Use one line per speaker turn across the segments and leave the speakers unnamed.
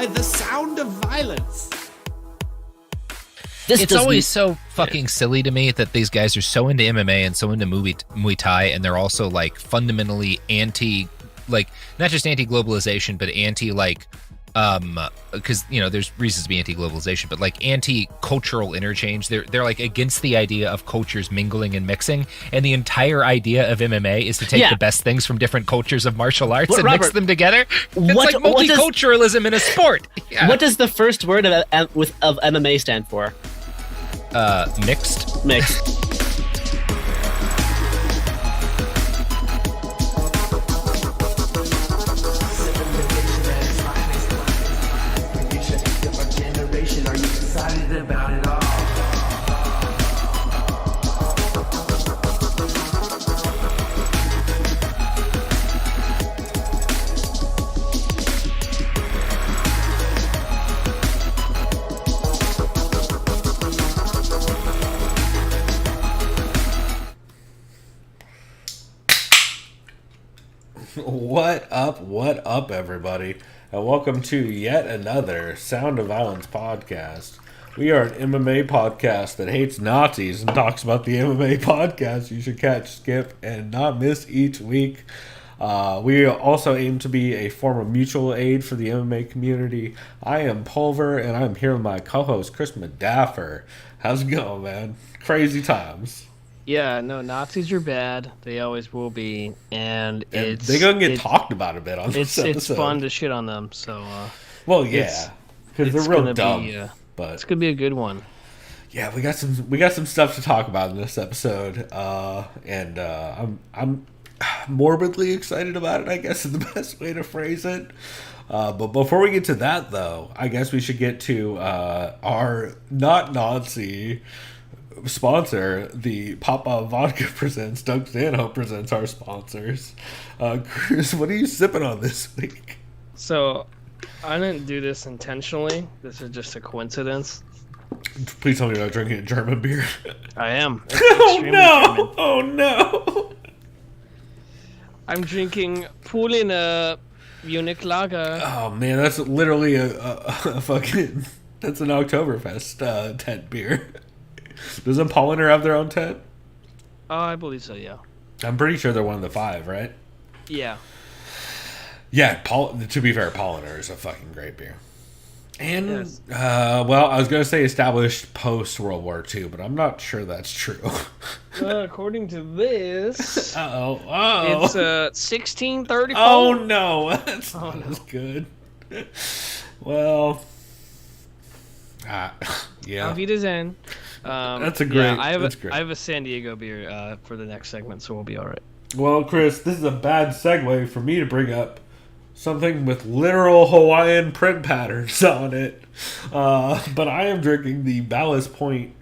by the sound of violence.
It's always so fucking silly to me that these guys are so into MMA and so into Muay Thai, and they're also like fundamentally anti, like not just anti-globalization, but anti like, because you know there's reasons to be anti-globalization, but like anti-cultural interchange. They're like against the idea of cultures mingling and mixing, and the entire idea of MMA is to take the best things from different cultures of martial arts and mix them together. It's like multiculturalism in a sport. Yeah.
What does the first word of MMA stand for?
Mixed.
What up, everybody, and welcome to yet another Sound of Violence podcast. We are an MMA podcast that hates Nazis and talks about the MMA podcast you should catch, skip, and not miss each week. We also aim to be a form of mutual aid for the MMA community. I am Pulver, and I'm here with my co-host, Chris Madaffer. How's it going, man? Crazy times.
Yeah, no, Nazis are bad. They always will be, and they're
gonna get talked about a bit on this episode.
It's fun to shit on them. So,
well, yeah, because they're real dumb. But
it's gonna be a good one.
Yeah, we got some stuff to talk about in this episode, and I'm morbidly excited about it, I guess is the best way to phrase it. But before we get to that, though, I guess we should get to our not Nazi sponsor, the Papa Vodka presents, Doug Stanhope presents our sponsors. Chris, what are you sipping on this week?
So, I didn't do this intentionally. This is just a coincidence.
Please tell me you're not drinking a German beer.
I am.
Oh no! German. Oh no!
I'm drinking Pulver Munich Lager.
Oh man, that's literally a fucking... That's an Oktoberfest tent beer. Doesn't Polliner have their own tent?
I believe so, yeah.
I'm pretty sure they're one of the 5, right?
Yeah.
Yeah, to be fair, Polliner is a fucking great beer. And, yes. Well, I was going to say established post-World War II, but I'm not sure that's true.
According to this... It's 1634.
Oh, no. That's not as good. Well... yeah.
Auf Wiedersehen.
That's a great.
Yeah, I
great.
have a San Diego beer for the next segment, so we'll be all right.
Well, Chris, this is a bad segue for me to bring up something with literal Hawaiian print patterns on it. But I am drinking the Ballast Point,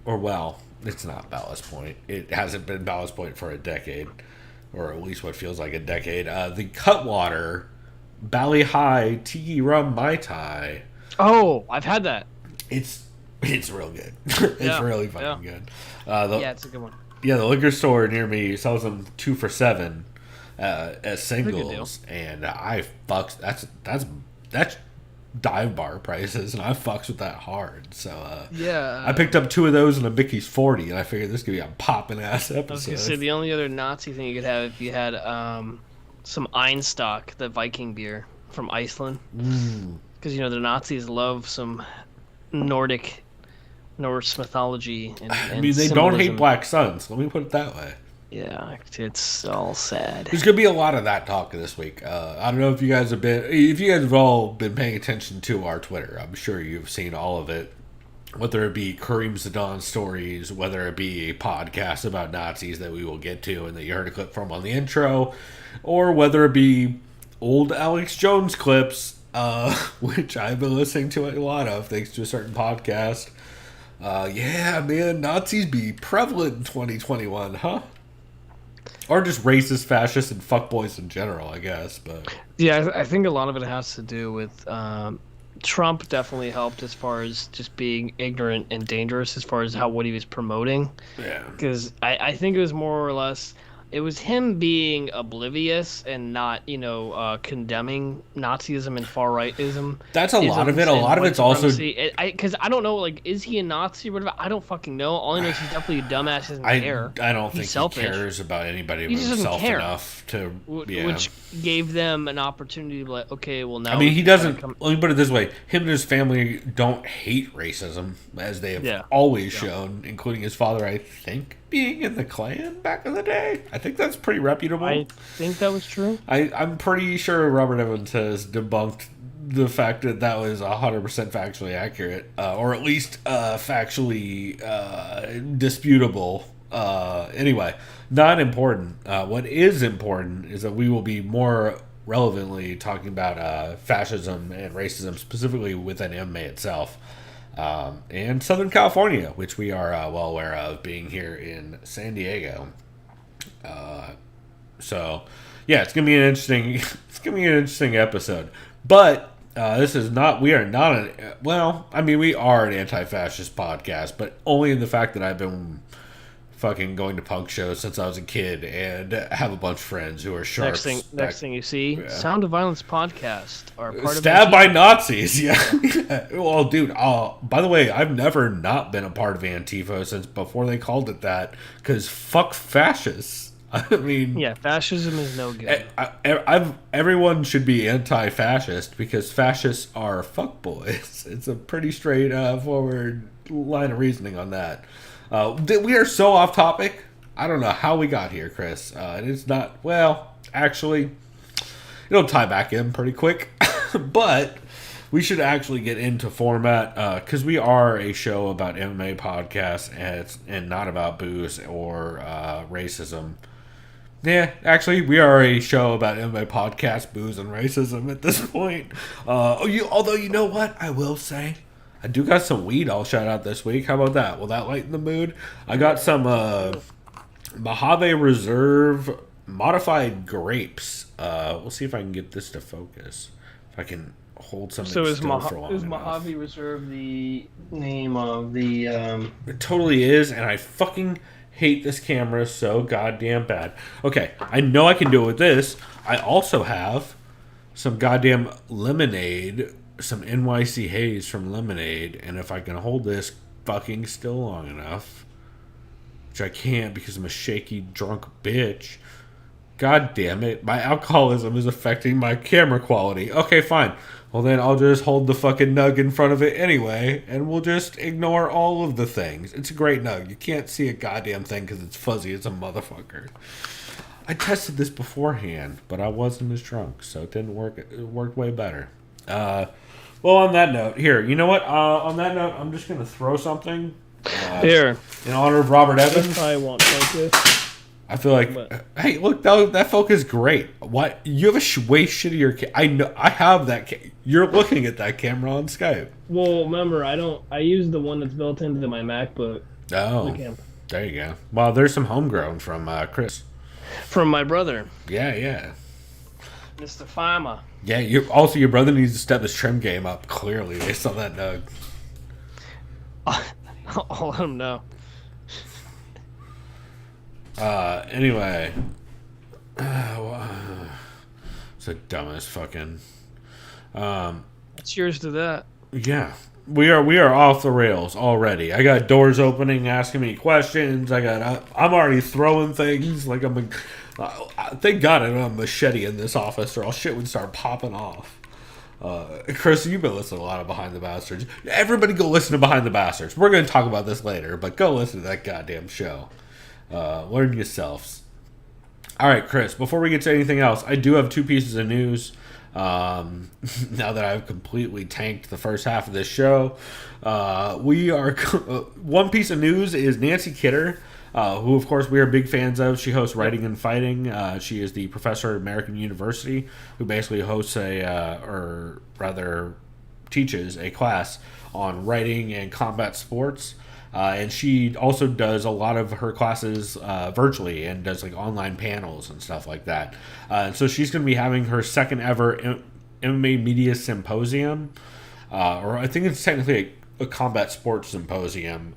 it's not Ballast Point. It hasn't been Ballast Point for a decade, or at least what feels like a decade. The Cutwater Bali High Tiki Rum Mai Tai.
Oh, I've had that.
It's real good. It's really fucking good.
It's a good one.
Yeah, the liquor store near me sells them 2 for $7 as singles, and I fucks that's dive bar prices, and I fucks with that hard. So I picked up 2 of those and a Mickey's 40, and I figured this could be a popping ass episode.
I was gonna say the only other Nazi thing you could have if you had some Einstock, the Viking beer from Iceland, because the Nazis love some Norse mythology. And
they don't hate black suns. Let me put it that way.
Yeah, it's all sad.
There's gonna be a lot of that talk this week. I don't know if you guys have all been paying attention to our Twitter. I'm sure you've seen all of it. Whether it be Kareem Zidane stories, whether it be a podcast about Nazis that we will get to and that you heard a clip from on the intro, or whether it be old Alex Jones clips. Which I've been listening to a lot of, thanks to a certain podcast. Yeah, man, Nazis be prevalent in 2021, huh? Or just racist, fascist, and fuckboys in general, I guess. But
yeah, I think a lot of it has to do with Trump definitely helped as far as just being ignorant and dangerous as far as what he was promoting.
Yeah.
Because I think it was more or less It was him being oblivious and not, condemning Nazism and far rightism.
That's a lot of it. A lot of it's also
because I don't know, like, is he a Nazi or whatever? I don't fucking know. All I know is he's definitely a dumbass. Doesn't care.
I don't think
he's selfish.
he cares about anybody
He
but
just doesn't
himself
care.
enough to. Yeah.
Which gave them an opportunity to be like, okay, well now.
I mean, he doesn't. Let me put it this way: him and his family don't hate racism, as they have always shown, including his father. I think being in the Klan back in the day. I think that's pretty reputable.
I think that was true.
I'm pretty sure Robert Evans has debunked the fact that that was 100% factually accurate, or at least factually disputable. Anyway, not important. What is important is that we will be more relevantly talking about fascism and racism, specifically within MMA itself. And Southern California, which we are well aware of being here in San Diego. So yeah, it's gonna be an interesting episode. But this is not. We are not we are an anti-fascist podcast, but only in the fact that I've been fucking going to punk shows since I was a kid and have a bunch of friends who are sharps.
Next thing you see, Sound of Violence podcast are part
Stabbed
of
by Nazis. Yeah. Well, dude. By the way, I've never not been a part of Antifa since before they called it that. Because fuck fascists. I mean,
yeah, fascism is no good.
Everyone should be anti-fascist because fascists are fuckboys. It's a pretty straightforward line of reasoning on that. We are so off topic. I don't know how we got here, Chris. It's not, actually, it'll tie back in pretty quick. But we should actually get into format because we are a show about MMA podcasts and not about booze or racism. Yeah, actually, we are a show about MMA podcasts, booze, and racism at this point. Although, you know what? I will say, I do got some weed I'll shout out this week. How about that? Will that lighten the mood? I got some Mojave Reserve modified grapes. We'll see if I can get this to focus. If I can hold something still for long enough.
Is Mojave Reserve the name of the...
It totally is, and I fucking hate this camera so goddamn bad. Okay, I know I can do it with this. I also have some goddamn lemonade, some NYC Haze from Lemonade, and if I can hold this fucking still long enough, which I can't because I'm a shaky drunk bitch. God damn it, my alcoholism is affecting my camera quality. Okay, fine. Well, then I'll just hold the fucking nug in front of it anyway, and we'll just ignore all of the things. It's a great nug. You can't see a goddamn thing because it's fuzzy as a motherfucker. I tested this beforehand, but I wasn't as drunk, so it didn't work. It worked way better. Well, on that note, here, you know what? On that note, I'm just going to throw something.
Here.
In honor of Robert Evans.
I won't focus.
I feel like, hey, look, that focus is great. What? You have a way shittier I know. I have that. You're looking at that camera on Skype.
Well, remember, I use the one that's built into my MacBook.
Oh, there you go. Well, there's some homegrown from Chris.
From my brother.
Yeah.
Mr. Farmer.
Yeah, your brother needs to step his trim game up, clearly, based on that nug.
I'll let him know.
Anyway. It's the dumbest fucking...
Cheers to that.
Yeah. We are off the rails already. I got doors opening, asking me questions. I'm already throwing things like I'm thank God I don't have a machete in this office or else shit would start popping off. Chris, you've been listening to a lot of Behind the Bastards. Everybody go listen to Behind the Bastards. We're going to talk about this later, but go listen to that goddamn show. Learn yourselves. All right, Chris, before we get to anything else, I do have two pieces of news. Now that I've completely tanked the first half of this show, one piece of news is Nancy Kidder, who of course we are big fans of. She hosts Writing and Fighting. She is the professor at American University who basically hosts teaches a class on writing and combat sports. And she also does a lot of her classes virtually and does like online panels and stuff like that. So she's going to be having her second ever MMA Media Symposium, or I think it's technically a combat sports symposium.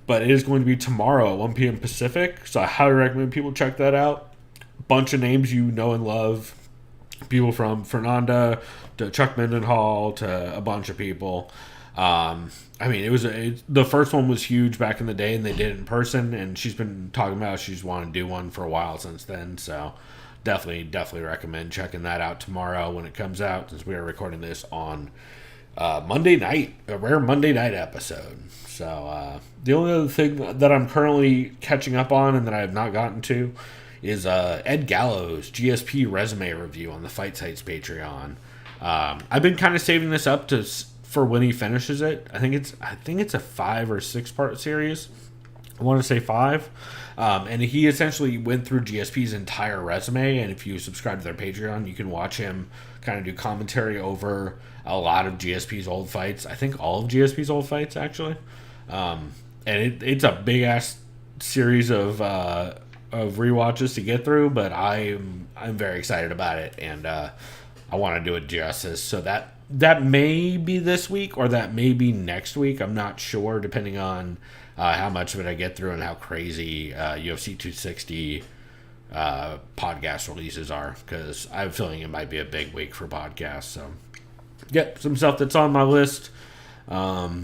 but it is going to be tomorrow at 1 p.m. Pacific, so I highly recommend people check that out. Bunch of names you know and love. People from Fernanda to Chuck Mindenhall to a bunch of people. I mean, the first one was huge back in the day, and they did it in person, and she's been talking about she's wanted to do one for a while since then, so definitely recommend checking that out tomorrow when it comes out, since we are recording this on Monday night, a rare Monday night episode. So the only other thing that I'm currently catching up on and that I have not gotten to is Ed Gallo's GSP resume review on the Fight Sites Patreon. I've been kind of saving this up for when he finishes it. I think it's a 5 or 6 part series. I want to say 5. And he essentially went through GSP's entire resume, and if you subscribe to their Patreon, you can watch him kind of do commentary over a lot of GSP's old fights. I think all of GSP's old fights, actually. And it's a big ass series of rewatches to get through, but I'm very excited about it, and I want to do it justice. So that may be this week or that may be next week. I'm not sure, depending on how much of it I get through and how crazy UFC 260 podcast releases are, because I have a feeling it might be a big week for podcasts. So, some stuff that's on my list. Yeah,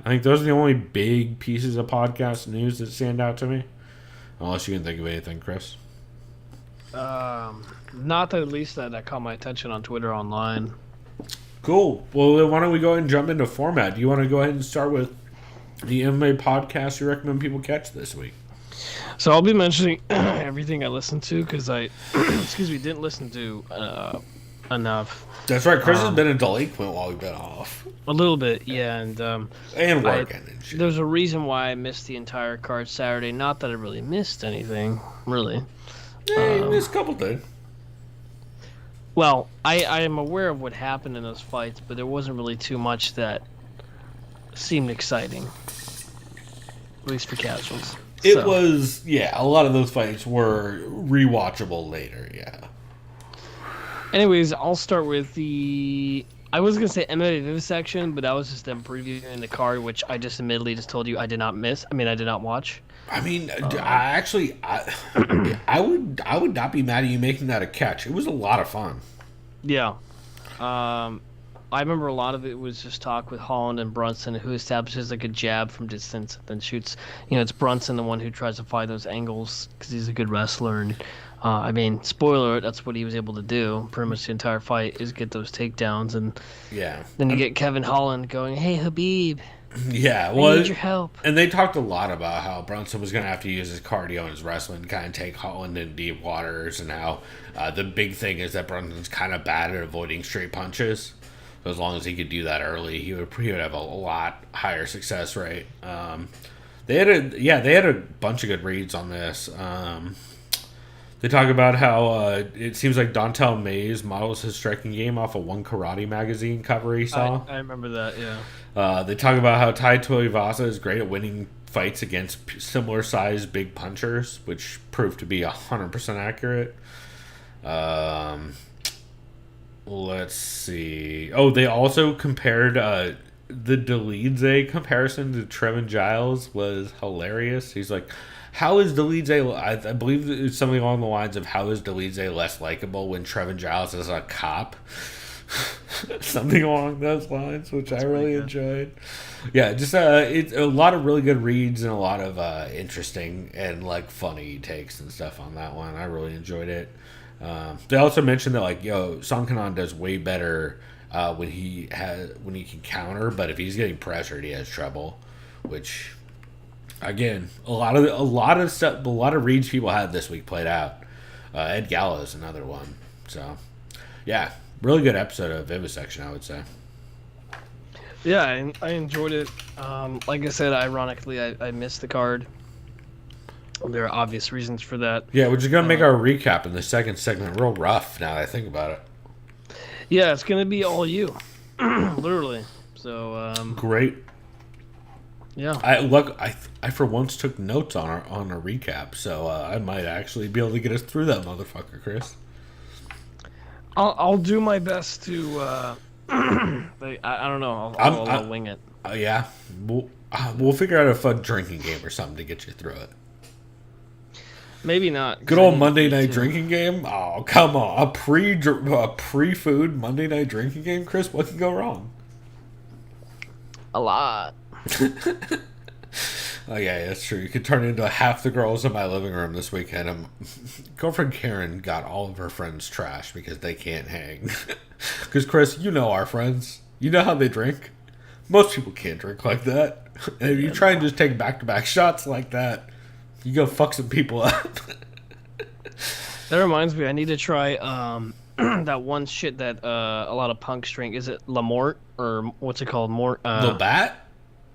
I think those are the only big pieces of podcast news that stand out to me. Unless you can think of anything, Chris.
Not at least that caught my attention on Twitter online.
Cool. Well, then why don't we go ahead and jump into format? Do you want to go ahead and start with the MMA podcast you recommend people catch this week?
So I'll be mentioning everything I listened to, because I, didn't listen to enough.
That's right. Chris has been a delinquent while we've been off.
A little bit, yeah, and
working and shit.
There's a reason why I missed the entire card Saturday. Not that I really missed anything, really.
Yeah, you missed a couple things.
Well, I am aware of what happened in those fights, but there wasn't really too much that seemed exciting, at least for casuals.
It was, a lot of those fights were rewatchable later, yeah.
Anyways, I'll start with I was going to say MMA Vivisection, but that was just them previewing the card, which I just admittedly just told you I did not miss. I mean, I did not watch.
I mean, I would not be mad at you making that a catch. It was a lot of fun.
Yeah. I remember a lot of it was just talk with Holland and Brunson, who establishes like a jab from distance, then shoots. It's Brunson, the one who tries to find those angles because he's a good wrestler. And I mean, spoiler alert, that's what he was able to do pretty much the entire fight, is get those takedowns. And then you get Kevin Holland going, "Hey, Habib.
Yeah, well,
I need your help."
And they talked a lot about how Brunson was going to have to use his cardio and his wrestling to kind of take Holland in deep waters, and how the big thing is that Brunson's kind of bad at avoiding straight punches. So as long as he could do that early, he would have a lot higher success rate. They had a bunch of good reads on this. They talk about how it seems like Dontel Mays models his striking game off of one karate magazine cover he saw.
I remember that, yeah.
They talk about how Tai Tuivasa is great at winning fights against similar-sized big punchers, which proved to be 100% accurate. Let's see. Oh, they also compared the Dolidze comparison to Trevin Giles was hilarious. He's like, how is Dolidze, I believe it's something along the lines of, how is Dolidze less likable when Trevin Giles is a cop? Something along those lines, which I really enjoyed. Yeah, just it's a lot of really good reads and a lot of interesting and like funny takes and stuff on that one. I really enjoyed it. They also mentioned that Song Kanan does way better when he can counter, but if he's getting pressured, he has trouble. Which, again, a lot of reads people had this week played out. Ed Gallo is another one. So, yeah, really good episode of Vivisection, I would say.
Yeah, I enjoyed it. Like I said, ironically, I missed the card. There are obvious reasons for that.
Yeah, we're just going to make our recap in the second segment real rough now that I think about it.
Yeah, it's going to be all you. Literally. So,
great.
Yeah.
I for once took notes on our recap, so I might actually be able to get us through that motherfucker, Chris.
I'll do my best to I don't know. I'll wing it.
Yeah. We'll figure out a fun drinking game or something to get you through it.
Maybe not.
Good old Monday night drinking game? Oh, come on. A pre-food Monday night drinking game, Chris? What can go wrong?
A lot.
Oh, yeah, that's true. You could turn into half the girls in my living room this weekend. Girlfriend Karen got all of her friends trashed because they can't hang. Because, Chris, you know our friends. You know how they drink. Most people can't drink like that. And if you try and just take back-to-back shots like that, you go fuck some people up.
That reminds me, I need to try that one shit that a lot of punks drink. Is it La Mort or what's it called? Mort.
The Bat?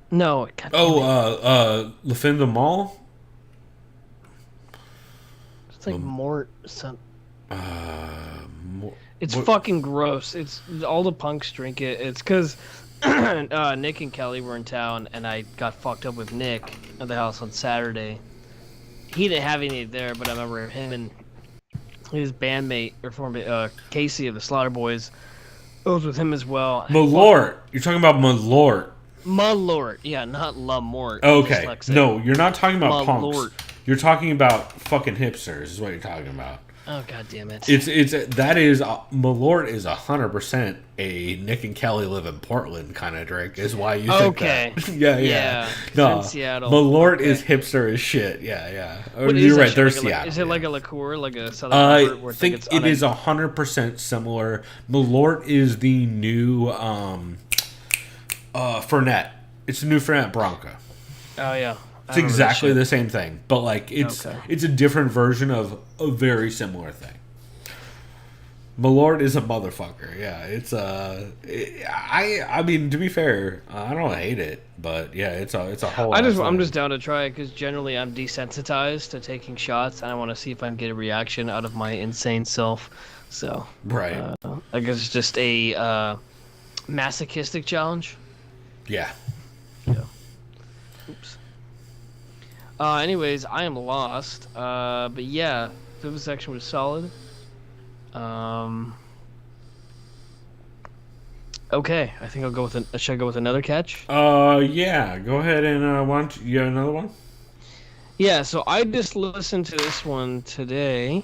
No.
Le Fin de Mall?
It's like Mort. It's
what?
fucking gross. It's all the punks drink it. It's because Nick and Kelly were in town, and I got fucked up with Nick at the house on Saturday. He didn't have any there, but I remember him and his bandmate, or Casey of the Slaughter Boys, I was with him as well.
Malort. You're talking about Malort.
Malort. Yeah, not La Mort.
Okay. No, you're not talking about
Malort.
punks. You're talking about fucking hipsters is what you're talking about.
Oh, god damn it.
Malort is 100% a Nick and Kelly live in Portland kind of drink is why you think that. Yeah. No,
in Seattle.
Malort is hipster as shit. Yeah.
You're
right, they're Seattle.
Is it like a liqueur, like a Southern Comfort?
I think it is 100% similar. Malort is the new Fernet. It's the new Fernet Branca.
Oh, yeah.
It's exactly the same thing, but like it's a different version of a very similar thing. Malort is a motherfucker. Yeah, it's I mean, to be fair, I don't hate it, but yeah, it's a whole.
I'm just down to try it because generally I'm desensitized to taking shots, and I want to see if I can get a reaction out of my insane self. So
right,
I guess it's just a masochistic challenge.
Yeah.
Oops. Anyways, I am lost. But yeah, the section was solid. Okay, I think I'll go with should I go with another catch?
Yeah. Go ahead and you have another one?
Yeah. So I just listened to this one today.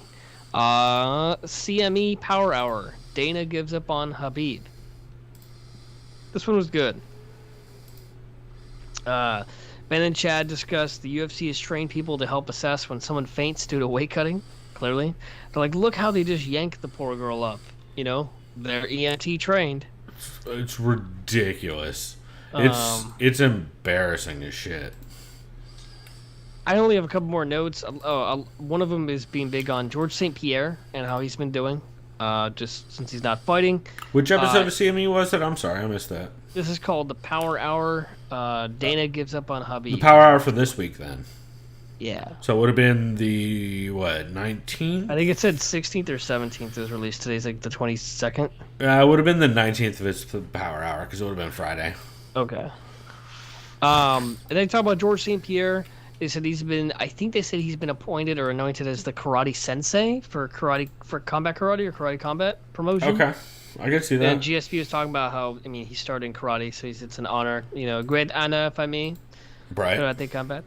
CME Power Hour. Dana gives up on Habib. This one was good. Ben and Chad discussed the UFC has trained people to help assess when someone faints due to weight cutting. Clearly, they're like, look how they just yanked the poor girl up. You know, they're EMT trained.
It's ridiculous. It's embarrassing as shit.
I only have a couple more notes. One of them is being big on George St. Pierre and how he's been doing, just since he's not fighting.
Which episode of CME was it? I'm sorry, I missed that.
This is called the Power Hour. Dana gives up on Habib.
The Power Hour for this week, then.
Yeah.
So it would have been the, 19th?
I think it said 16th or 17th is released. Today's like the 22nd.
It would have been the 19th if it's the Power Hour, because it would have been Friday. Okay.
And they talk about George St. Pierre. They said he's been appointed or anointed as the karate sensei for combat karate or karate combat promotion.
Okay. I can see that.
And GSP was talking about how, he started in karate, so it's an honor, a great honor, if I may.
Right.
Karate combat.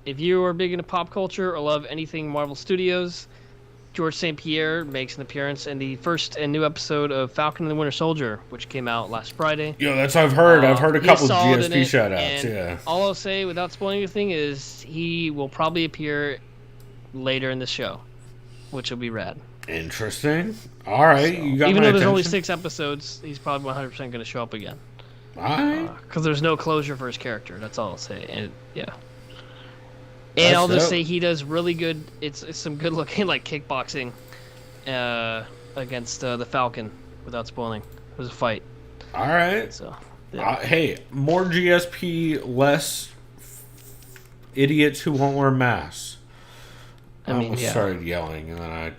If you are big into pop culture or love anything Marvel Studios, George St. Pierre makes an appearance in the first and new episode of Falcon and the Winter Soldier, which came out last Friday.
Yeah, that's what I've heard. I've heard a couple of GSP shout-outs, yeah.
All I'll say, without spoiling anything, is he will probably appear later in the show, which will be rad.
Interesting. All right,
so,
you got
even
my
though there's
attention.
only 6 episodes, he's probably 100% going to show up again.
All right.
Because there's no closure for his character. That's all I'll say. And yeah. And I'll just say he does really good. It's some good looking like kickboxing against the Falcon without spoiling. It was a fight.
All right.
So yeah.
Hey, more GSP, less idiots who won't wear masks. I almost started yelling, and then I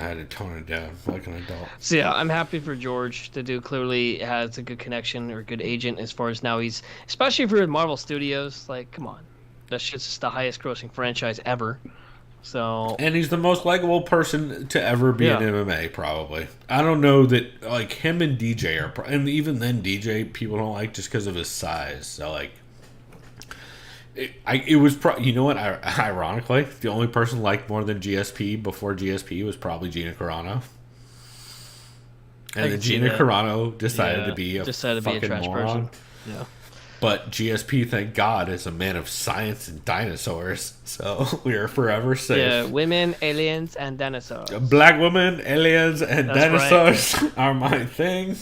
had to tone it down like an adult.
So yeah, I'm happy for George. The dude clearly has a good connection or a good agent as far as now he's, especially for Marvel Studios. Like, come on, that shit's just the highest grossing franchise ever. So
And he's the most likable person to ever be in MMA, probably. I don't know that, like, him and DJ are... And even then, DJ, people don't like just because of his size. So, like... It was... You know what? Ironically, the only person liked more than GSP before GSP was probably Gina Carano. And then Gina Carano decided to be a fucking moron.
person. Yeah.
But GSP, thank God, is a man of science and dinosaurs. So we are forever safe.
Yeah, women, aliens, and dinosaurs.
Black women, aliens, and dinosaurs are my thing.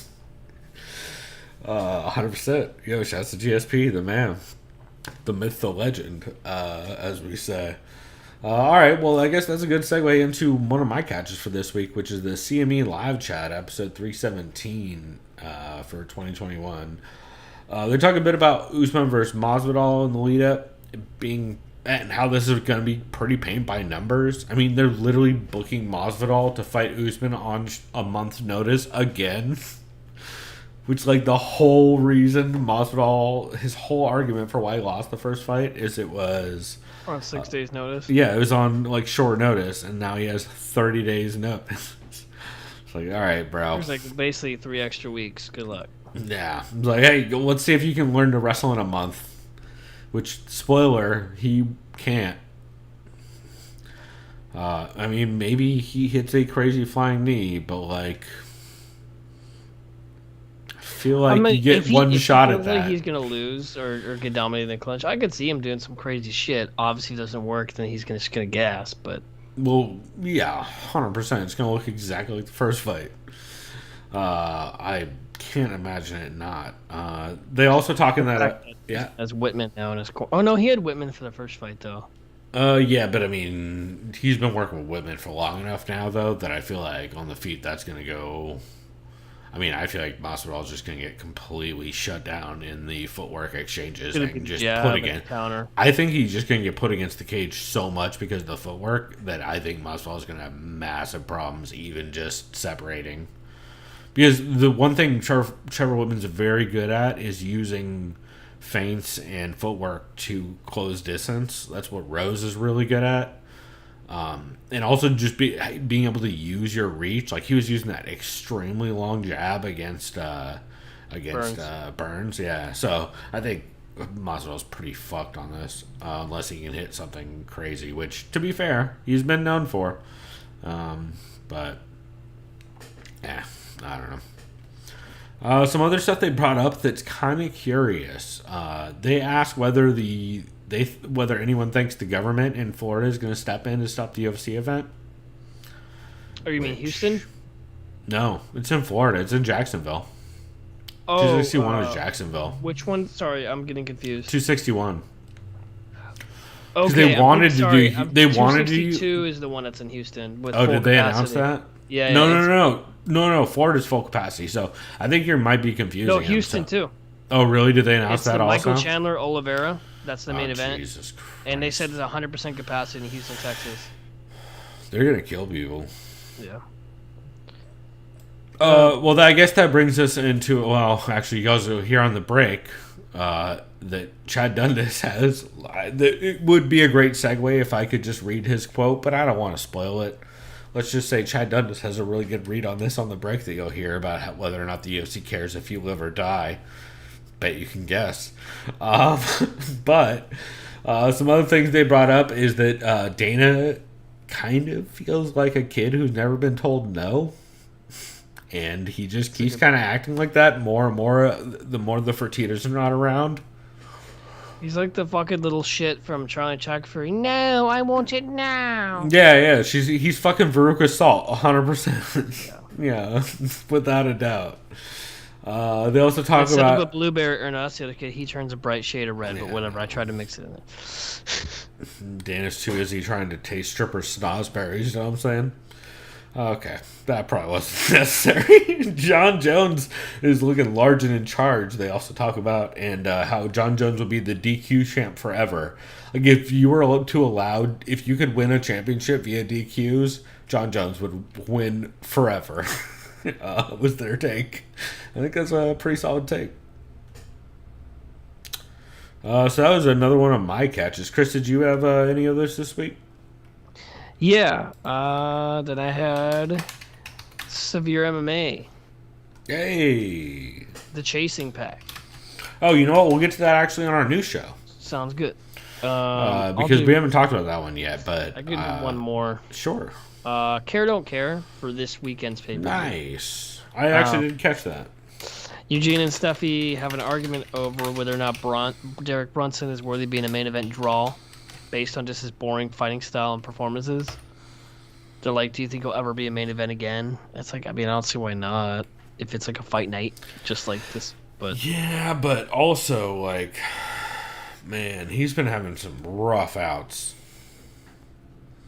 100%. Yo, shouts to GSP, the man. The myth, the legend, as we say. All right, well, I guess that's a good segue into one of my catches for this week, which is the CME Live Chat, episode 317 for 2021. They're talking a bit about Usman versus Masvidal in the lead-up, and how this is going to be pretty paint by numbers. I mean, they're literally booking Masvidal to fight Usman on a month's notice again. Which, like, the whole reason Masvidal, his whole argument for why he lost the first fight is it was...
On 6 days' notice?
Yeah, it was on, like, short notice, and now he has 30 days notice. It's like, all right, bro.
There's, like, basically 3 extra weeks. Good luck.
Yeah. It's like, hey, let's see if you can learn to wrestle in a month. Which, spoiler, he can't. I mean, maybe he hits a crazy flying knee, but, like... feel like you get one shot at that.
He's gonna lose or get dominated in the clinch. I could see him doing some crazy shit. Obviously, if it doesn't work, then he's just gonna gas. But
yeah, 100%. It's gonna look exactly like the first fight. I can't imagine it not. They also talking that
as Whitman now in his corner. Oh no, he had Whitman for the first fight though.
Yeah, but I mean, he's been working with Whitman for long enough now, though, that I feel like on the feet that's gonna go. I mean, I feel like Masvidal is just going to get completely shut down in the footwork exchanges and just put against.
Counter.
I think he's just going to get put against the cage so much because of the footwork that I think Masvidal is going to have massive problems even just separating. Because the one thing Trevor Whitman's very good at is using feints and footwork to close distance. That's what Rose is really good at. And also just being able to use your reach. Like, he was using that extremely long jab against Burns. Yeah, so I think Masvidal's pretty fucked on this, unless he can hit something crazy, which, to be fair, he's been known for. But, yeah, I don't know. Some other stuff they brought up that's kind of curious. They asked whether whether anyone thinks the government in Florida is going to step in to stop the UFC event.
Oh, you mean Houston?
No, it's in Florida. It's in Jacksonville.
Oh,
261 is Jacksonville.
Which one? Sorry, I'm getting confused.
261.
Okay,
they wanted to do. They wanted to.
262 is the one that's in Houston. With
did they announce that?
Yeah.
No. Florida's full capacity. So I think you might be confusing.
No, Houston too.
Oh, really? Did they announce that also?
Michael Chandler Oliveira. That's the main event.
Jesus Christ.
And they said there's 100% capacity in Houston, Texas.
They're gonna kill people.
Yeah.
Well, I guess that brings us into, well, actually, you guys will hear on the break that Chad Dundas has. It would be a great segue if I could just read his quote, but I don't want to spoil it. Let's just say Chad Dundas has a really good read on this on the break that you'll hear about whether or not the UFC cares if you live or die. Bet you can guess. But some other things they brought up is that Dana kind of feels like a kid who's never been told no. And he just keeps kind of acting like that more and more the more the Fertittas are not around.
He's like the fucking little shit from Charlie Chuck Fury. No, I want it now.
Yeah. He's fucking Veruca Salt, 100%. Yeah, without a doubt. They also talk
Instead
about
of a blueberry or not, the kid, he turns a bright shade of red, but whatever. I tried to mix it in there.
Dana's too busy trying to taste stripper snozzberries, you know what I'm saying? Okay, that probably wasn't necessary. John Jones is looking large and in charge. They also talk about and how John Jones will be the DQ champ forever. Like, if you were allowed, if you could win a championship via DQs, John Jones would win forever. Was their take. I think that's a pretty solid take. So that was another one of my catches. Chris, did you have any others this week?
Yeah. Then I had Severe MMA,
Yay!
the Chasing Pack.
Oh, you know what? We'll get to that actually on our new show.
Sounds good.
Because we haven't talked about that one yet, but
I could do one more.
Sure.
Care Don't Care for this weekend's pay-per-view.
Nice. I actually didn't catch that.
Eugene and Steffi have an argument over whether or not Derek Brunson is worthy of being a main event draw based on just his boring fighting style and performances. They're like, do you think he'll ever be a main event again? It's like, I mean, I don't see why not. If it's like a fight night, just like this. But
yeah, but also, like, man, he's been having some rough outs.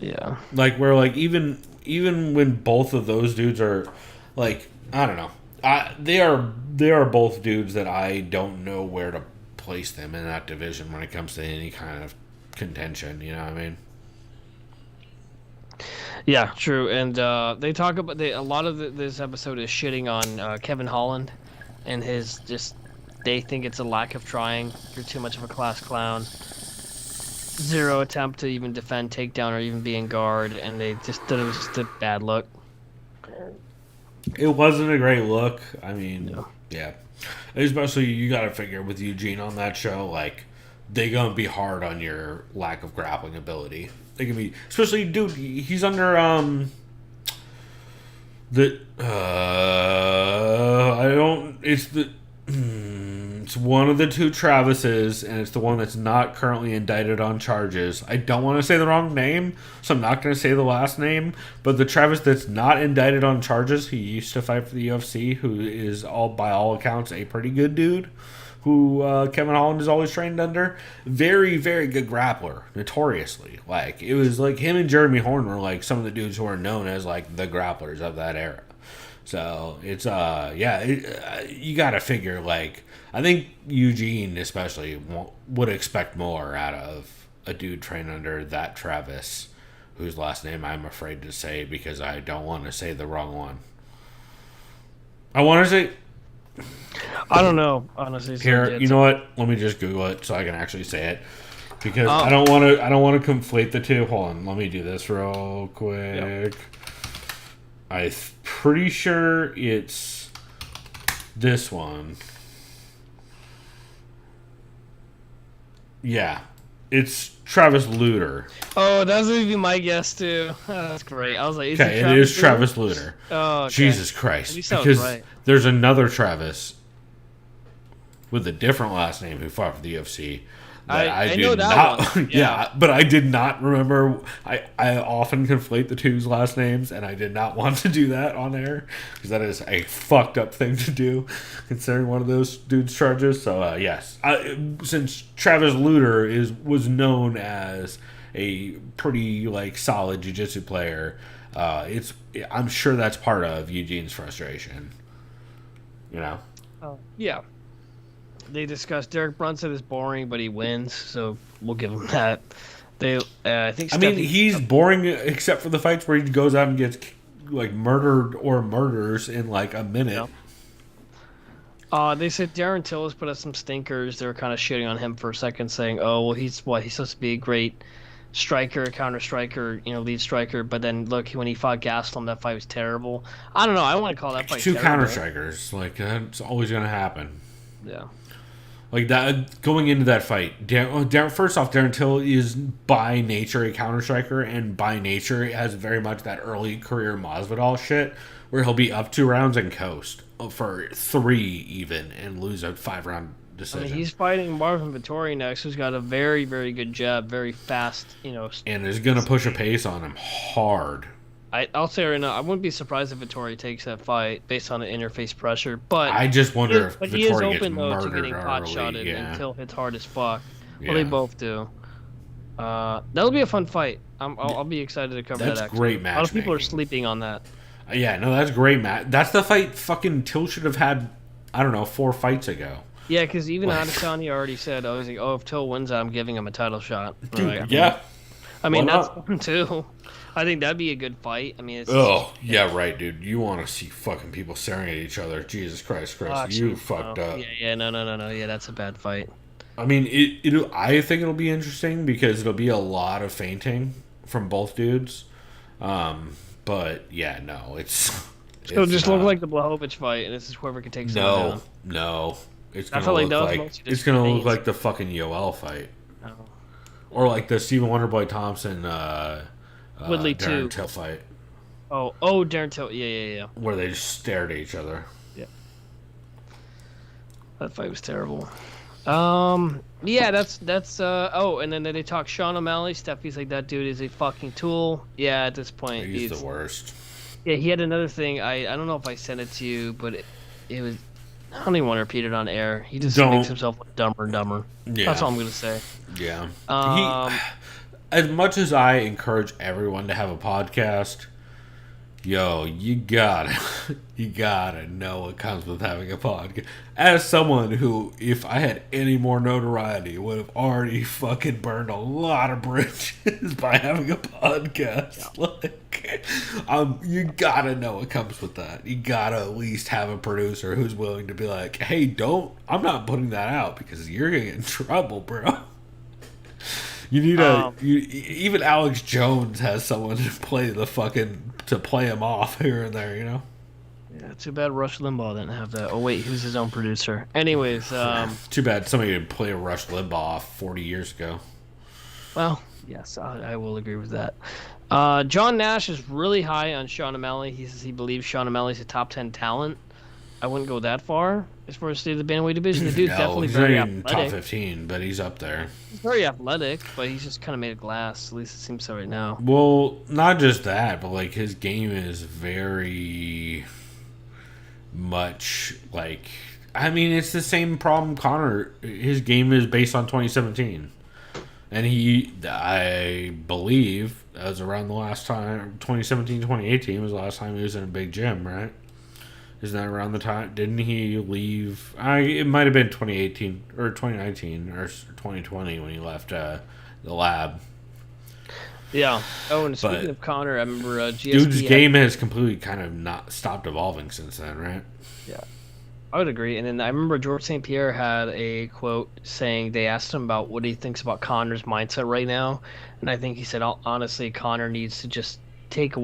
Yeah.
Like, where, like, even when both of those dudes are, like, I don't know. They are both dudes that I don't know where to place them in that division when it comes to any kind of contention. You know what I mean?
Yeah, true. And they talk about a lot of this episode is shitting on Kevin Holland and his just. They think it's a lack of trying. You're too much of a class clown. Zero attempt to even defend takedown or even be in guard, and they just thought it was just a bad look.
It wasn't a great look. I mean,
No.
yeah. Especially you got to figure with Eugene on that show, like they gonna be hard on your lack of grappling ability. They can be, especially dude. He's under I don't. It's one of the two Travises, and it's the one that's not currently indicted on charges. I don't want to say the wrong name, so I'm not going to say the last name. But the Travis that's not indicted on charges, he used to fight for the UFC, who is by all accounts a pretty good dude, who Kevin Holland is always trained under. Very, very good grappler, notoriously. Like, it was like him and Jeremy Horn were like some of the dudes who are known as like the grapplers of that era. So it's you got to figure, like, I think Eugene especially would expect more out of a dude trained under that Travis, whose last name I'm afraid to say because I don't want to say the wrong one. I want to say.
I don't know, honestly.
Here, you know what? Let me just Google it so I can actually say it, because I don't want to conflate the two. Hold on, let me do this real quick. Yep. I'm pretty sure it's this one. Yeah, it's Travis Luter.
Oh, that was even my guess too. Oh, that's great. I was like,
okay, it is Travis Luter.
Oh, okay.
Jesus Christ!
Because right.
There's another Travis with a different last name who fought for the UFC. I know that one. Yeah, but I did not remember. I often conflate the two's last names, and I did not want to do that on air because that is a fucked up thing to do, considering one of those dudes' charges. So yes, since Travis Luter was known as a pretty like solid jiu-jitsu player, I'm sure that's part of Eugene's frustration. You know.
Oh yeah. They discussed Derek Brunson is boring, but he wins, so we'll give him that. I think.
I mean, he's boring except for the fights where he goes out and gets like murdered or murders in like a minute.
Yeah. They said Darren Till has put up some stinkers. They were kind of shitting on him for a second, saying, "Oh, well, he's supposed to be a great striker, counter striker, lead striker." But then look, when he fought Gastelum, that fight was terrible. I don't know. I want to call that fight
two
terrible.
Counter strikers. Like that's always going to happen.
Yeah.
Like that going into that fight, first off, Darren Till is by nature a counter striker, and by nature has very much that early career Masvidal shit, where he'll be up 2 rounds and coast for 3 even and lose a 5-round decision.
I mean, he's fighting Marvin Vettori next, who's got a very, very good jab, very fast,
and is going to push a pace on him hard.
I'll say right now, I wouldn't be surprised if Vettori takes that fight based on the interface pressure. But
I just wonder if
Vettori
he is
open
though
to getting pot shotted until hits hard as fuck. Yeah. Well, they both do. That'll be a fun fight. I'll be excited to cover that.
That's great match.
A lot of people are sleeping on that.
Yeah, no, that's great match. That's the fight fucking Till should have had. I don't know, 4 fights ago.
Yeah, because even Adesanya already said, "Oh, he's like, if Till wins, I'm giving him a title shot."
Dude, like, yeah.
I mean, that's fun too. I think that'd be a good fight. I mean,
yeah, right, dude. You want to see fucking people staring at each other? Jesus Christ, you fucked up.
Yeah, no. Yeah, that's a bad fight.
I mean, I think it'll be interesting because it'll be a lot of feinting from both dudes. But yeah, no, it's
just look like the Blachowicz fight, and this is whoever can take someone down.
No, it's
I
gonna
felt like
look
that was
like
mostly
it's
just
gonna look
veins.
like the fucking Yoel fight,
Oh.
or like the Stephen Wonderboy Thompson
Woodley
Darren
too.
Till fight,
Oh, Darren Till. Yeah.
where they just stared at each other.
Yeah. That fight was terrible. Yeah, that's and then they talk Sean O'Malley stuff. He's like, that dude is a fucking tool. Yeah, at this point,
He's the worst.
Yeah, he had another thing. I don't know if I sent it to you, but it was. I don't even want to repeat it on air. He just makes himself look dumber and dumber.
Yeah.
That's all I'm gonna say.
Yeah. As much as I encourage everyone to have a podcast, yo, you gotta know what comes with having a podcast. As someone who, if I had any more notoriety, would have already fucking burned a lot of bridges by having a podcast. Yeah. Like, you gotta know what comes with that. You gotta at least have a producer who's willing to be like, hey, I'm not putting that out because you're gonna get in trouble, bro. You need even Alex Jones has someone to play him off here and there, you know?
Yeah, too bad Rush Limbaugh didn't have that. Oh wait, he was his own producer. Anyways,
too bad somebody didn't play Rush Limbaugh off 40 years ago.
Well, yes, I will agree with that. John Nash is really high on Sean O'Malley. He says he believes Sean O'Malley's a top 10 talent. I wouldn't go that far as far as state of the bantamweight division. The dude's definitely
he's
very
not even
athletic.
top 15, but he's up there.
He's very athletic, but he's just kind of made of glass. At least it seems so right now.
Well, not just that, but like his game is very much like. I mean, it's the same problem Conor. His game is based on 2017, and I believe, that was around the last time 2017, 2018 was the last time he was in a big gym, right? Isn't that around the time? Didn't he leave? It might have been 2018 or 2019 or 2020 when he left the lab.
Yeah. Oh, and speaking of Conor, I remember GSP.
Dude's game has completely kind of not stopped evolving since then, right?
Yeah. I would agree. And then I remember George St. Pierre had a quote saying they asked him about what he thinks about Conor's mindset right now. And I think he said, honestly, Conor needs to just take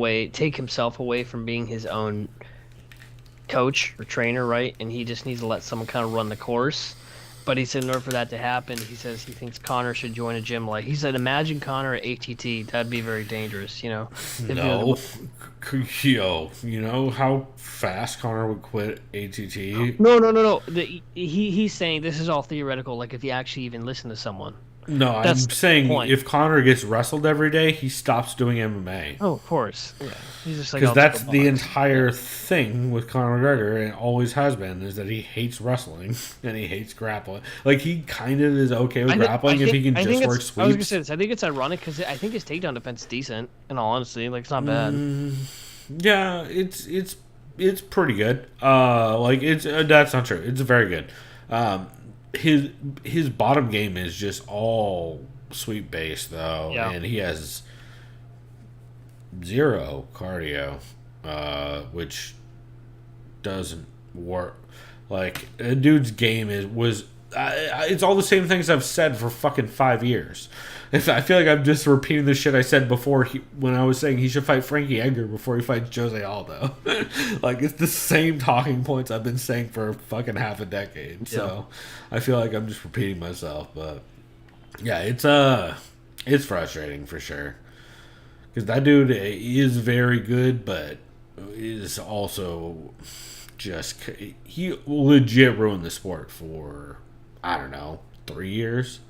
himself away from being his own coach or trainer, right? And he just needs to let someone kind of run the course. But he said in order for that to happen, he says he thinks Conor should join a gym. Like he said, imagine Conor at ATT. That'd be very dangerous, you know.
No, you know how fast Conor would quit ATT?
No. He's saying this is all theoretical. Like if he actually even listened to someone.
No, I'm saying if Conor gets wrestled every day, he stops doing MMA.
Oh, of course. Yeah. He's just like,
because that's the entire thing with Conor McGregor, and it always has been, is that he hates wrestling and he hates grappling. Like he kind of is okay with grappling if he can just work sweeps.
I was gonna say this. I think it's ironic because I think his takedown defense is decent. In all honesty, like it's not bad.
Yeah, it's pretty good. That's not true. It's very good. His bottom game is just all sweep based though, and he has zero cardio, which doesn't work. Like a dude's game it's all the same things I've said for fucking 5 years. I feel like I'm just repeating the shit I said before when I was saying he should fight Frankie Edgar before he fights Jose Aldo. Like it's the same talking points I've been saying for fucking half a decade. So I feel like I'm just repeating myself, but yeah, it's frustrating for sure. Because that dude is very good, but is also he legit ruined the sport for, I don't know, 3 years.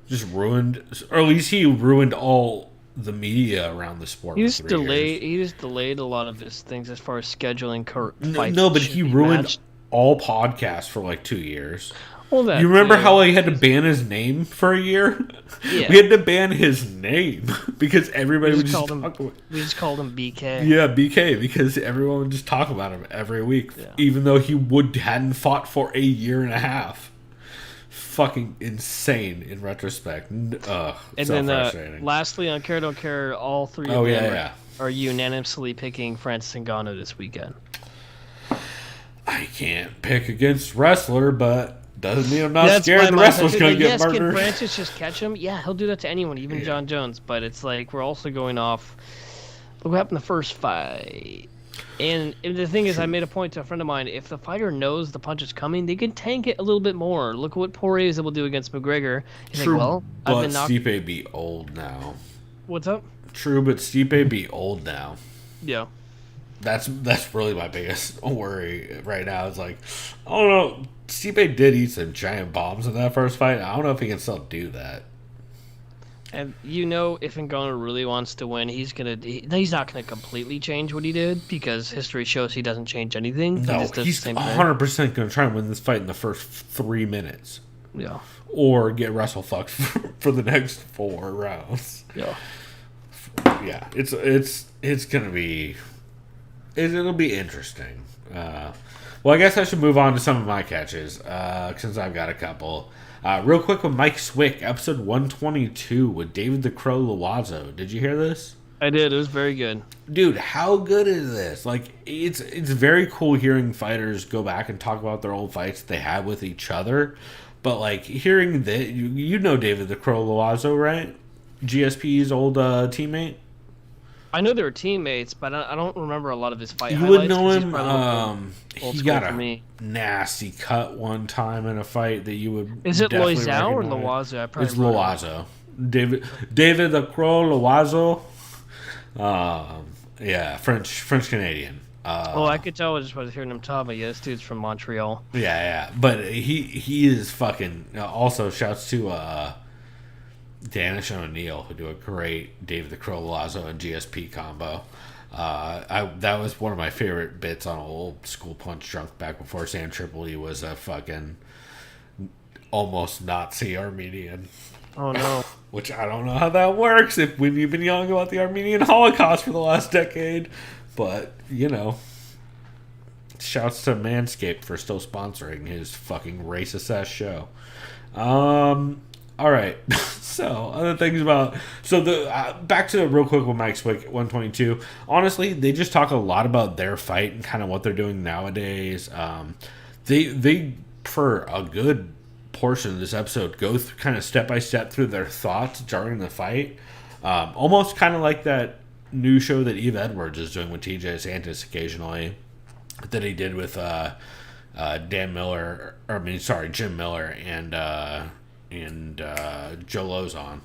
Just ruined, or at least he ruined all the media around the sport.
He just delayed a lot of his things as far as scheduling fights.
No, but he ruined all podcasts for like 2 years.
Well,
you remember how he had to ban his name for a year?
Yeah.
We had to ban his name because everybody would just talk.
We just called him BK.
Yeah, BK, because everyone would just talk about him every week, even though he hadn't fought for a year and a half. Fucking insane in retrospect. And so
then
frustrating.
Lastly, on Care Don't Care, all three of them are unanimously picking Francis Ngannou this weekend.
I can't pick against wrestler, but doesn't mean I'm not scared the wrestler's going to get murdered.
Can Francis just catch him? Yeah, he'll do that to anyone, even John Jones. But it's like we're also going off Look what happened in the first fight. And the thing is, I made a point to a friend of mine, if the fighter knows the punch is coming, they can tank it a little bit more. Look at what Poirier was able to do against McGregor. He's
True,
like, well, I've been knocked...
Stipe be old now.
What's up?
True, but Stipe be old now.
Yeah.
That's really my biggest worry right now. Is like, I don't know. Stipe did eat some giant bombs in that first fight. I don't know if he can still do that.
And if Ngannou really wants to win, he's not gonna completely change what he did, because history shows he doesn't change anything.
No, he's 100% gonna try and win this fight in the first 3 minutes.
Yeah.
Or get wrestle fucked for the next 4 rounds.
Yeah.
Yeah, it's gonna be. It'll be interesting. Well, I guess I should move on to some of my catches, since I've got a couple. Real quick with Mike Swick, episode 122 with David the Crow Loazo. Did you hear this?
I did. It was very good.
Dude, how good is this? Like, it's very cool hearing fighters go back and talk about their old fights they had with each other. But, like, hearing that, you know David the Crow Loazo, right? GSP's old teammate?
I know they were teammates, but I don't remember a lot of his fight
highlights. You would know him. He got a nasty cut one time in a fight that you would.
Is it Loiseau or Loazo?
It's Loazo. David the Crow Loazo. Yeah, French Canadian.
I could tell just by hearing him talk, but yeah, this dude's from Montreal.
Yeah, but he is fucking. Also, shouts to Danish and O'Neill, who do a great David the Crow Loazo and GSP combo. That was one of my favorite bits on old school Punch Drunk back before Sam Tripoli was a fucking almost Nazi Armenian.
Oh no!
Which I don't know how that works when you've been yelling about the Armenian Holocaust for the last decade, but shouts to Manscaped for still sponsoring his fucking racist ass show. All right. So other things about back to real quick with Mike Swick 122. Honestly, they just talk a lot about their fight and kind of what they're doing nowadays. They for a good portion of this episode go through, kind of step by step through their thoughts during the fight. Almost kind of like that new show that Eve Edwards is doing with TJ Santis occasionally, that he did with Jim Miller and Joe Lozon.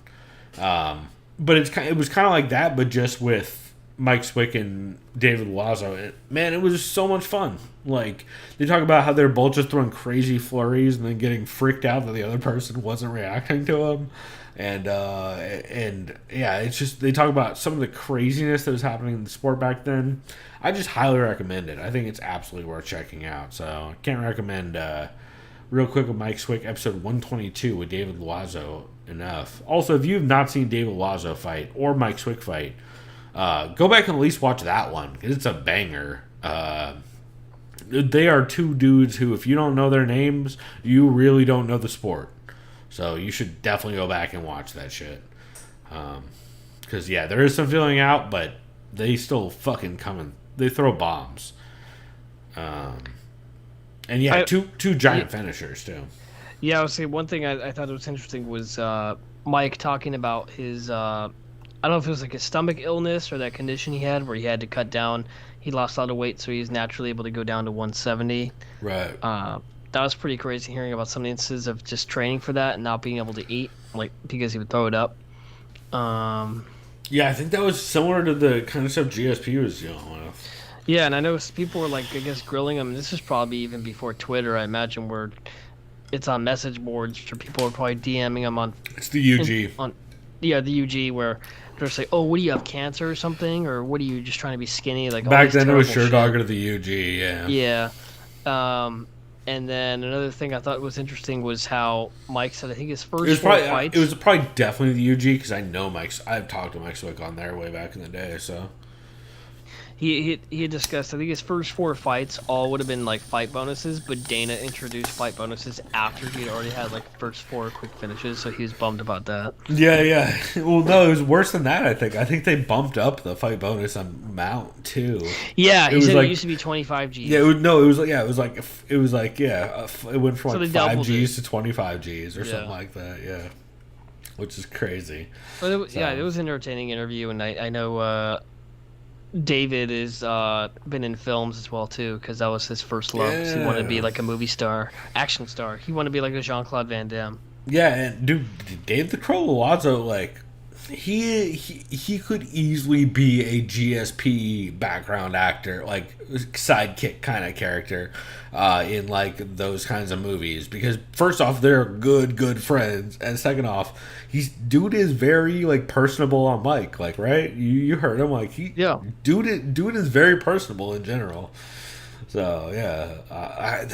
But it was kind of like that, but just with Mike Swick and David Loazo. Man, it was so much fun. Like, they talk about how they're both just throwing crazy flurries and then getting freaked out that the other person wasn't reacting to them. And yeah, it's just, they talk about some of the craziness that was happening in the sport back then. I just highly recommend it. I think it's absolutely worth checking out. So, I can't recommend real quick with Mike Swick, episode 122 with David Loazo enough. Also, if you have not seen David Loazo fight or Mike Swick fight, go back and at least watch that one, because it's a banger. They are two dudes who, if you don't know their names, you really don't know the sport. So you should definitely go back and watch that shit. Because, yeah, there is some feeling out, but they still fucking come. They throw bombs. And yeah, two giant finishers too. Yeah,
I would say one thing I thought was interesting was Mike talking about his I don't know if it was like his stomach illness or that condition he had where he had to cut down. He lost a lot of weight, so he's naturally able to go down to 170.
Right.
That was pretty crazy hearing about some instances of just training for that and not being able to eat, like, because he would throw it up.
Yeah, I think that was similar to the kind of stuff GSP was dealing with.
Yeah, and I know people were, like, I guess, grilling him. This is probably even before Twitter, I imagine, where it's on message boards, or people are probably DMing him on...
It's the UG.
The UG, where they're just like, oh, what do you have, cancer or something? Or what are you, just trying to be skinny? Like,
back then it was sure dogger to the UG, yeah.
Yeah. And then another thing I thought was interesting was how Mike said, I think his first four fights...
It was probably definitely the UG, because I know I've talked to Mike Swick on there way back in the day, so...
He had discussed, I think his first 4 fights all would have been like fight bonuses, but Dana introduced fight bonuses after he had already had like first 4 quick finishes, so he was bummed about that.
Yeah. Well, no, it was worse than that, I think. I think they bumped up the fight bonus amount too.
Yeah, he said it used to be 25 Gs.
Yeah, it went from like 5 Gs to 25 Gs or something like that, yeah. Which is crazy.
But it was an entertaining interview, and I know David is been in films as well too, because that was his first love. 'Cause he wanted to be
Yeah.
like a movie star, action star. He wanted to be like a Jean-Claude Van Damme.
Yeah, and dude, Dave the Crow Lawazo, like, he could easily be a GSP background actor, like sidekick kind of character, in like those kinds of movies. Because first off, they're good friends, and second off, dude is very like personable on mic, like right. You heard him, like
Yeah.
dude is very personable in general. So yeah, I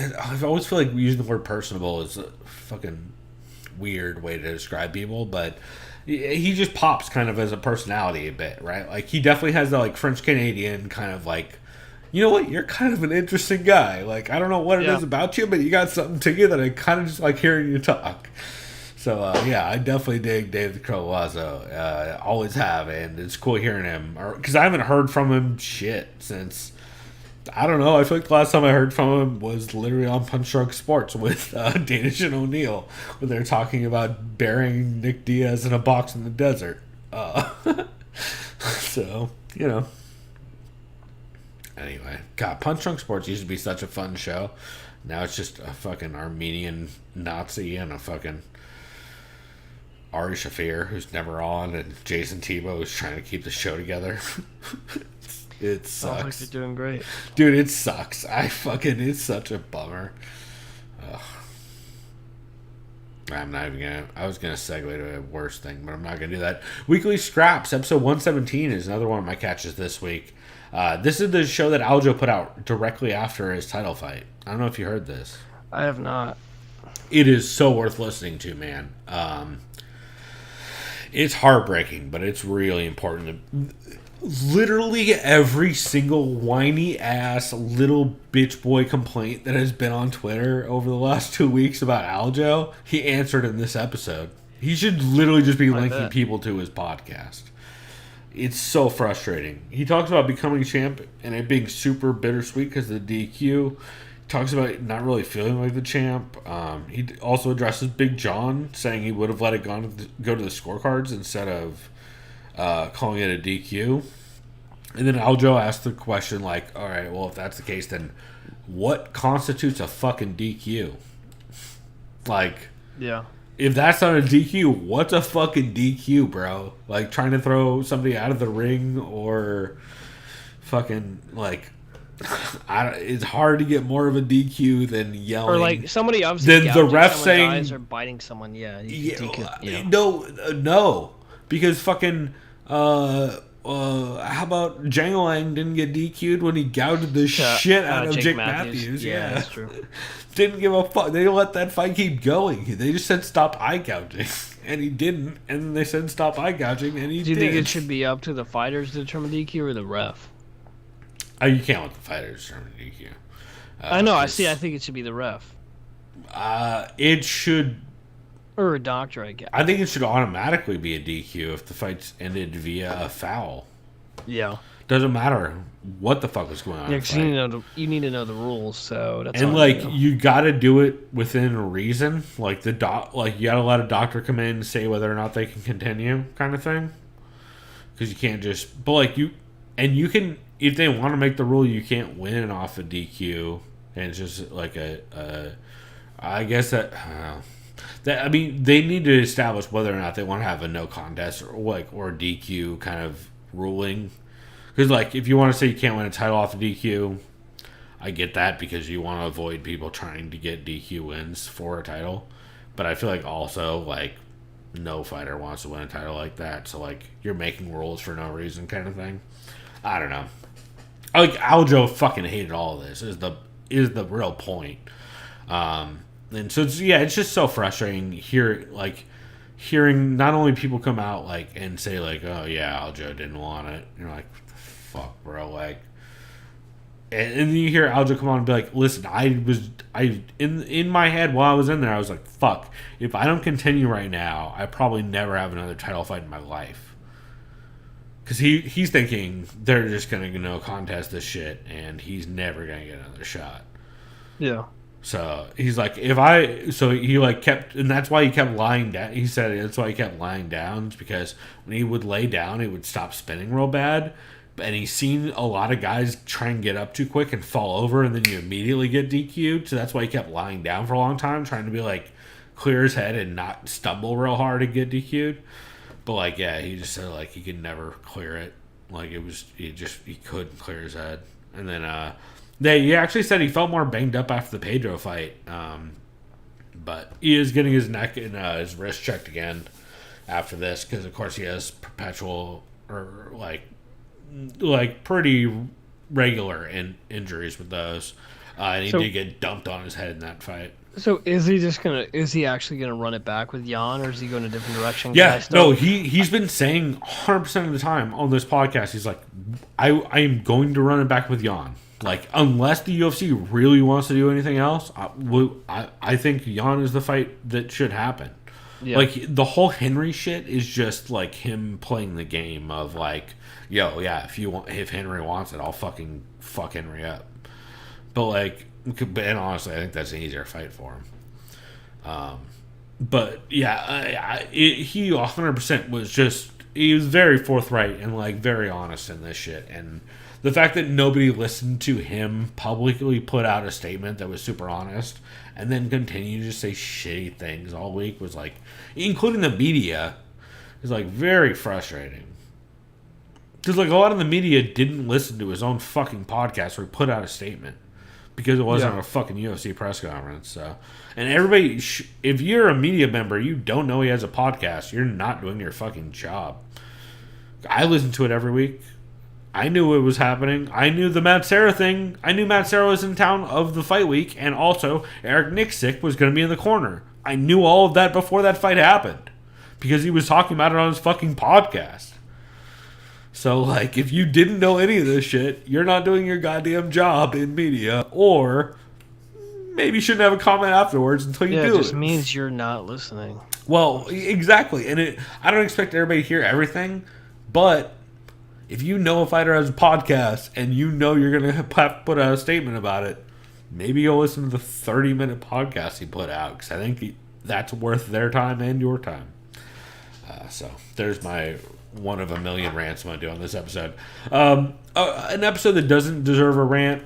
always feel like using the word personable is a fucking weird way to describe people, but he just pops kind of as a personality a bit, right? Like he definitely has the like French Canadian kind of like, you know what, you're kind of an interesting guy. Like I don't know what it
Yeah.
is about you, but you got something to you that I kind of just like hearing you talk. So yeah, I definitely dig Dave the Crow Lazo. Always have, and it's cool hearing him. Because I haven't heard from him shit since, I don't know. I feel like the last time I heard from him was literally on Punch Drunk Sports with Danish and O'Neill, when they're talking about burying Nick Diaz in a box in the desert. So, you know. Anyway, God, Punch Drunk Sports used to be such a fun show. Now it's just a fucking Armenian Nazi and a fucking Ari Shafir who's never on, and Jason Tebow who's trying to keep the show together. It
Sounds like
sucks.
you're doing great.
Dude, it sucks. It's such a bummer. Ugh. I'm not even gonna. I was gonna segue to a worse thing, but I'm not gonna do that. Weekly Scraps, episode 117 is another one of my catches this week. This is the show that Aljo put out directly after his title fight. I don't know if you heard this.
I have not.
It is so worth listening to, man. It's heartbreaking, but it's really important. Literally every single whiny ass little bitch boy complaint that has been on Twitter over the last 2 weeks about Aljo, he answered in this episode. He should literally just be linking
bet.
people to his podcast. It's so frustrating. He talks about becoming champ and it being super bittersweet because of the DQ. Talks about not really feeling like the champ. He also addresses Big John, saying he would have let it go to the scorecards instead of calling it a DQ. And then Aljo asked the question, like, all right, well, if that's the case, then what constitutes a fucking DQ? Like,
Yeah.
if that's not a DQ, what's a fucking DQ, bro? Like, trying to throw somebody out of the ring or fucking, like, it's hard to get more of a DQ than yelling.
Or like somebody obviously
Then the ref
someone's
saying-
eyes or biting someone. Yeah. You can DQ, yeah.
No, because fucking how about Jangalang didn't get DQ'd when he gouged the shit out of Jake Matthews?
Yeah, that's true.
Didn't give a fuck. They let that fight keep going. They just said stop eye gouging, and he didn't. And then they said stop eye gouging, and he
Do you
did.
think it should be up to the fighters to determine DQ or the ref?
Oh, you can't let the fighters determine DQ.
I know. I think it should be the ref
It should.
or a doctor. I guess.
I think it should automatically be a DQ if the fight's ended via a foul.
Yeah.
Doesn't matter what the fuck was going on.
Yeah,
in the
because
fight.
you need to know the rules. So that's
And
all
like
I know.
you got to do it within reason. Like you got to let a doctor come in and say whether or not they can continue, kind of thing. Because you can't just. But like you can, if they want to make the rule, you can't win off a DQ, and it's just like I guess that. I mean, they need to establish whether or not they want to have a no contest or DQ kind of ruling. Because like if you want to say you can't win a title off a DQ, I get that because you want to avoid people trying to get DQ wins for a title. But I feel like also like no fighter wants to win a title like that. So like you're making rules for no reason kind of thing. I don't know. Like Aljo fucking hated all of this. Is the real point. And so it's just so frustrating hearing not only people come out like and say like, oh yeah, Aljo didn't want it. You're like, fuck, bro, like. And then you hear Aljo come on and be like, listen, in my head while I was in there, I was like, fuck, if I don't continue right now, I probably never have another title fight in my life. Because he's thinking they're just going to no contest this shit, and he's never going to get another shot.
Yeah.
So he's like, and that's why he kept lying down. He said that's why he kept lying down, because when he would lay down, it would stop spinning real bad. and he's seen a lot of guys try and get up too quick and fall over, and then you immediately get DQ'd. So that's why he kept lying down for a long time, trying to be like clear his head and not stumble real hard and get DQ'd. But like, yeah, he just said like he could never clear it. Like he couldn't clear his head. And then he actually said he felt more banged up after the Pedro fight. But he is getting his neck and his wrist checked again after this, because of course he has perpetual or like pretty regular injuries with those, and he did get dumped on his head in that fight.
So is he actually gonna run it back with Jan, or is he going a different direction?
Yeah, no, he's been saying 100% of the time on this podcast, he's like, I am going to run it back with Jan. Like, unless the UFC really wants to do anything else, I think Jan is the fight that should happen. Yeah. Like, the whole Henry shit is just like him playing the game of like, yo, yeah, if Henry wants it, I'll fucking fuck Henry up. But like, and honestly, I think that's an easier fight for him. But yeah, he 100% was just, he was very forthright and like very honest in this shit. And the fact that nobody listened to him publicly put out a statement that was super honest and then continue to say shitty things all week was like, including the media, is like very frustrating. Because like a lot of the media didn't listen to his own fucking podcast where he put out a statement because it wasn't a fucking UFC press conference. So, and everybody, if you're a media member, you don't know he has a podcast, you're not doing your fucking job. I listen to it every week. I knew it was happening. I knew the Matt Serra thing. I knew Matt Serra was in town of the fight week, and also Eric Nixick was going to be in the corner. I knew all of that before that fight happened because he was talking about it on his fucking podcast. So, like, if you didn't know any of this shit, you're not doing your goddamn job in media, or maybe you shouldn't have a comment afterwards until you do it.
It just means you're not listening.
Well, exactly. And I don't expect everybody to hear everything, but if you know a fighter has a podcast and you know you're going to put out a statement about it, maybe you'll listen to the 30-minute podcast he put out, because I think that's worth their time and your time. So there's my one of a million rants I'm going to do on this episode. An episode that doesn't deserve a rant,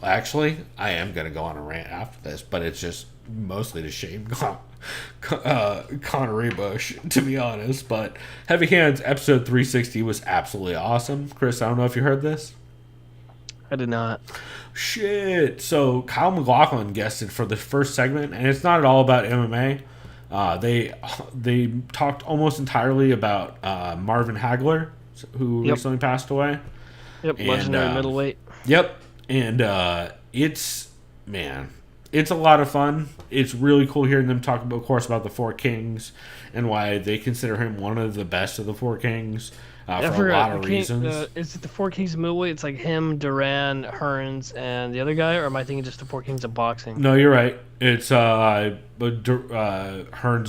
actually, I am going to go on a rant after this, but it's just mostly to shame Connery Bush, to be honest. But Heavy Hands episode 360 was absolutely awesome. Chris, I don't know if you heard this.
I did not.
Shit. So Kyle McLaughlin guested for the first segment, and it's not at all about MMA. They talked almost entirely about Marvin Hagler, who recently passed away.
Yep, legendary middleweight.
Yep, and it's a lot of fun. It's really cool hearing them talk, of course, about the Four Kings and why they consider him one of the best of the Four Kings for a lot of reasons.
Is it the Four Kings of middleweight? It's like him, Duran, Hearns, and the other guy, or am I thinking just the Four Kings of boxing?
No, you're right. It's Hearns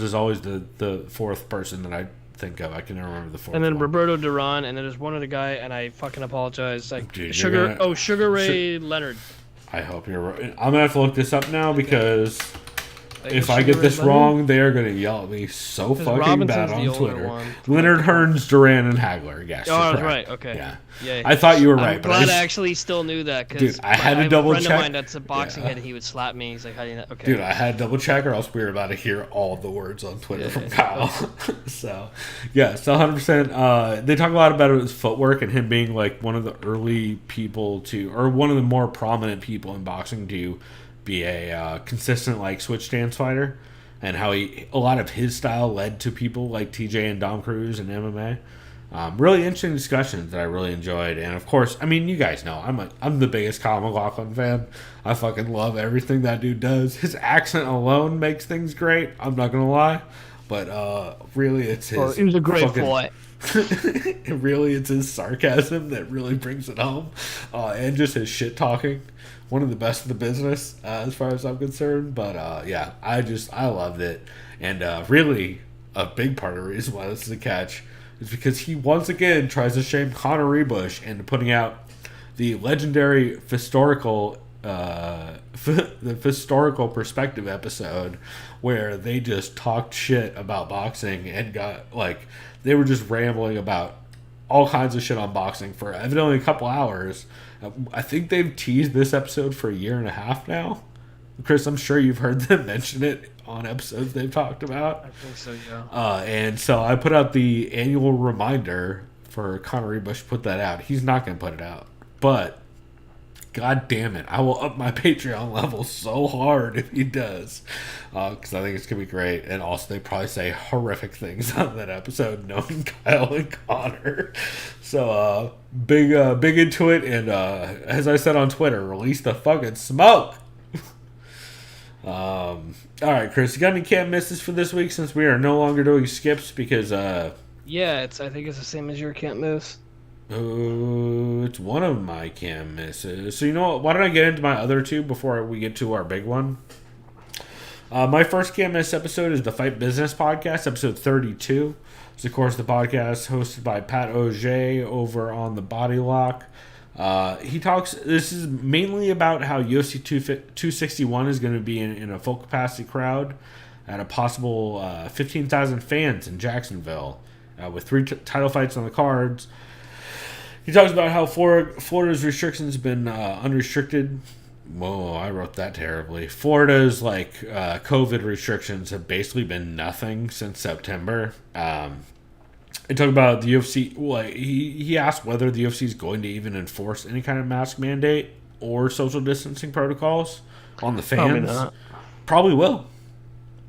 is always the fourth person that I think of. I can never remember the fourth.
And then
one.
Roberto Duran, and then there's one other guy, and I fucking apologize. Like
Dude,
Sugar Ray Leonard.
I hope you're right. I'm gonna have to look this up now because if I get this wrong, they are gonna yell at me so fucking
Robinson's
bad on Twitter.
One.
Leonard, Hearns, Duran, and Hagler. Yes.
Oh, I was right. Okay.
Yeah.
Yeah.
I thought you were right,
I'm
but
glad I actually still knew that.
Dude, I had to double check.
A friend of mine that's a boxing head, he would slap me. He's like, "How do you know?" Okay.
Dude, I had to double check, or else we were about to hear all the words on Twitter from Kyle. So 100%. They talk a lot about his footwork and him being like one of the early people or one of the more prominent people in boxing to be a consistent like switch stance fighter, and how a lot of his style led to people like TJ and Dom Cruz in MMA. Really interesting discussions that I really enjoyed, and of course, I mean, you guys know I'm the biggest Kyle McLaughlin fan. I fucking love everything that dude does. His accent alone makes things great. I'm not gonna lie, but really, it's his.
Well, he was a great boy.
Really, it's his sarcasm that really brings it home, and just his shit talking. One of the best in the business, as far as I'm concerned. But I loved it, and really a big part of the reason why this is a catch is because he once again tries to shame Conor Rebush into putting out the legendary historical perspective episode where they just talked shit about boxing and got like they were just rambling about all kinds of shit on boxing for evidently a couple hours. I think they've teased this episode for a year and a half now. Chris, I'm sure you've heard them mention it on episodes they've talked about.
I think so, yeah.
And so I put out the annual reminder for Conor Bush to put that out. He's not going to put it out. But, god damn it, I will up my Patreon level so hard if he does. Because I think it's going to be great. And also, they probably say horrific things on that episode, knowing Kyle and Connor. So, big into it. And as I said on Twitter, release the fucking smoke. All right, Chris, you got any can't misses for this week since we are no longer doing skips because
yeah, I think it's the same as your can't miss.
It's one of my can't misses. So you know what? Why don't I get into my other two before we get to our big one? My first can't miss episode is the Fight Business Podcast, episode 32. It's of course the podcast hosted by Pat Auger over on the Body Lock. He talks. This is mainly about how UFC 261 is going to be in a full capacity crowd at a possible 15,000 fans in Jacksonville, with 3 title fights on the cards. He talks about how Florida's restrictions have been unrestricted. Whoa, I wrote that terribly. Florida's COVID restrictions have basically been nothing since September. He talked about the UFC. Well, he asked whether the UFC is going to even enforce any kind of mask mandate or social distancing protocols on the fans.
Probably not.
Probably will,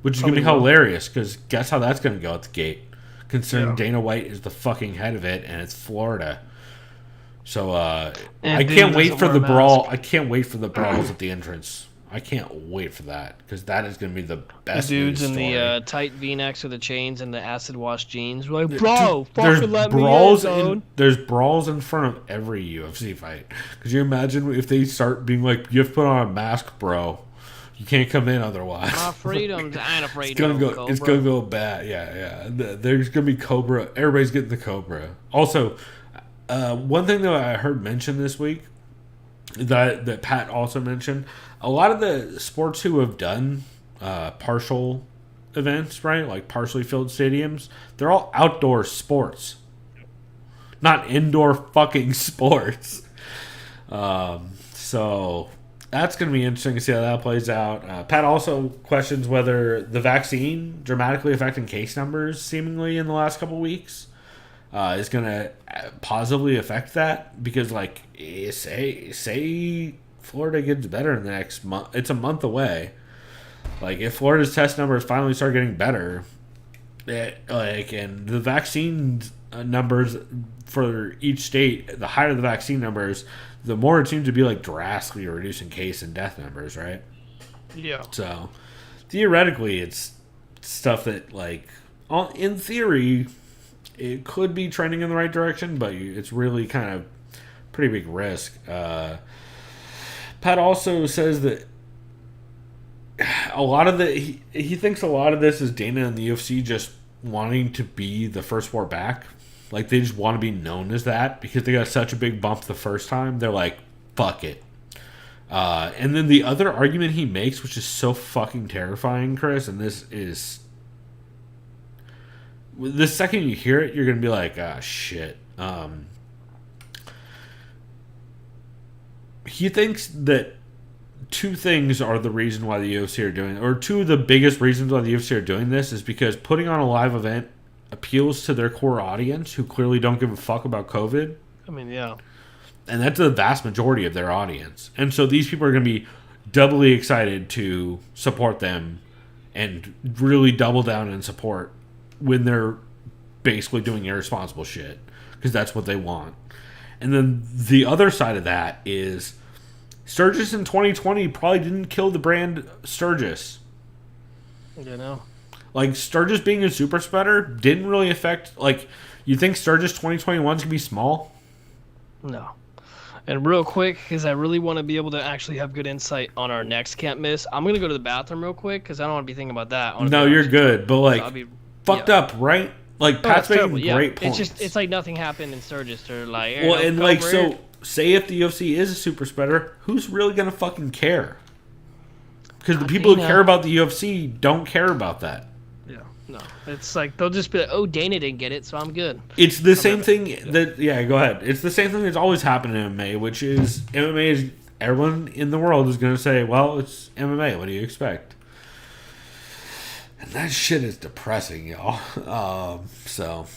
which is going to be hilarious because guess how that's going to go at the gate. Considering Dana White is the fucking head of it and it's Florida. So I can't wait for the brawl. I can't wait for the brawls at the entrance. I can't wait for that because that is going to be the best.
The dudes in
story.
the tight V-necks with the chains and the acid wash jeans. We're like, bro,
there's
fucking let
brawls
me in,
there's brawls in front of every UFC fight. Could you imagine if they start being like, you have to put on a mask, bro. You can't come in otherwise.
Freedoms. I ain't afraid.
It's gonna go bad. Yeah. There's gonna be Cobra. Everybody's getting the Cobra. Also, one thing that I heard mentioned this week that Pat also mentioned. A lot of the sports who have done partial events, right, like partially filled stadiums, they're all outdoor sports, not indoor fucking sports. So that's going to be interesting to see how that plays out. Pat also questions whether the vaccine dramatically affecting case numbers seemingly in the last couple of weeks is going to positively affect that because, like, say Florida gets better in the next month. It's a month away. Like, if Florida's test numbers finally start getting better, and the vaccine numbers for each state, the higher the vaccine numbers, the more it seems to be like drastically reducing case and death numbers, right?
Yeah.
So theoretically, it's stuff that, like, in theory, it could be trending in the right direction, but it's really kind of pretty big risk. Pat also says that a lot of he thinks a lot of this is Dana and the UFC just wanting to be the first sport back. Like, they just want to be known as that because they got such a big bump the first time. They're like, fuck it. And then the other argument he makes, which is so fucking terrifying, Chris, and this is... The second you hear it, you're going to be like, ah, shit. He thinks that 2 things are the reason why the UFC are doing it, or 2 of the biggest reasons why the UFC are doing this is because putting on a live event appeals to their core audience who clearly don't give a fuck about COVID.
I mean, yeah.
And that's the vast majority of their audience. And so these people are going to be doubly excited to support them and really double down and support when they're basically doing irresponsible shit because that's what they want. And then the other side of that is Sturgis in 2020 probably didn't kill the brand Sturgis.
You know.
Like, Sturgis being a super spreader didn't really affect... Like, you think Sturgis 2021 is going to be small?
No. And real quick, because I really want to be able to actually have good insight on our next can't miss, I'm going to go to the bathroom real quick because I don't want to be thinking about that.
No, you're good. But, like, fucked up, right? Like, Pat's making great points.
It's like nothing happened in Sturgis. Or like,
well, and, like, so, say if the UFC is a super spreader, who's really going to fucking care? Because the people who care about the UFC don't care about that.
Yeah. No, it's like they'll just be like, "Oh, Dana didn't get it, so I'm good."
It's the same thing that go ahead. It's the same thing that's always happened in MMA, which is MMA is everyone in the world is going to say, "Well, it's MMA. What do you expect?" And that shit is depressing, y'all. So,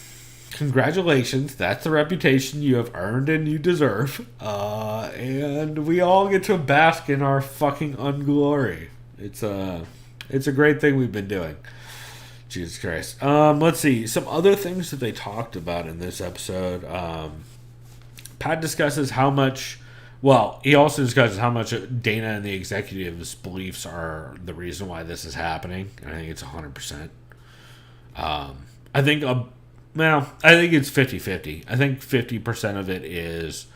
congratulations. That's the reputation you have earned and you deserve. And we all get to bask in our fucking unglory. It's a great thing we've been doing. Jesus Christ. Let's see. Some other things that they talked about in this episode. Pat discusses how much... Well, he also discusses how much Dana and the executives' beliefs are the reason why this is happening. I think it's 100%. I think it's 50-50. I think 50% of it is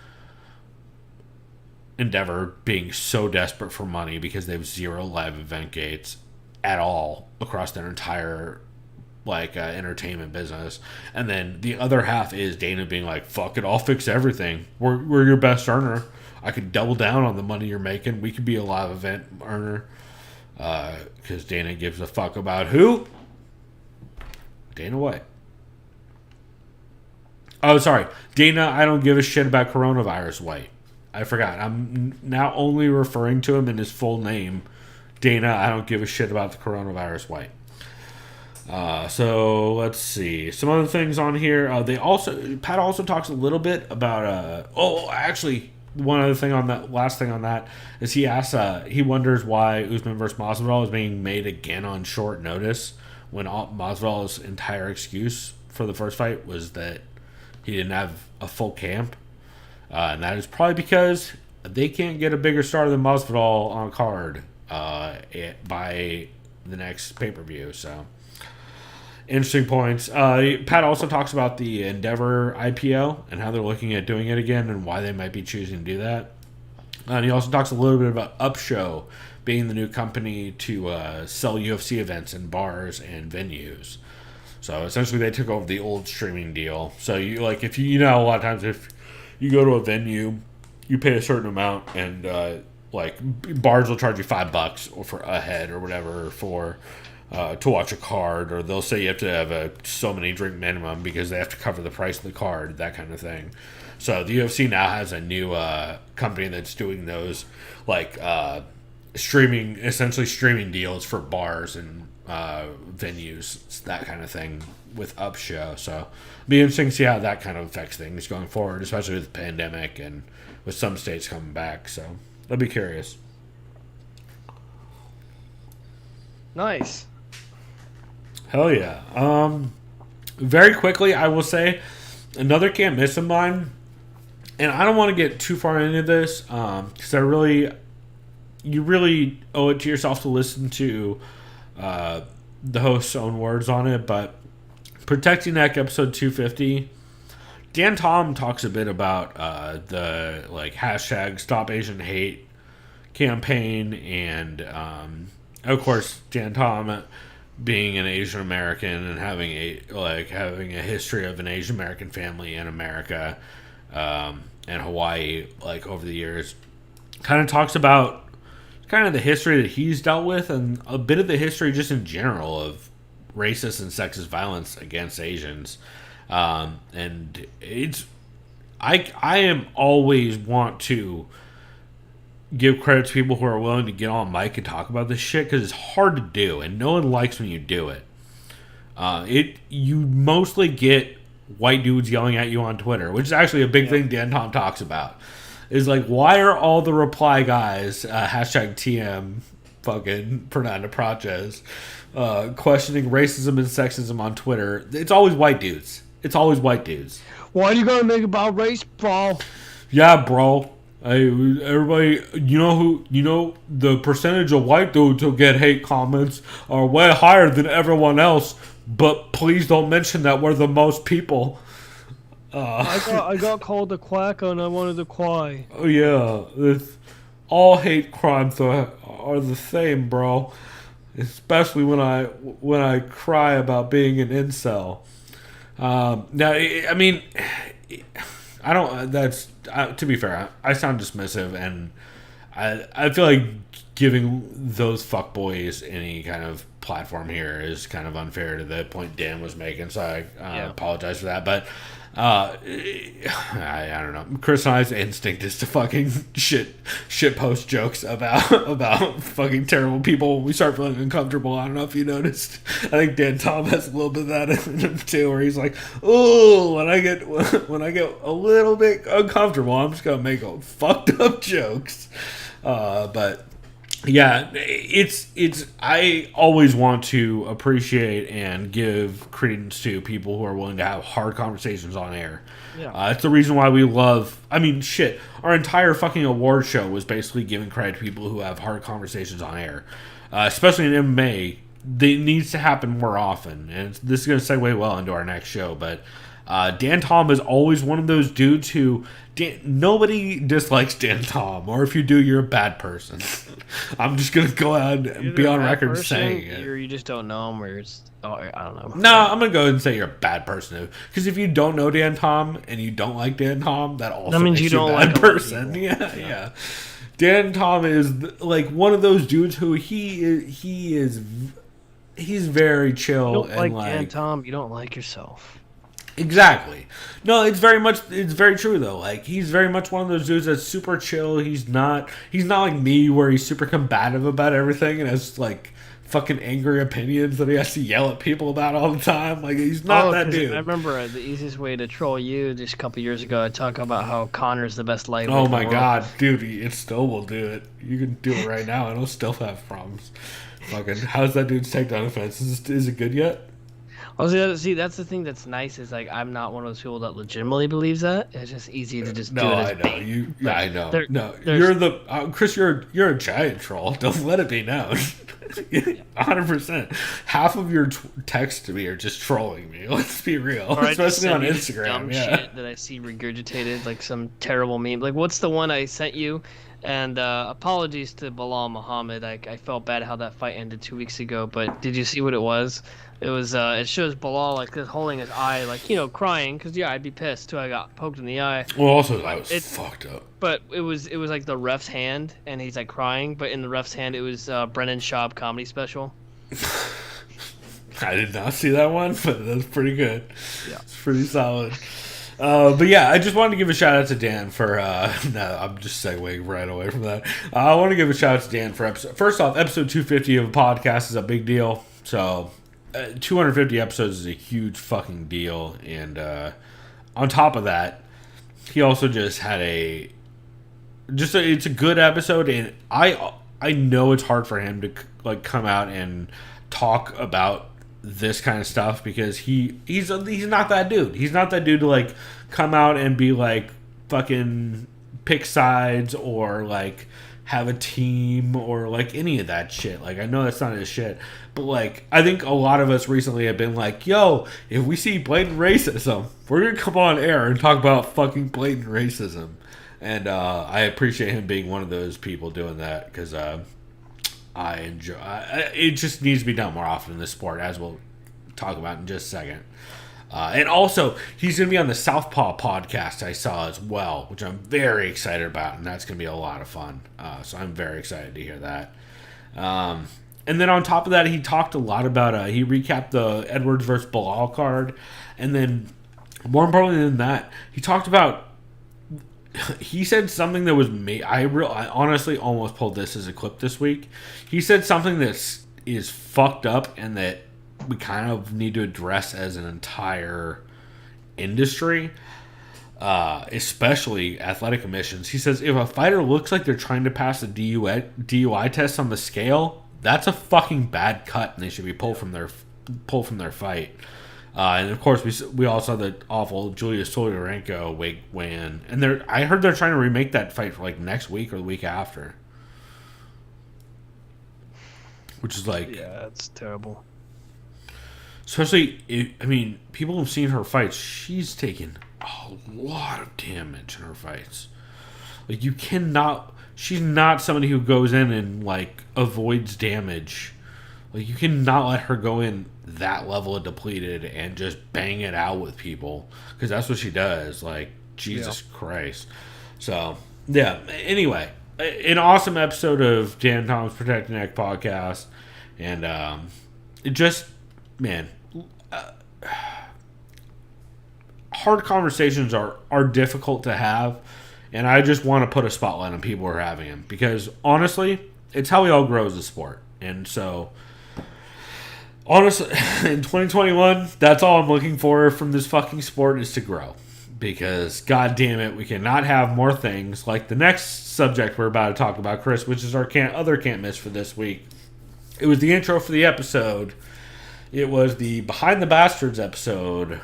Endeavor being so desperate for money because they have 0 live event gates at all across their entire entertainment business, and then the other half is Dana being like, "Fuck it, I'll fix everything. We're your best earner. I could double down on the money you're making. We could be a live event earner." Because Dana gives a fuck about who? Dana White. Oh, sorry, Dana. I don't give a shit about coronavirus White. I forgot. I'm now only referring to him in his full name. Dana, I don't give a shit about the coronavirus White. So let's see some other things on here. Pat also talks a little bit about. Actually, one other thing on that. Last thing on that is he asks. He wonders why Usman versus Masvidal is being made again on short notice when Masvidal's entire excuse for the first fight was that he didn't have a full camp, and that is probably because they can't get a bigger star than Masvidal on a card by the next pay-per-view. So interesting points. Pat also talks about the Endeavor IPO and how they're looking at doing it again and why they might be choosing to do that. And he also talks a little bit about Upshow being the new company to sell UFC events in bars and venues. So essentially they took over the old streaming deal. So you if you know a lot of times if you go to a venue, you pay a certain amount and bars will charge you $5 or for a head or whatever for to watch a card, or they'll say you have to have so many drink minimum because they have to cover the price of the card, that kind of thing. So the UFC now has a new company that's doing those essentially streaming deals for bars and venues, that kind of thing with Upshow. So it'll be interesting to see how that kind of affects things going forward, especially with the pandemic and with some states coming back. So I'll be curious.
Nice.
Hell yeah. Very quickly, I will say another can't miss of mine, and I don't want to get too far into this because you really owe it to yourself to listen to the host's own words on it. But Protecting Neck episode 250, Dan Tom talks a bit about the hashtag Stop Asian Hate campaign, and of course Dan Tom being an Asian American and having a history of an Asian American family in America and Hawaii over the years, kind of talks about kind of the history that he's dealt with and a bit of the history just in general of racist and sexist violence against Asians. And it's I am always want to give credit to people who are willing to get on mic and talk about this shit because it's hard to do and no one likes when you do it. You mostly get white dudes yelling at you on Twitter, which is actually a big thing Dan Tom talks about. Is why are all the reply guys hashtag TM fucking Fernando Praches questioning racism and sexism on Twitter? It's always white dudes.
Why do you gotta make it about race, bro?
Yeah, bro. Everybody, the percentage of white dudes who get hate comments are way higher than everyone else, but please don't mention that we're the most people.
I got called a quack and I wanted to cry.
Oh yeah, all hate crimes are the same, bro. Especially when I cry about being an incel. Now, I mean, I don't. That's to be fair. I sound dismissive, and I feel like giving those fuckboys any kind of platform here is kind of unfair to the point Dan was making, so I
Yeah.
apologize for that. But I don't know. Chris and I's instinct is to fucking shit post jokes about fucking terrible people when we start feeling uncomfortable. I don't know if you noticed. I think Dan Tom has a little bit of that in him too, where he's like, "Oh, when I get a little bit uncomfortable, I'm just gonna make fucked up jokes." But yeah, it's I always want to appreciate and give credence to people who are willing to have hard conversations on air.
Yeah.
It's the reason why we love, I mean, shit, our entire fucking award show was basically giving credit to people who have hard conversations on air. Especially in MMA, it needs to happen more often. And this is going to segue well into our next show, but Dan Tom is always one of those dudes who nobody dislikes Dan Tom, or if you do, you're a bad person. I'm just gonna go out and be on record saying it.
Or you just don't know him, or it's, I don't know.
No, I'm gonna go ahead and say you're a bad person, because if you don't know Dan Tom and you don't like Dan Tom, that also
means
makes
you
you
don't
a bad
like a lot of
person.
people.
Yeah. Dan Tom is like one of those dudes who he's very chill
You don't
and
like Dan Tom, you don't like yourself.
Exactly. No, it's very true though. Like he's very much one of those dudes that's super chill. He's not like me where he's super combative about everything and has like fucking angry opinions that he has to yell at people about all the time. Like he's not that dude.
I remember the easiest way to troll you just a couple years ago. I talk about how Connor's the best lightweight.
Oh my god, dude, it still will do it. You can do it right now and it'll still have problems. Fucking, how's that dude's takedown defense? Is it good yet?
See, that's the thing that's nice is like I'm not one of those people that legitimately bellies that. It's just easy to just do it as bait.
I know. You're the Chris. You're a giant troll. Don't let it be known. 100%. Half of your texts to me are just trolling me. Let's be real, especially on Instagram.
Dumb shit that I see regurgitated, like some terrible meme. Like, what's the one I sent you? And apologies to Bilal Muhammad. I felt bad how that fight ended 2 weeks ago. But did you see what it was? It was it shows Bilal like holding his eye, like crying because I'd be pissed too. I got poked in the eye.
Well, also I was fucked up.
But it was like the ref's hand, and he's like crying. But in the ref's hand, it was Brennan Schaub comedy special.
I did not see that one, but that's pretty good.
Yeah,
it's pretty solid. But yeah, I just wanted to give a shout out to Dan for. No, I'm just segueing right away from that. I want to give a shout out to Dan for first off, episode 250 of a podcast is a big deal. So 250 episodes is a huge fucking deal, and on top of that, he also just had it's a good episode, and I know it's hard for him to like come out and talk about this kind of stuff because he's not that dude. He's not that dude to like come out and be like fucking pick sides or like have a team or like any of that shit. Like I know that's not his shit, but like I think a lot of us recently have been like, yo, if we see blatant racism, we're gonna come on air and talk about fucking blatant racism. And I appreciate him being one of those people doing that because I enjoy it. Just needs to be done more often in this sport, as we'll talk about in just a second. And also, he's going to be on the Southpaw podcast I saw as well, which I'm very excited about, and that's going to be a lot of fun. So I'm very excited to hear that. And then on top of that, he talked a lot about, he recapped the Edwards versus Bilal card, and then more importantly than that, he talked about, he said something that was I honestly almost pulled this as a clip this week. He said something that is fucked up and that we kind of need to address as an entire industry, especially athletic emissions. He says if a fighter looks like they're trying to pass a DUI test on the scale, that's a fucking bad cut, and they should be pulled from their fight. And of course, we also saw the awful Julius Solidarenko weigh-in, and I heard they're trying to remake that fight for like next week or the week after, which is like
it's terrible.
Especially, people have seen her fights. She's taken a lot of damage in her fights. Like, you cannot... She's not somebody who goes in and, like, avoids damage. Like, you cannot let her go in that level of depleted and just bang it out with people. Because that's what she does. Like, Jesus Christ. So, yeah. Anyway, an awesome episode of Dan Tom's Protect Neck podcast. And, it just, man, hard conversations are difficult to have, and I just want to put a spotlight on people who are having them, because honestly, it's how we all grow as a sport. And so, honestly, in 2021, that's all I'm looking for from this fucking sport, is to grow. Because, god damn it, we cannot have more things like the next subject we're about to talk about, Chris, which is our other can't miss for this week. It was the intro for the episode. It was the Behind the Bastards episode.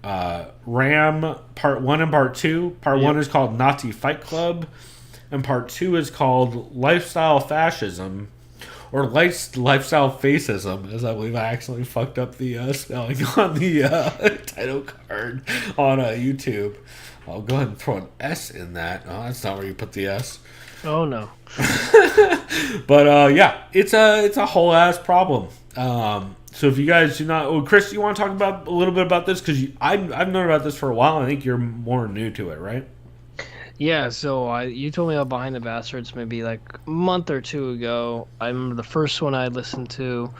Ram Part 1 and Part 2. Part 1 is called Nazi Fight Club, and Part 2 is called Lifestyle Fascism, or Lifestyle Fascism, as I believe I accidentally fucked up the spelling on the title card on YouTube. I'll go ahead and throw an S in that. Oh, that's not where you put the S.
Oh, no.
But, yeah, it's a whole ass problem. So if you guys do not... Well, Chris, you want to talk about a little bit about this? Because I've known about this for a while. I think you're more new to it, right?
Yeah, so you told me about Behind the Bastards maybe like a month or two ago. I remember the first one I listened to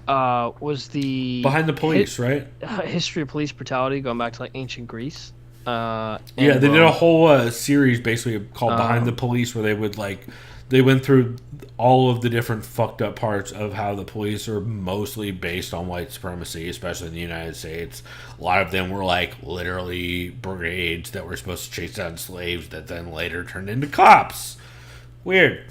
was the...
Behind the Police, right?
History of police brutality, going back to like ancient Greece.
Yeah, they did a whole series basically called Behind the Police, where they would they went through all of the different fucked up parts of how the police are mostly based on white supremacy, especially in the United States. A lot of them were like literally brigades that were supposed to chase down slaves that then later turned into cops. Weird.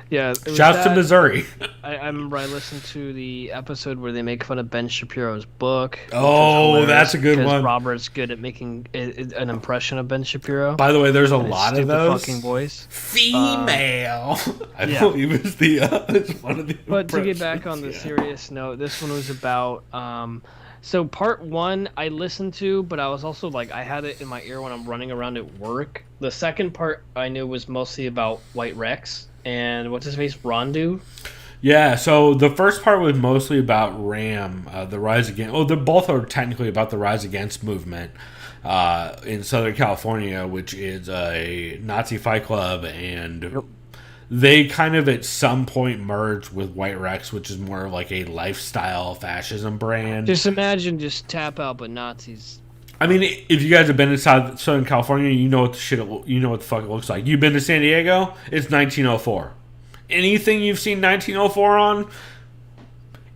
Yeah.
Shouts to Missouri.
I remember I listened to the episode where they make fun of Ben Shapiro's book.
Oh, that's a good one.
Because Robert's good at making an impression of Ben Shapiro.
By the way, there's a lot of those.
Fucking voice.
Female. I believe it's one of the.
But to get back on the serious note, this one was about. So part 1 I listened to, but I was also like, I had it in my ear when I'm running around at work. The second part I knew was mostly about White Rex and what's his face, Rondu.
Yeah, so the first part was mostly about Ram, the Rise Against... Oh, they both are technically about the Rise Against movement in Southern California, which is a Nazi fight club, and they kind of at some point merged with White Rex, which is more like a lifestyle fascism brand.
Just imagine just tap out, but Nazis.
I mean, if you guys have been inside Southern California, you know what the fuck it looks like. You've been to San Diego? It's 1904. Anything you've seen 1904 on,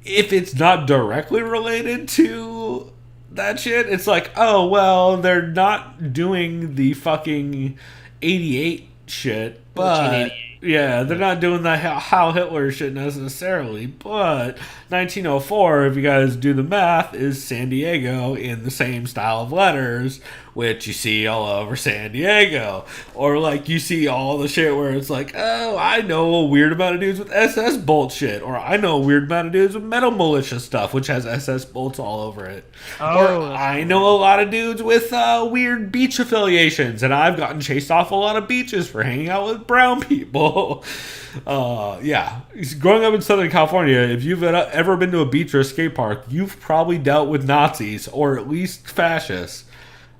if it's not directly related to that shit, it's like, oh, well, they're not doing the fucking 88 shit, but... Yeah, they're not doing the Heil Hitler shit necessarily, but 1904, if you guys do the math, is San Diego in the same style of letters, which you see all over San Diego. Or, like, you see all the shit where it's like, oh, I know a weird amount of dudes with SS bolt shit, or I know a weird amount of dudes with metal militia stuff, which has SS bolts all over it. Or I know a lot of dudes with weird beach affiliations, and I've gotten chased off a lot of beaches for hanging out with brown people. Yeah, growing up in Southern California, if you've ever been to a beach or a skate park, you've probably dealt with Nazis or at least fascists.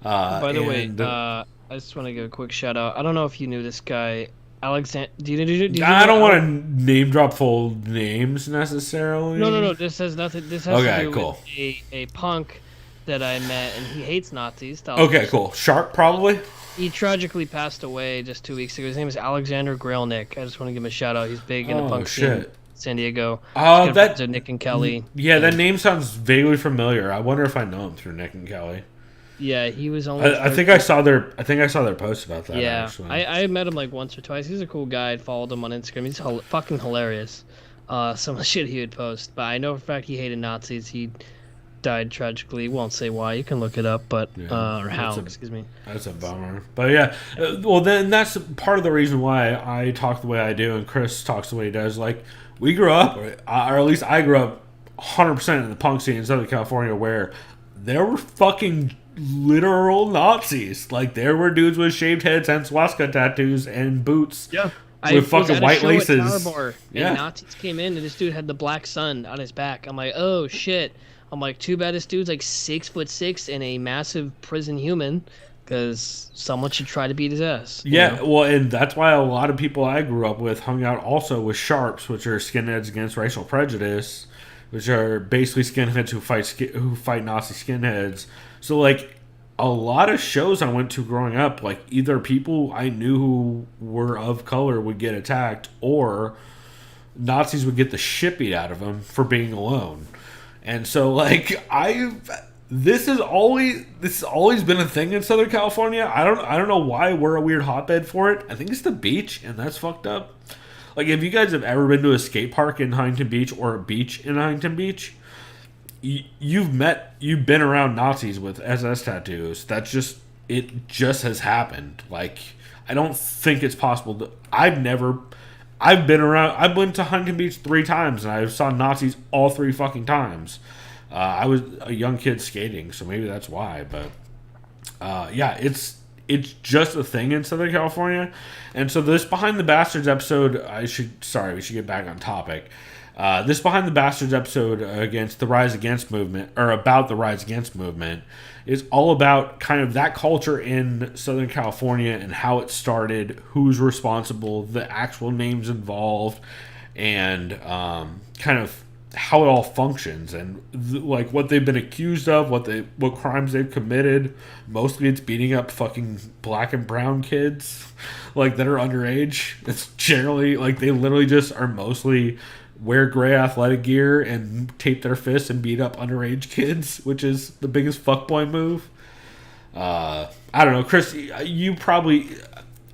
By the way, I just want to give a quick shout out. I don't know if you knew this guy, Alexander.
I don't want to name drop full names necessarily.
No. This has nothing. This has to do with a punk that I met, and he hates Nazis.
Okay, cool. Sharp, probably.
He tragically passed away just 2 weeks ago. His name is Alexander Grailnick. I just want to give him a shout out. He's big in the punk scene, San Diego.
That
Nick and Kelly.
Yeah, that name sounds vaguely familiar. I wonder if I know him through Nick and Kelly.
Yeah, he was only.
I think I saw their post about that.
Yeah,
actually.
I met him like once or twice. He's a cool guy. I followed him on Instagram. He's fucking hilarious. Some of the shit he would post. But I know for a fact he hated Nazis. He died tragically. Won't say why. You can look it up, but or how. Excuse me. That's
a bummer. But yeah, well then that's part of the reason why I talk the way I do, and Chris talks the way he does. Like we grew up, or at least I grew up, 100% in the punk scene in Southern California, where there were fucking literal Nazis. Like there were dudes with shaved heads and swastika tattoos and boots.
Yeah.
With fucking white laces.
And Nazis came in, and this dude had the black sun on his back. I'm like, oh shit. I'm like, too bad this dude's like 6'6" and a massive prison human. because someone should try to beat his ass.
Yeah, well, and that's why a lot of people I grew up with hung out also with sharps, which are skinheads against racial prejudice, which are basically skinheads who fight Nazi skinheads. So like a lot of shows I went to growing up, like either people I knew who were of color would get attacked, or Nazis would get the shit beat out of them for being alone. And so like this has always been a thing in Southern California. I don't know why we're a weird hotbed for it. I think it's the beach, and that's fucked up. Like, if you guys have ever been to a skate park in Huntington Beach or a beach in Huntington Beach, you've been around Nazis with SS tattoos. It just has happened. Like, I don't think it's possible. I've been to Huntington Beach 3 times, and I saw Nazis all 3 fucking times. I was a young kid skating, so maybe that's why. But yeah, it's just a thing in Southern California. And so this Behind the Bastards episode, we should get back on topic. This Behind the Bastards episode against the Rise Against movement, or about the Rise Against movement, is all about kind of that culture in Southern California and how it started, who's responsible, the actual names involved, and kind of how it all functions, and like what they've been accused of, what crimes they've committed. Mostly it's beating up fucking black and brown kids like that are underage. It's generally like they literally just are mostly wear gray athletic gear and tape their fists and beat up underage kids, which is the biggest fuckboy move. I don't know, Chris, you probably...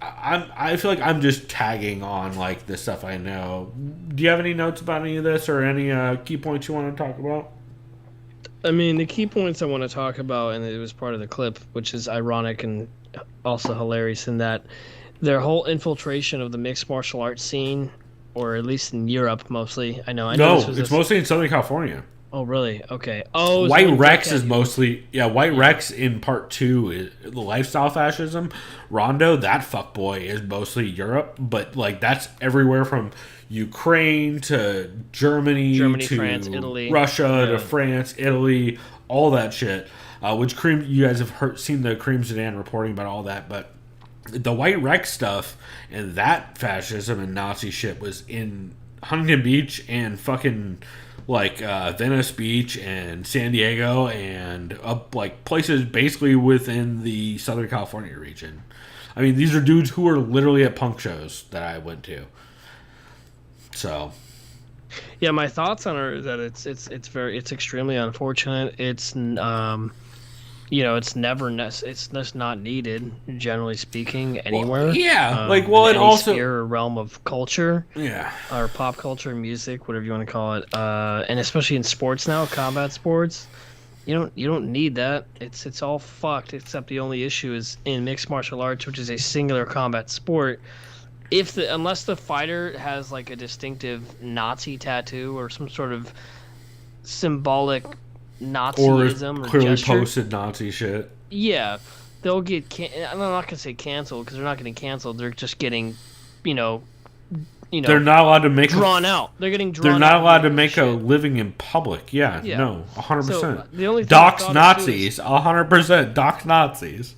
I feel like I'm just tagging on like the stuff I know. Do you have any notes about any of this, or any key points you want to talk about?
I mean, the key points I want to talk about, and it was part of the clip, which is ironic and also hilarious, in that their whole infiltration of the mixed martial arts scene, or at least in Europe mostly. I know.
No, it's mostly in Southern California.
Oh, really? Okay. Oh,
White Rex is mostly... Yeah, White Rex in part 2 is the lifestyle fascism. Rondo, that fuckboy, is mostly Europe, but like that's everywhere from Ukraine to Germany to
France, Italy,
Russia to France, Italy, all that shit. Which you guys have seen the Cream Sedan reporting about all that, but the White Rex stuff and that fascism and Nazi shit was in Huntington Beach and fucking... like Venice Beach and San Diego and like places basically within the Southern California region. I mean, these are dudes who are literally at punk shows that I went to. So,
yeah, my thoughts on it is that it's extremely unfortunate. It's it's just not needed, generally speaking, anywhere.
Well, yeah,
in any sphere or realm of culture.
Yeah,
or pop culture, music, whatever you want to call it. And especially in sports now, combat sports, you don't need that. It's all fucked. Except the only issue is in mixed martial arts, which is a singular combat sport. Unless the fighter has like a distinctive Nazi tattoo or some sort of symbolic Nazism or
clearly
gesture,
posted Nazi shit.
Yeah, they'll get. I'm not gonna say canceled because they're not getting canceled. They're just getting, they're
not allowed to make
drawn out. They're getting drawn.
They're not
out
allowed to make a living in public. Yeah. No, 100%.
So, the only thing
dox Nazis, 100%. Dox Nazis.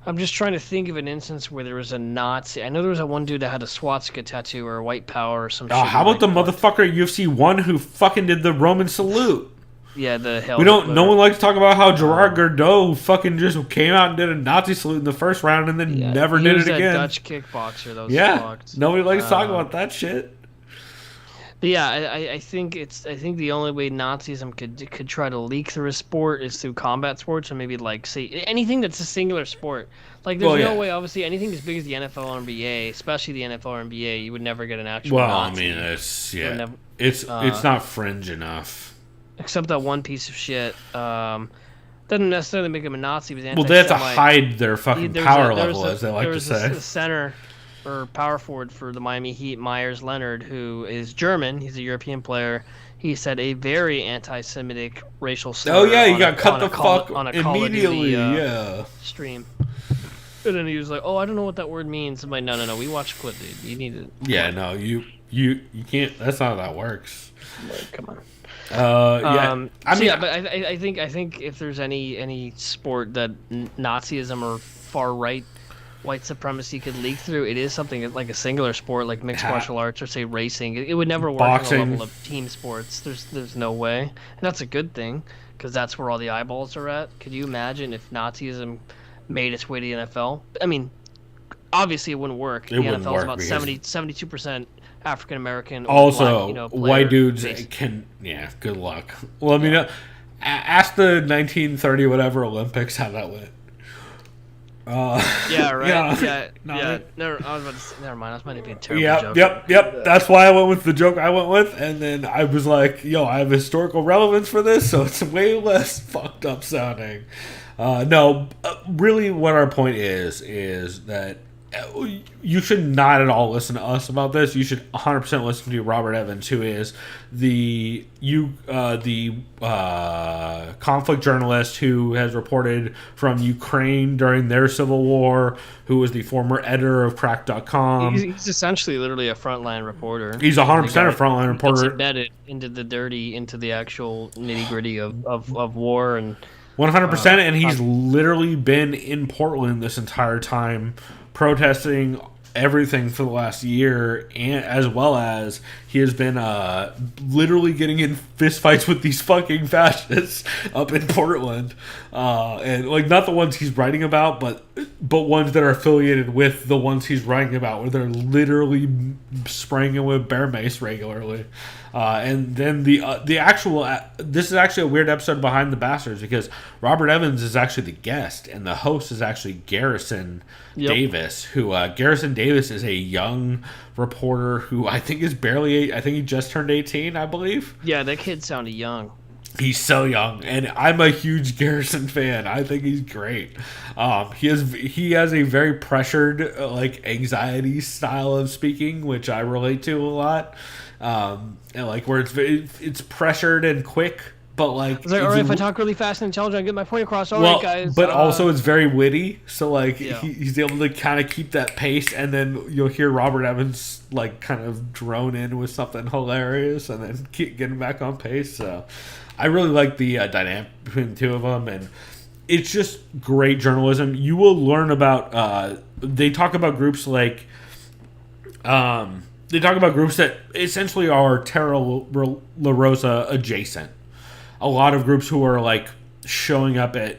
I'm just trying to think of an instance where there was a Nazi. I know there was one dude that had a swastika tattoo or a white power or some shit.
How about the motherfucker at UFC 1 who fucking did the Roman salute?
Yeah, the hell.
No one likes to talk about how Gerard Gordeau fucking just came out and did a Nazi salute in the first round and then never did it again.
He was a Dutch kickboxer that was fucked.
Nobody likes to talk about that shit.
But yeah, I think the only way Nazism could try to leak through a sport is through combat sports, or maybe like say anything that's a singular sport. Like there's no way, obviously, anything as big as the NFL or NBA, especially the NFL or NBA, you would never get an actual Nazi.
I mean, it's not fringe enough.
Except that one piece of shit. Doesn't necessarily make him a Nazi.
Well, they have to hide their fucking power level, as they like to say.
There was a center or power forward for the Miami Heat, Myers Leonard, who is German. He's a European player. He said a very anti-Semitic racial slur.
Oh yeah, he got cut the fuck
on a
immediately.
Stream. And then he was like, "Oh, I don't know what that word means." I'm like, "No. We watched clip, dude. You need to."
Yeah, no, you can't. That's not how that works.
Like, come on. But I think if there's any sport that Nazism or far right white supremacy could leak through, it is something like a singular sport like mixed martial arts or say racing. It would never work
Boxing.
on the level of team sports. There's no way, and that's a good thing because that's where all the eyeballs are at. Could you imagine if Nazism made its way to the NFL? I mean, obviously it wouldn't work. The NFL is about 72% African American.
Also,
black,
white dudes
based.
can. Yeah, good luck. Well, I mean, ask the 1930 whatever Olympics how that went.
Yeah, right. Yeah. Never mind. I was might be a terrible joke.
Yep. That's why I went with the joke I went with, and then I was like, I have historical relevance for this, so it's way less fucked up sounding. Really, what our point is that you should not at all listen to us about this. You should 100% listen to Robert Evans, who is the conflict journalist who has reported from Ukraine during their civil war, who was the former editor of Crack.com.
He's essentially literally a frontline reporter.
He's 100% a frontline reporter.
Embedded into the actual nitty-gritty of war and
100%, and he's literally been in Portland this entire time, protesting everything for the last year, and as well as he has been literally getting in fistfights with these fucking fascists up in Portland, and like not the ones he's writing about, but ones that are affiliated with the ones he's writing about, where they're literally spraying him with bear mace regularly. And then the actual this is actually a weird episode behind the Bastards because Robert Evans is actually the guest and the host is actually Garrison Davis, who Garrison Davis is a young reporter who I think is I think he just turned 18, I believe.
Yeah, that kid sounded young.
He's so young, and I'm a huge Garrison fan. I think he's great. He has a very pressured, like anxiety style of speaking, which I relate to a lot. And like where it's pressured and quick, but like
it's like, all right, if I talk really fast and intelligent, I get my point across. All right, guys.
But also it's very witty, so like he's able to kind of keep that pace, and then you'll hear Robert Evans like kind of drone in with something hilarious, and then keep getting back on pace. So I really like the dynamic between the two of them, and it's just great journalism. You will learn about. They talk about groups like. They talk about groups that essentially are Terra La Rosa adjacent. A lot of groups who are like showing up at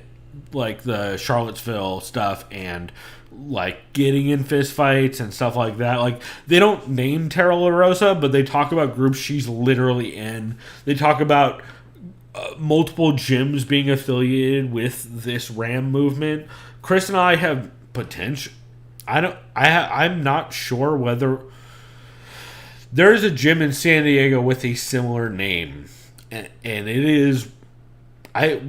like the Charlottesville stuff and like getting in fist fights and stuff like that. Like they don't name Terra La Rosa, but they talk about groups she's literally in. They talk about multiple gyms being affiliated with this Ram movement. Chris and I have potential. I'm not sure whether. There is a gym in San Diego with a similar name, and it is. I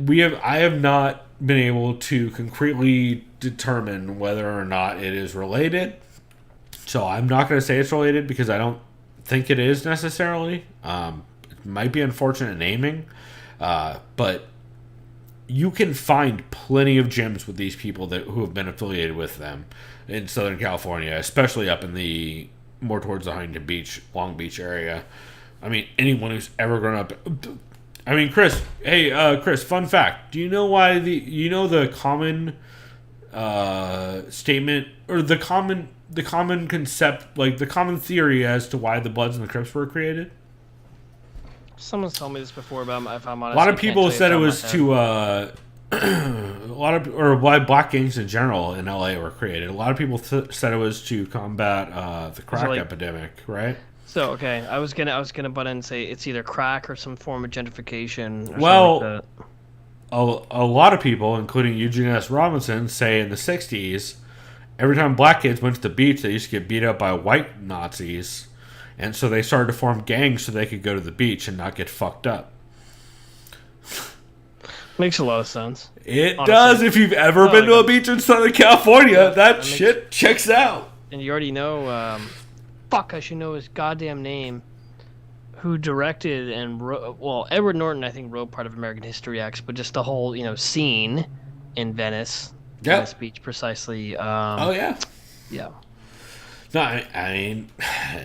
have not been able to concretely determine whether or not it is related. So I'm not going to say it's related because I don't think it is necessarily. It might be unfortunate naming, but you can find plenty of gyms with these people who have been affiliated with them in Southern California, especially up in the more towards the Huntington Beach, Long Beach area. I mean, anyone who's ever grown up. I mean, Chris. Hey, Chris. Fun fact. Do you know why the common statement or the common concept, like the common theory as to why the Bloods and the Crips were created?
Someone's told me this before, but if I'm honest,
a lot of people said it was to. Or why black gangs in general in LA were created. A lot of people said it was to combat the crack epidemic, right?
So okay, I was gonna butt in and say it's either crack or some form of gentrification. Or
well,
something like that.
A lot of people, including Eugene S. Robinson, say in the '60s, every time black kids went to the beach, they used to get beat up by white Nazis, and so they started to form gangs so they could go to the beach and not get fucked up.
Makes a lot of sense.
It honestly does. If you've ever been to a beach in Southern California, that shit checks out.
And you already know, I should know his goddamn name, who directed and wrote, well, Edward Norton, I think, wrote part of American History X, but just the whole, scene in Venice.
Yeah.
Venice Beach, precisely.
Oh, yeah.
Yeah.
No, I mean,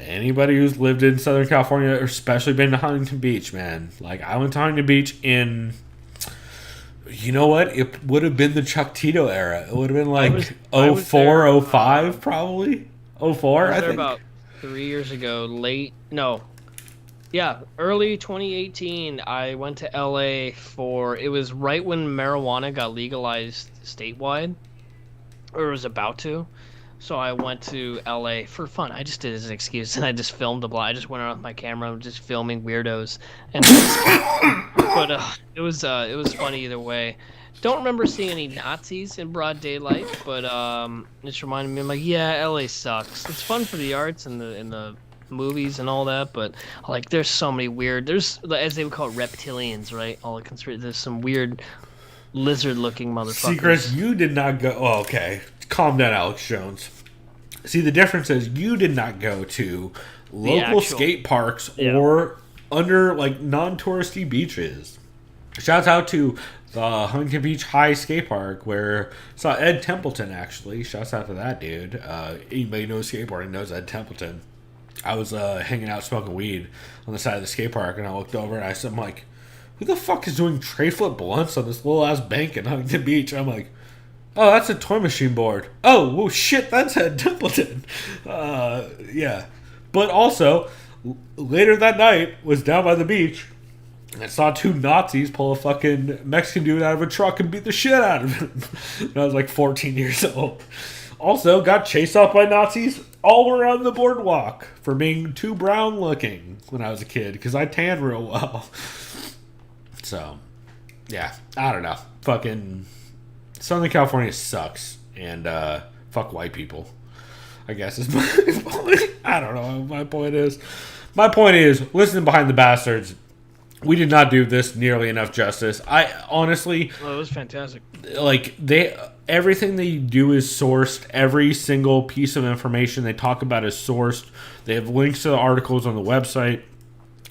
anybody who's lived in Southern California, or especially been to Huntington Beach, man. Like, I went to Huntington Beach in, you know what? It would have been the Chuck Tito era. It would have been like
I was
04,
there,
05, probably. 04,
I was
I
there
think.
about 3 years ago. Early 2018. I went to LA it was right when marijuana got legalized statewide, or was about to. So I went to LA for fun. I just did it as an excuse, and I just filmed I just went around with my camera, just filming weirdos, and but it was funny either way. Don't remember seeing any Nazis in broad daylight, but it just reminded me. I'm like, yeah, LA sucks. It's fun for the arts and the movies and all that, but like, there's so many weird. There's, as they would call it, reptilians, right? All the there's some weird lizard-looking motherfuckers.
See, Chris, you did not go. Oh, okay. Calm down, Alex Jones. See, the difference is you did not go to local skate parks or under, like, non-touristy beaches. Shouts out to the Huntington Beach High Skate Park, where saw Ed Templeton, actually. Shouts out to that dude. Anybody who knows skateboarding knows Ed Templeton. I was hanging out smoking weed on the side of the skate park, and I looked over and I'm like, who the fuck is doing tray flip blunts on this little ass bank in Huntington Beach? And I'm like, oh, that's a toy machine board. Oh, well, shit, that's Ed Templeton. Yeah. But also, later that night, was down by the beach, and I saw two Nazis pull a fucking Mexican dude out of a truck and beat the shit out of him. And I was like 14 years old. Also, got chased off by Nazis all around the boardwalk for being too brown looking when I was a kid, because I tan real well. So, yeah, I don't know. Fucking Southern California sucks, and fuck white people, I guess is my point. I don't know what my point is. My point is, listen, Behind the Bastards, we did not do this nearly enough justice. I honestly...
Well, it was fantastic.
Like, everything they do is sourced. Every single piece of information they talk about is sourced. They have links to the articles on the website.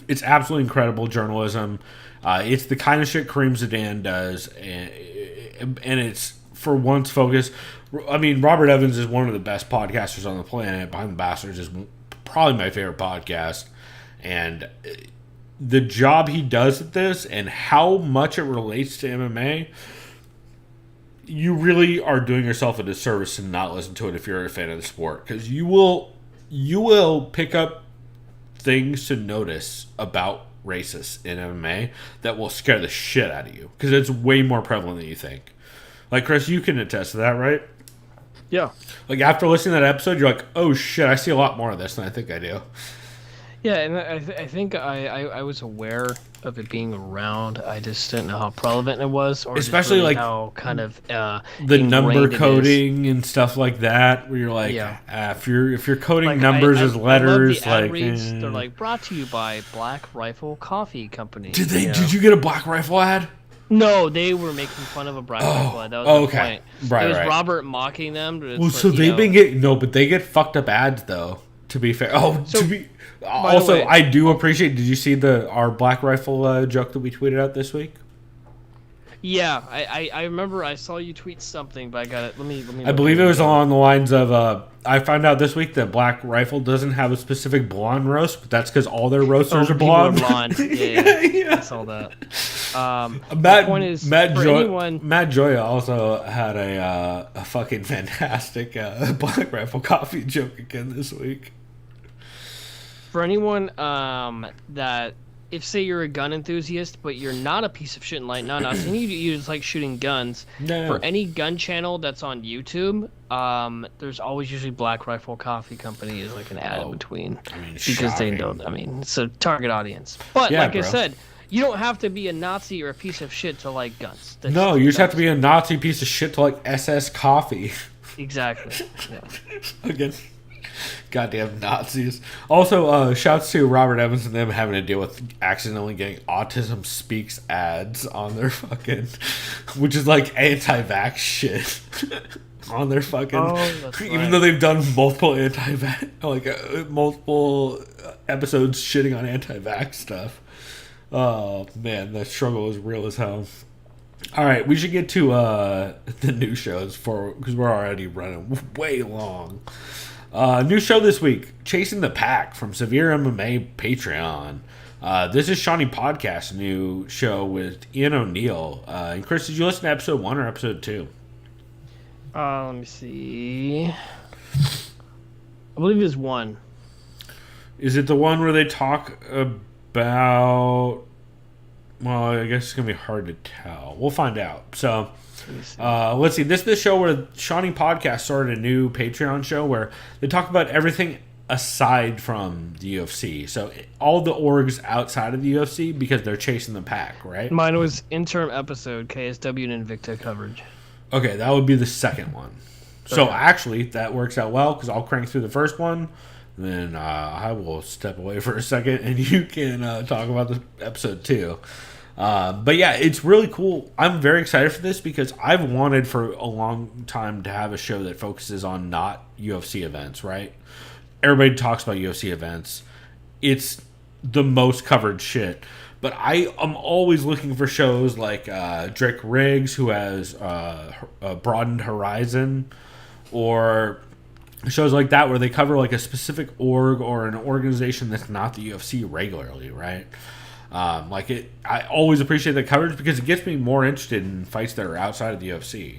It's absolutely incredible journalism. It's the kind of shit Kareem Zidane does, and it's for once focused. I mean, Robert Evans is one of the best podcasters on the planet. Behind the Bastards is probably my favorite podcast, and the job he does at this and how much it relates to MMA, you really are doing yourself a disservice to not listen to it if you're a fan of the sport, because you will pick up things to notice about racists in MMA that will scare the shit out of you, because it's way more prevalent than you think. Like, Chris, you can attest to that, right?
Yeah.
Like, after listening to that episode, you're like, oh shit, I see a lot more of this than I think I do.
Yeah, and I think I was aware of it being around. I just didn't know how prevalent it was, or
especially
really
like
how kind of
the number coding and stuff like that, where you're like, if you're coding like, numbers as letters,
I love the
like
ad reads, they're like, brought to you by Black Rifle Coffee Company.
Did you get a Black Rifle ad?
No, they were making fun of a Black Rifle ad. That was the point.
Right,
it was Robert mocking them.
Well, so they've been getting but they get fucked up ads though. To be fair, also, I do appreciate. Did you see our Black Rifle joke that we tweeted out this week?
Yeah, I remember I saw you tweet something, but I got it. Let me.
I believe it was along the lines of I found out this week that Black Rifle doesn't have a specific blonde roast, but that's because all their roasters are blonde.
Yeah, I saw that.
Matt Joya also had a fucking fantastic Black Rifle coffee joke again this week.
For anyone that, if say you're a gun enthusiast, but you're not a piece of shit and like not us, and you just like shooting guns. No. For any gun channel that's on YouTube, there's always usually Black Rifle Coffee Company is like an ad in between, because shocking. They don't. I mean, it's a target audience. But I said, you don't have to be a Nazi or a piece of shit to like guns.
You just have to be a Nazi piece of shit to like SS coffee.
Exactly. Yeah.
Again. Goddamn Nazis. Also, shouts to Robert Evans and them having to deal with accidentally getting Autism Speaks ads on their fucking, which is like anti-vax shit on their fucking, even though they've done multiple anti-vax, multiple episodes shitting on anti-vax stuff. Oh man, that struggle is real as hell. All right, we should get to the new shows because we're already running way long. New show this week, Chasing the Pack from Severe MMA Patreon. This is Shawnee Podcast's new show with Ian O'Neill. And Chris, did you listen to episode 1 or episode 2?
Let me see. I believe it's 1.
Is it the one where they talk about... Well, I guess it's going to be hard to tell. We'll find out. So, let's see. This is the show where Shawnee Podcast started a new Patreon show where they talk about everything aside from the UFC. So, all the orgs outside of the UFC because they're chasing the pack, right?
Mine was interim episode, KSW and Invicta coverage.
Okay, that would be the second one. So, actually, that works out well because I'll crank through the first one. Then I will step away for a second and you can talk about the episode 2. But yeah, it's really cool. I'm very excited for this because I've wanted for a long time to have a show that focuses on not UFC events, right? Everybody talks about UFC events. It's the most covered shit. But I am always looking for shows like Drake Riggs, who has a Broadened Horizon, or shows like that where they cover like a specific org or an organization that's not the UFC regularly, right? I always appreciate the coverage because it gets me more interested in fights that are outside of the UFC.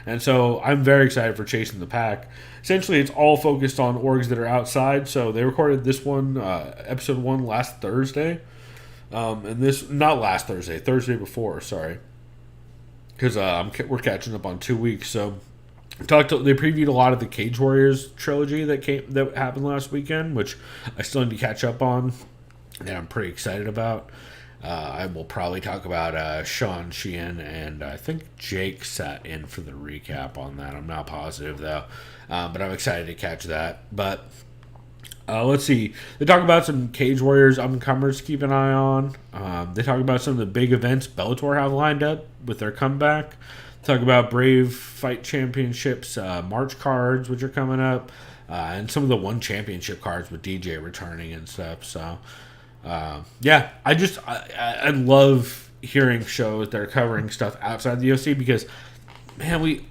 And so I'm very excited for Chasing the Pack. Essentially, it's all focused on orgs that are outside. So they recorded this one, episode 1, last Thursday. And this, not last Thursday, Thursday before, sorry. Because we're catching up on 2 weeks. So they previewed a lot of the Cage Warriors trilogy that happened last weekend, which I still need to catch up on. That I'm pretty excited about. I will probably talk about Sean Sheehan, and I think Jake sat in for the recap on that. I'm not positive, though. But I'm excited to catch that. But let's see. They talk about some Cage Warriors up-and-comers to keep an eye on. They talk about some of the big events Bellator have lined up with their comeback. They talk about Brave Fight Championships March cards, which are coming up. And some of the One Championship cards with DJ returning and stuff. So... yeah, I love hearing shows that are covering stuff outside the UFC because, man,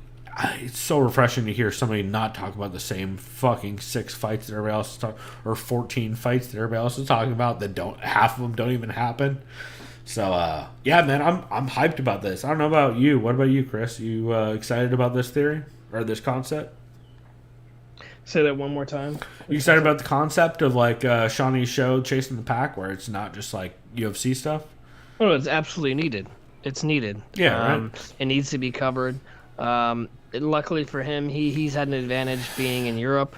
it's so refreshing to hear somebody not talk about the same fucking 6 fights that everybody else is talking, or 14 fights that everybody else is talking about that half of them don't even happen. So, yeah, man, I'm hyped about this. I don't know about you. What about you, Chris? You excited about this theory or this concept?
Say that one more time.
You excited about the concept of like Shawnee's show, Chasing the Pack, where it's not just like UFC stuff?
Oh, no, it's absolutely needed. It's needed.
Yeah, right.
It needs to be covered. Luckily for him, he's had an advantage being in Europe.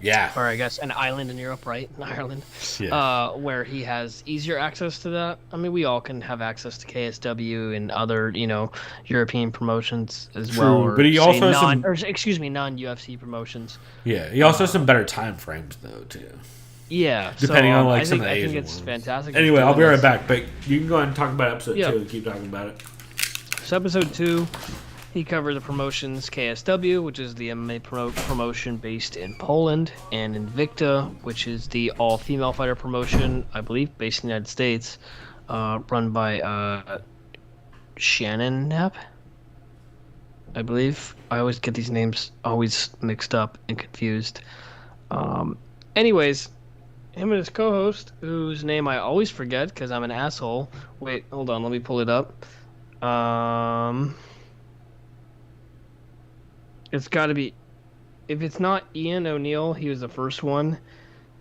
Yeah.
Or I guess an island in Europe, right? Ireland.
Yeah.
Where he has easier access to that. I mean, we all can have access to KSW and other, European promotions as well.
True, but he also has
non-UFC promotions.
Yeah, he also has some better time frames though too.
Yeah,
depending on like some of the
I
Asian
think it's
ones.
fantastic.
Anyway, I'll be right back, but you can go ahead and talk about episode 2 and keep talking about it.
So episode 2, he covered the promotions KSW, which is the MMA promotion based in Poland, and Invicta, which is the all-female fighter promotion, I believe, based in the United States, run by Shannon Knapp, I believe. I always get these names always mixed up and confused. Anyways, him and his co-host, whose name I always forget because I'm an asshole. Wait, hold on, let me pull it up. It's got to be, if it's not Ian O'Neill, he was the first one.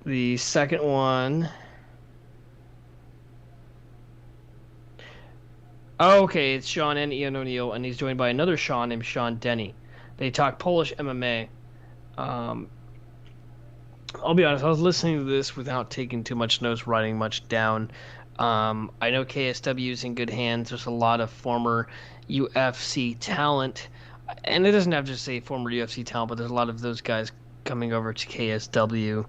The second one. Oh, okay, it's Sean and Ian O'Neill, and he's joined by another Sean named Sean Denny. They talk Polish MMA. I'll be honest, I was listening to this without taking too much notes, writing much down. I know KSW is in good hands. There's a lot of former UFC talent. And it doesn't have to say former UFC talent, but there's a lot of those guys coming over to KSW.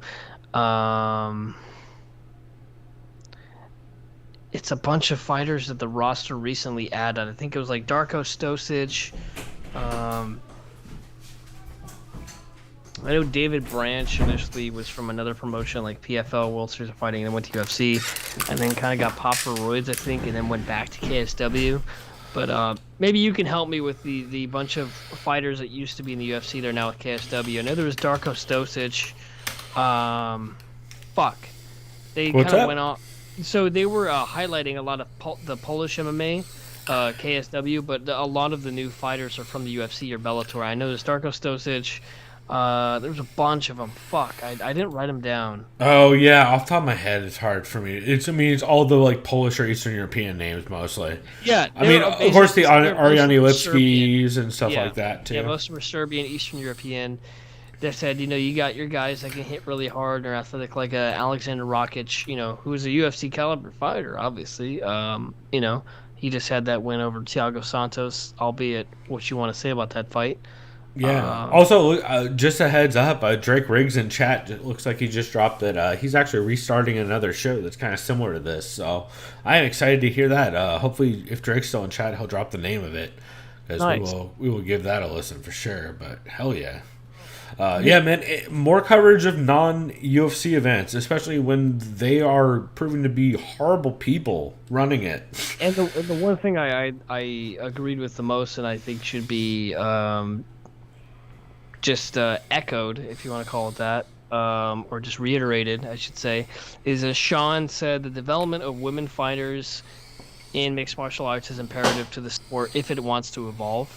It's a bunch of fighters that the roster recently added. I think it was like Darko Stosic. I know David Branch initially was from another promotion like PFL, World Series of Fighting, and then went to UFC, and then kind of got popped for roids, I think, and then went back to KSW. But maybe you can help me with the bunch of fighters that used to be in the UFC. They're now with KSW. I know there was Darko Stosic. Fuck. They kind of went off. So they were highlighting a lot of the Polish MMA, KSW, but a lot of the new fighters are from the UFC or Bellator. I know there's Darko Stosic. There's a bunch of them. Fuck, I didn't write them down.
Oh yeah, off the top of my head, it's hard for me. It's all the like Polish or Eastern European names mostly.
Yeah,
I mean, of course the Ariane Lipskis and stuff like that too.
Yeah, most of them are Serbian, Eastern European. They said, you got your guys that can hit really hard and are athletic, like Alexander Rakic, who is a UFC caliber fighter, obviously. He just had that win over Thiago Santos, albeit what you want to say about that fight.
Yeah. Also, just a heads up, Drake Riggs in chat, it looks like he just dropped that he's actually restarting another show that's kind of similar to this. So I am excited to hear that. Hopefully, if Drake's still in chat, he'll drop the name of it. Because
nice.
we will give that a listen for sure. But hell yeah. Yeah, man, more coverage of non-UFC events, especially when they are proving to be horrible people running it.
And the one thing I agreed with the most, and I think should be just echoed, if you want to call it that, or just reiterated, I should say, is as Sean said, the development of women fighters in mixed martial arts is imperative to the sport if it wants to evolve.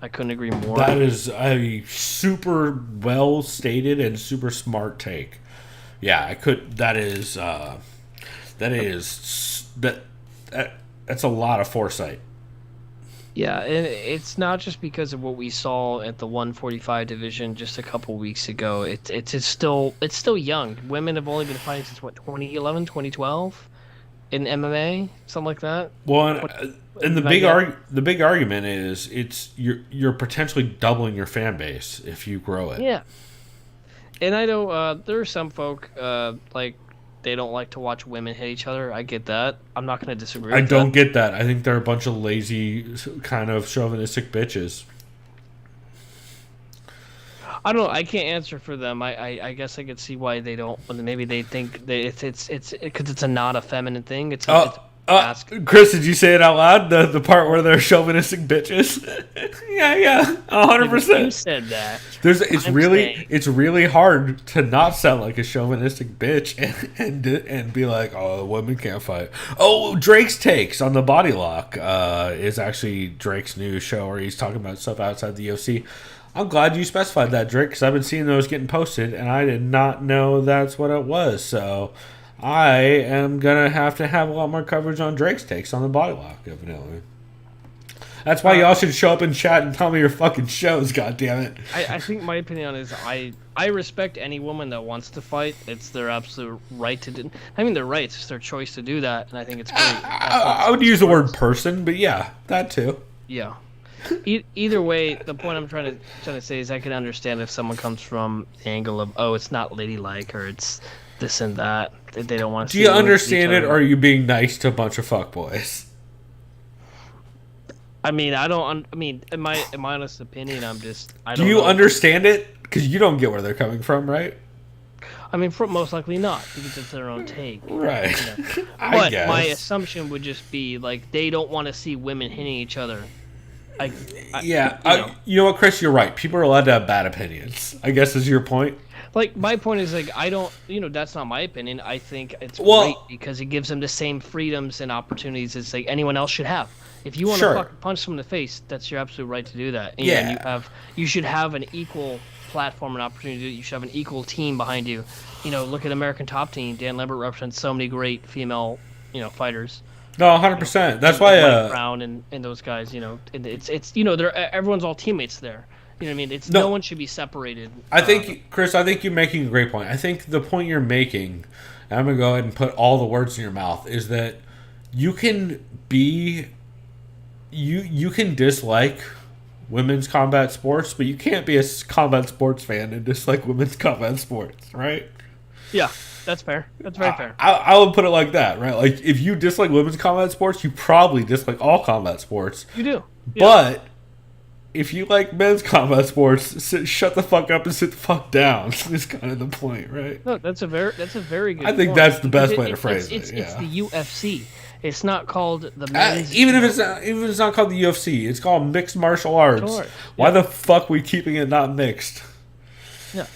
I couldn't agree more.
That is a super well stated and super smart take. Yeah, I could. That's a lot of foresight.
Yeah, and it's not just because of what we saw at the 145 division just a couple weeks ago. It's still young. Women have only been fighting since 2011, 2012 in MMA, something like that.
Well, and the big argument is you're potentially doubling your fan base if you grow it.
Yeah, and I know there are some folk like they don't like to watch women hit each other. I get that. I'm not going to disagree. I
don't get that. I think they're a bunch of lazy, kind of chauvinistic bitches.
I don't know. I can't answer for them. I guess I could see why they don't. Maybe they think that it's because it's not a feminine thing. It's
Chris, did you say it out loud? The part where they're chauvinistic bitches? yeah, 100%.
You said that.
It's really hard to not sound like a chauvinistic bitch and be like, oh, women can't fight. Oh, Drake's Takes on the Body Lock is actually Drake's new show where he's talking about stuff outside the UFC. I'm glad you specified that, Drake, because I've been seeing those getting posted, and I did not know that's what it was. So I am going to have a lot more coverage on Drake's Takes on the Body Lock, evidently. That's why y'all should show up in chat and tell me your fucking shows, goddammit.
I think my opinion on it is I respect any woman that wants to fight. It's their absolute right to do. I mean, their right. It's their choice to do that, and I think it's great.
I would use the word person, but yeah, that too.
Yeah. Either way, the point I'm trying to say is I can understand if someone comes from the angle of, oh, it's not ladylike or it's this and that. They don't want to.
Do you understand it, or are you being nice to a bunch of fuckboys?
I mean, I don't. I mean, in my honest opinion,
Do you understand it? Because you don't get where they're coming from, right?
I mean, most likely not, because it's their own take.
Right.
But guess. My assumption would just be like they don't want to see women hitting each other.
You know what, Chris? You're right. People are allowed to have bad opinions, I guess is your point.
Like, my point is, like, I don't, that's not my opinion. I think it's great because it gives them the same freedoms and opportunities as, like, anyone else should have. If you want to fucking punch someone in the face, that's your absolute right to do that. And, and you should have an equal platform and opportunity to do it. You should have an equal team behind you. Look at American Top Team. Dan Lambert represents so many great female, fighters.
No, 100%. That's why
Brown and those guys, and it's they're everyone's all teammates there. You know what I mean? It's no one should be separated.
I think, Chris, you're making a great point. I think the point you're making, and I'm gonna go ahead and put all the words in your mouth, is that you can dislike women's combat sports, but you can't be a combat sports fan and dislike women's combat sports, right?
Yeah. That's fair. That's very fair.
I would put it like that, right? Like, if you dislike women's combat sports, you probably dislike all combat sports.
You do.
Yeah. But if you like men's combat sports, shut the fuck up and sit the fuck down. Is kind of the point, right?
No, that's a very good
I think
point.
that's the best way to phrase it.
It's the UFC. It's not called the men's.
Even if it's not called the UFC, it's called mixed martial arts.
Sure.
Why the fuck we keeping it not mixed?
Yeah.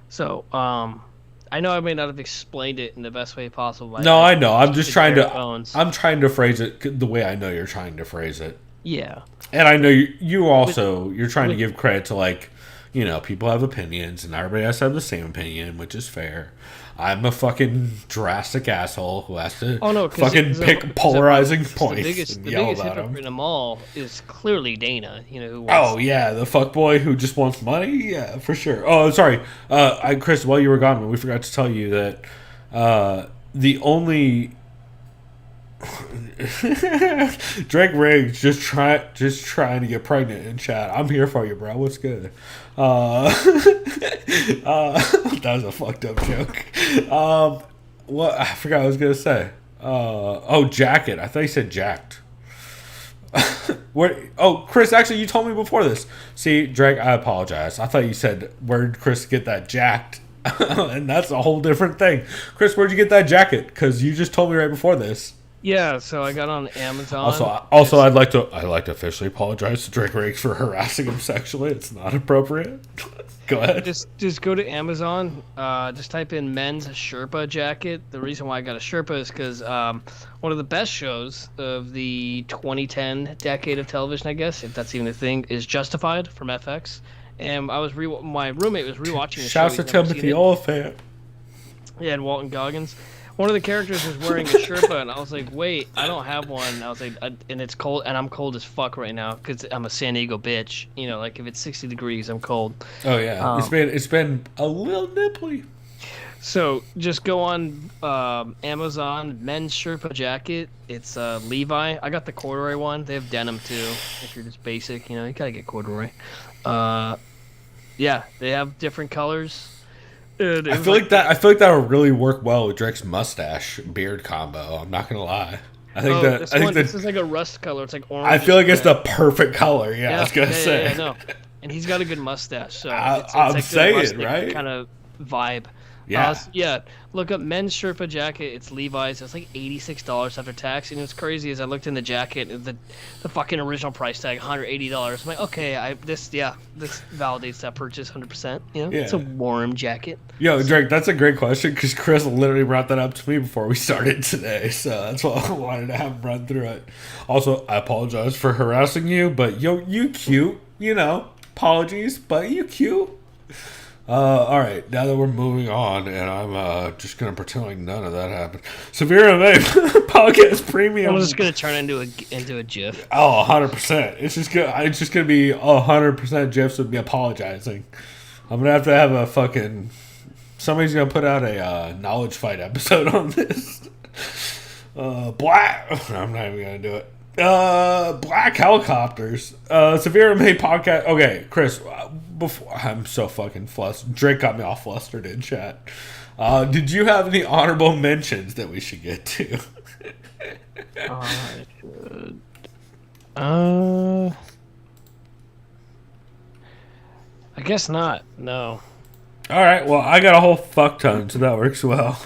So, I know I may not have explained it in the best way possible.
No, I know. I'm just trying to.
Bones.
I'm trying to phrase it the way I know you're trying to phrase it.
Yeah.
And I know you also you're trying to give credit to, like, you know, people have opinions and everybody has to have the same opinion, which is fair. I'm a fucking drastic asshole who has to fucking pick polarizing points
the biggest
and yell about
hypocrite
them.
in them all is clearly Dana. You know who
Oh yeah, the fuckboy who just wants money. Yeah, for sure. Oh, sorry, Chris. While you were gone, we forgot to tell you that the only Drake Riggs just trying to get pregnant in chat. I'm here for you, bro. What's good? That was a fucked up joke. What I forgot what I was gonna say. Jacket. I thought you said jacked. What? Oh, Chris. Actually, you told me before this. See, Drake. I apologize. I thought you said where'd Chris get that jacked, and that's a whole different thing. Chris, where'd you get that jacket? Because you just told me right before this.
Yeah, so I got on Amazon.
Also, I'd like to officially apologize to Drake Riggs for harassing him sexually. It's not appropriate. Go ahead.
Just go to Amazon. Just type in men's Sherpa jacket. The reason why I got a Sherpa is because one of the best shows of the 2010 decade of television, I guess, if that's even a thing, is Justified from FX. And I was my roommate was rewatching the show.
Shouts to Timothy Oliphant.
Yeah, and Walton Goggins. One of the characters was wearing a Sherpa, and I was like, "Wait, I don't have one." I was like, "And it's cold, and I'm cold as fuck right now because I'm a San Diego bitch. You know, like if it's 60 degrees, I'm cold."
Oh yeah, it's been a little nipply.
So just go on Amazon, men's Sherpa jacket. It's Levi. I got the corduroy one. They have denim too. If you're just basic, you know, you gotta get corduroy. Yeah, they have different colors.
I feel like that would really work well with Drake's mustache beard combo. I'm not gonna lie. I think
this is like a rust color. It's like orange.
I feel like it's the perfect color. Yeah, I was gonna say.
Yeah, no. And he's got a good mustache. So
I'm
like
saying, right?
Kind of vibe.
Yeah.
Look up men's Sherpa jacket. It's Levi's. It's like $86 after tax. And what's crazy is I looked in the jacket. The fucking original price tag, $180. I'm like, okay, this validates that purchase 100%. You know, it's a warm jacket.
Yo, Drake, that's a great question because Chris literally brought that up to me before we started today. So that's why I wanted to have him run through it. Also, I apologize for harassing you, but you cute. You know, apologies, but you cute. All right, now that we're moving on, and I'm just gonna pretend like none of that happened. Severe MMA podcast premium.
I'm just gonna turn into a GIF.
Oh, 100%. It's just gonna be 100% GIFs of me apologizing. I'm gonna have to have a fucking. Somebody's gonna put out a knowledge fight episode on this. Black. I'm not even gonna do it. Black helicopters. Severe MMA podcast. Okay, Chris. Before I'm so fucking flustered. Drake got me all flustered in chat. Did you have any honorable mentions that we should get to?
I should. I guess not. No.
All right. Well, I got a whole fuck ton, so that works well.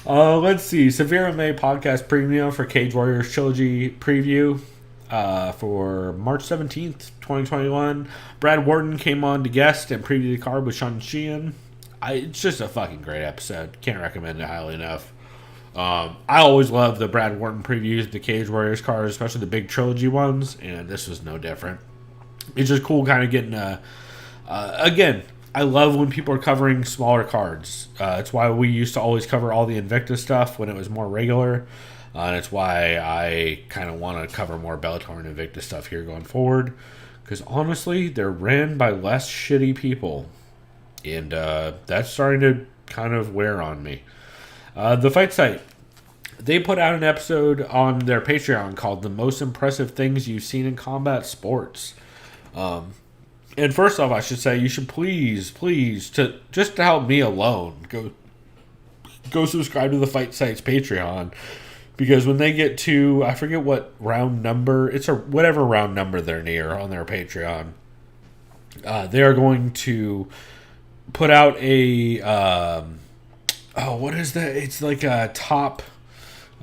Let's see. Severe MMA podcast premium for Cage Warriors trilogy preview. For March 17th, 2021. Brad Wharton came on to guest and preview the card with Sean Sheehan. It's just a fucking great episode. Can't recommend it highly enough. I always love the Brad Wharton previews of the Cage Warriors cards, especially the big trilogy ones, and this was no different. It's just cool kind of getting again, I love when people are covering smaller cards. It's why we used to always cover all the Invicta stuff when it was more regular. And it's why I kind of want to cover more Bellator and Invicta stuff here going forward. Because honestly, they're ran by less shitty people. And that's starting to kind of wear on me. The Fight Site. They put out an episode on their Patreon called The Most Impressive Things You've Seen in Combat Sports. And first off, I should say, you should please, to help me alone, go subscribe to the Fight Site's Patreon. Because when they get to, I forget what round number, it's whatever round number they're near on their Patreon, they are going to put out a, what is that? It's like a top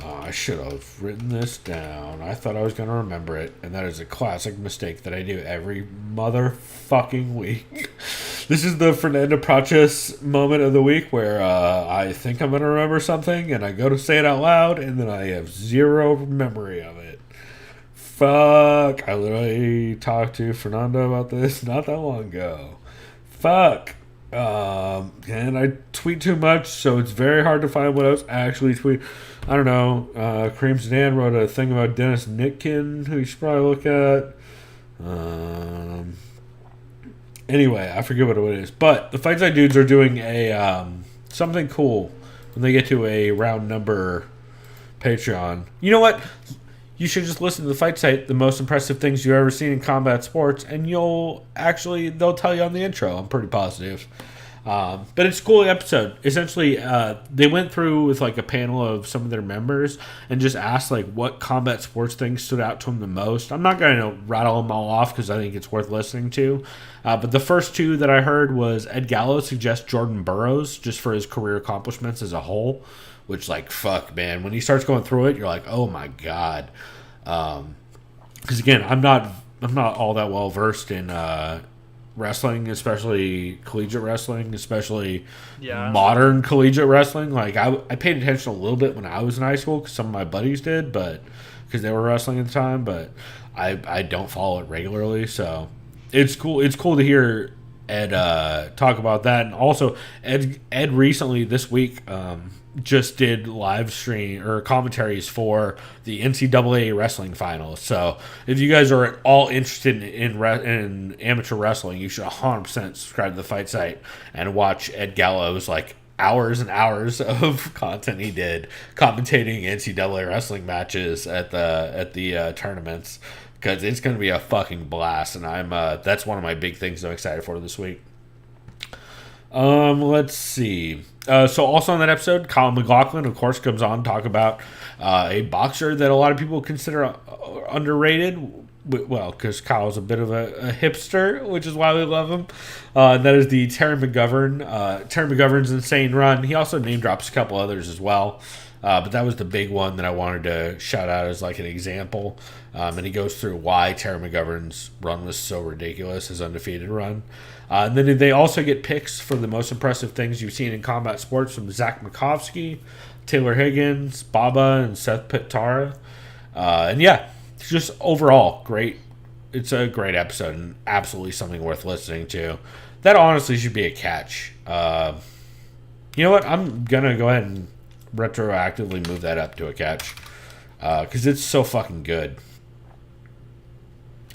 Oh, I should have written this down. I thought I was going to remember it, and that is a classic mistake that I do every motherfucking week. This is the Fernando Praches moment of the week where I think I'm going to remember something, and I go to say it out loud, and then I have zero memory of it. Fuck. I literally talked to Fernando about this not that long ago. Fuck. And I tweet too much, so it's very hard to find what else I actually tweet. I don't know. Kareem Zidane wrote a thing about Dennis Nitkin, who you should probably look at. Anyway, I forget what it is. But the Fight Side dudes are doing a something cool when they get to a round number Patreon. You know what? You should just listen to the Fight Site, the most impressive things you've ever seen in combat sports, and they'll tell you on the intro. I'm pretty positive. But it's a cool episode. Essentially, they went through with like a panel of some of their members and just asked like what combat sports things stood out to them the most. I'm not going to rattle them all off because I think it's worth listening to. But the first two that I heard was Ed Gallo suggests Jordan Burroughs just for his career accomplishments as a whole. Which, like, fuck, man. When he starts going through it, you're like, oh my god. Because again, I'm not all that well versed in wrestling, especially collegiate wrestling, especially modern collegiate wrestling. Like, I paid attention a little bit when I was in high school because some of my buddies did, but because they were wrestling at the time. But I don't follow it regularly, so it's cool. It's cool to hear Ed talk about that, and also Ed recently this week. Just did live stream or commentaries for the NCAA wrestling finals. So if you guys are at all interested in amateur wrestling, you should 100% subscribe to the Fight Site and watch Ed Gallo's like hours and hours of content he did commentating NCAA wrestling matches at the tournaments, because it's going to be a fucking blast. And that's one of my big things I'm excited for this week. Let's see. So also on that episode, Colin McLaughlin, of course, comes on to talk about a boxer that a lot of people consider underrated. Well, because Kyle's a bit of a hipster, which is why we love him. And that is the Terry McGovern. Terry McGovern's Insane Run. He also name drops a couple others as well. But that was the big one that I wanted to shout out as like an example. And he goes through why Terry McGovern's run was so ridiculous, his undefeated run. And then they also get picks for the most impressive things you've seen in combat sports from Zach Makovsky, Taylor Higgins, Baba, and Seth Pitara. And yeah, just overall great. It's a great episode and absolutely something worth listening to. That honestly should be a catch. You know what? I'm going to go ahead and retroactively move that up to a catch. Because it's so fucking good.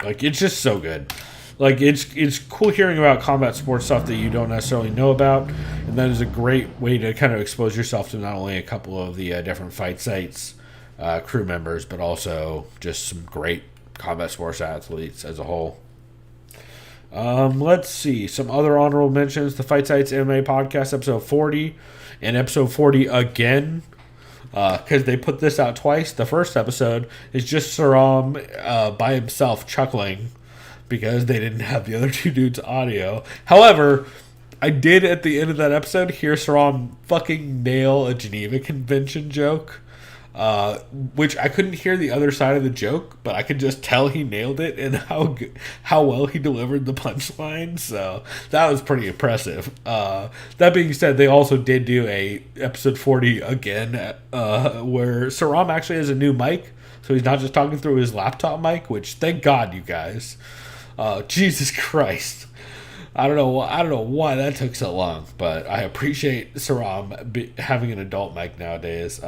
Like, it's just so good. Like, it's cool hearing about combat sports stuff that you don't necessarily know about, and that is a great way to kind of expose yourself to not only a couple of the different Fight Sites crew members, but also just some great combat sports athletes as a whole. Let's see. Some other honorable mentions. The Fight Sites MMA podcast, episode 40, and episode 40 again, because they put this out twice. The first episode is just Saram by himself chuckling because they didn't have the other two dudes' audio. However, I did at the end of that episode hear Saram fucking nail a Geneva Convention joke, which I couldn't hear the other side of the joke, but I could just tell he nailed it and how well he delivered the punchline. So that was pretty impressive. That being said, they also did do a episode 40 again, where Saram actually has a new mic, so he's not just talking through his laptop mic, which thank God, you guys. Jesus Christ. I don't know why that took so long, but I appreciate Saram having an adult mic nowadays.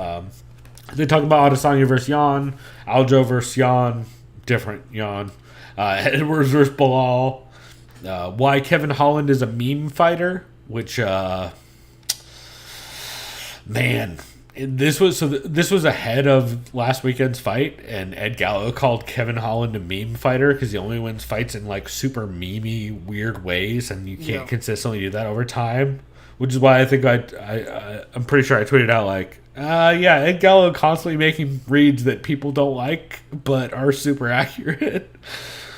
They talk about Adesanya versus Jan, Aljo versus Jan, different Jan, Edwards versus Bilal, why Kevin Holland is a meme fighter, which, man, this was ahead of last weekend's fight, and Ed Gallo called Kevin Holland a meme fighter because he only wins fights in like super memey, weird ways, and you can't consistently do that over time. Which is why I think I'm pretty sure I tweeted out like, Ed Gallo constantly making reads that people don't like but are super accurate,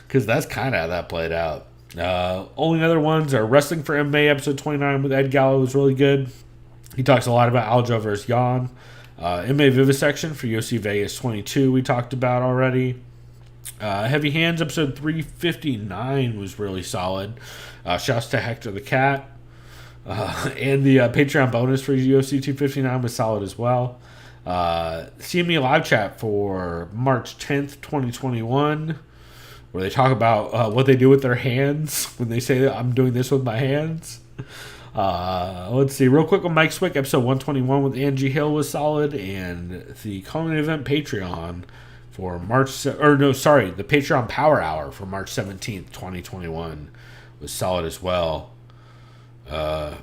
because that's kind of how that played out. Only other ones are Wrestling for MMA episode 29 with Ed Gallo was really good. He talks a lot about Aljo versus Jan. MMA Vivisection for UFC Vegas 22 we talked about already. Heavy Hands episode 359 was really solid. Shouts to Hector the Cat. And the Patreon bonus for UFC 259 was solid as well. CME live chat for March 10th, 2021, where they talk about what they do with their hands when they say that I'm doing this with my hands. Let's see, real quick on Mike Swick, episode 121 with Angie Hill was solid, and the Common Event Patreon for the Patreon Power Hour for March 17th, 2021 was solid as well. Yeah,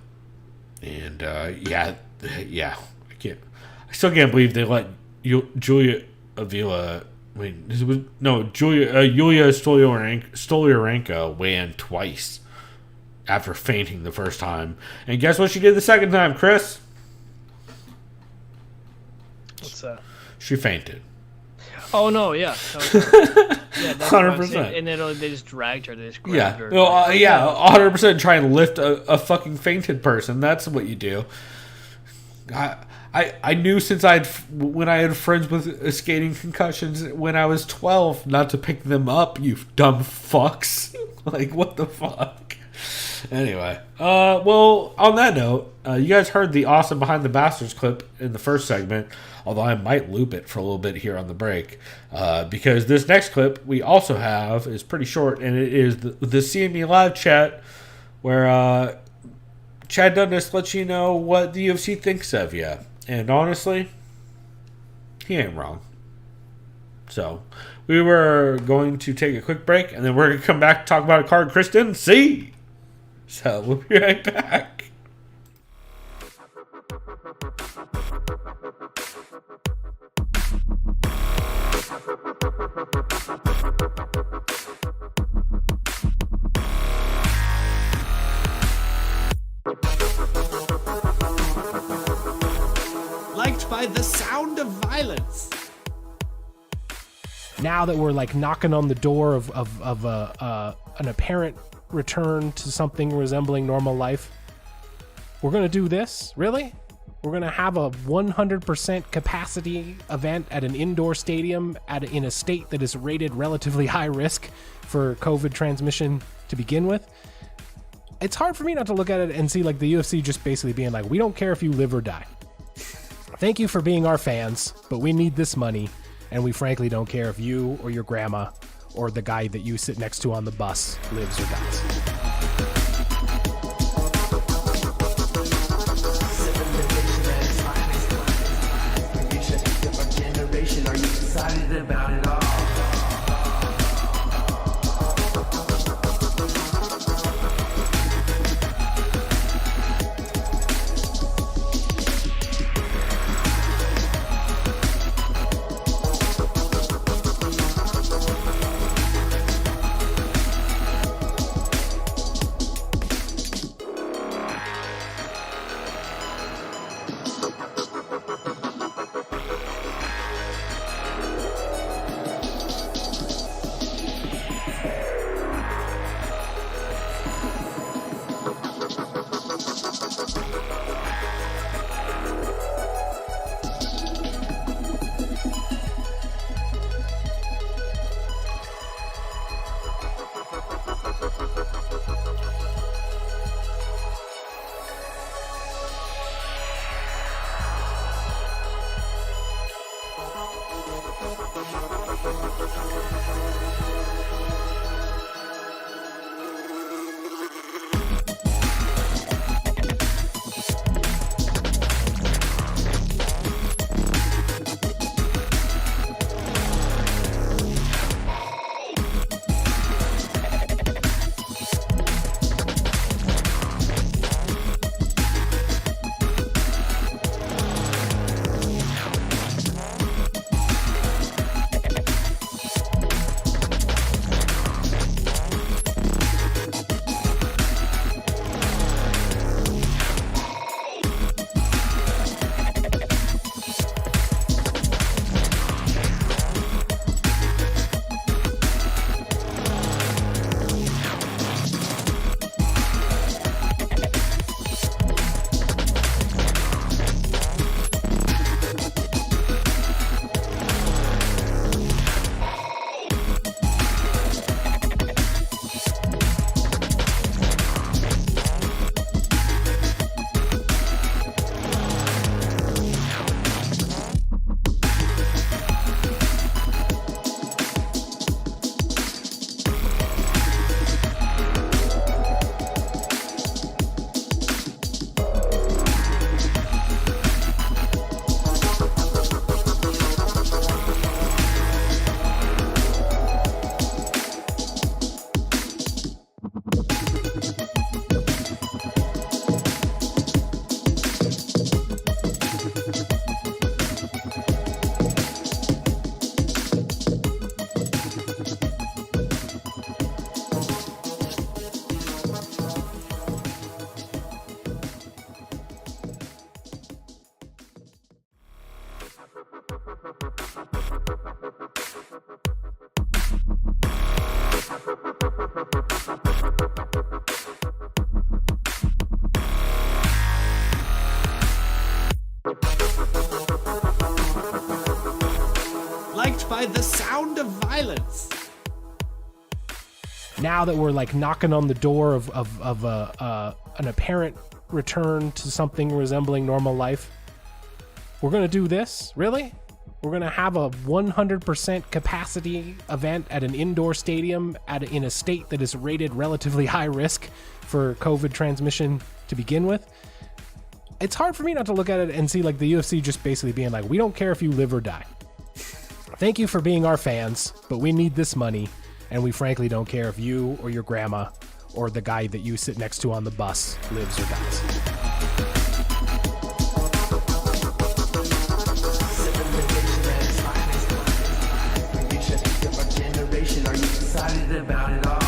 I still can't believe they let Julia Stolyarenko weigh in twice after fainting the first time. And guess what she did the second time, Chris?
What's that?
She fainted.
Oh no, yeah. Yeah,
100%.
And then they just dragged her. They just grabbed her.
100% try and lift a fucking fainted person. That's what you do. I knew when I had friends with skating concussions when I was 12 not to pick them up, you dumb fucks. Like, what the fuck? Anyway, well, on that note, you guys heard the awesome Behind the Bastards clip in the first segment, although I might loop it for a little bit here on the break, because this next clip we also have is pretty short, and it is the CME live chat where Chad Dundas lets you know what the UFC thinks of you. And honestly, he ain't wrong. So, we were going to take a quick break, and then we're going to come back and talk about a card Chris didn't see. So, we'll be right back.
Liked by the sound of violence.
Now that we're like knocking on the door of an apparent return to something resembling normal life, we're gonna do this? Really? We're gonna have a 100% capacity event at an indoor stadium in a state that is rated relatively high risk for COVID transmission to begin with? It's hard for me not to look at it and see like the UFC just basically being like, we don't care if you live or die. Thank you for being our fans, but we need this money, and we frankly don't care if you or your grandma or the guy that you sit next to on the bus lives or dies.
Are you excited about it all?
Liked by the sound of violence.
Now that we're like knocking on the door of an apparent return to something resembling normal life, we're gonna do this? Really? We're gonna have a 100% capacity event at an indoor stadium in a state that is rated relatively high risk for COVID transmission to begin with? It's hard for me not to look at it and see like the UFC just basically being like, we don't care if you live or die. Thank you for being our fans, but we need this money, and we frankly don't care if you or your grandma or the guy that you sit next to on the bus lives or dies.
Are you excited about it all?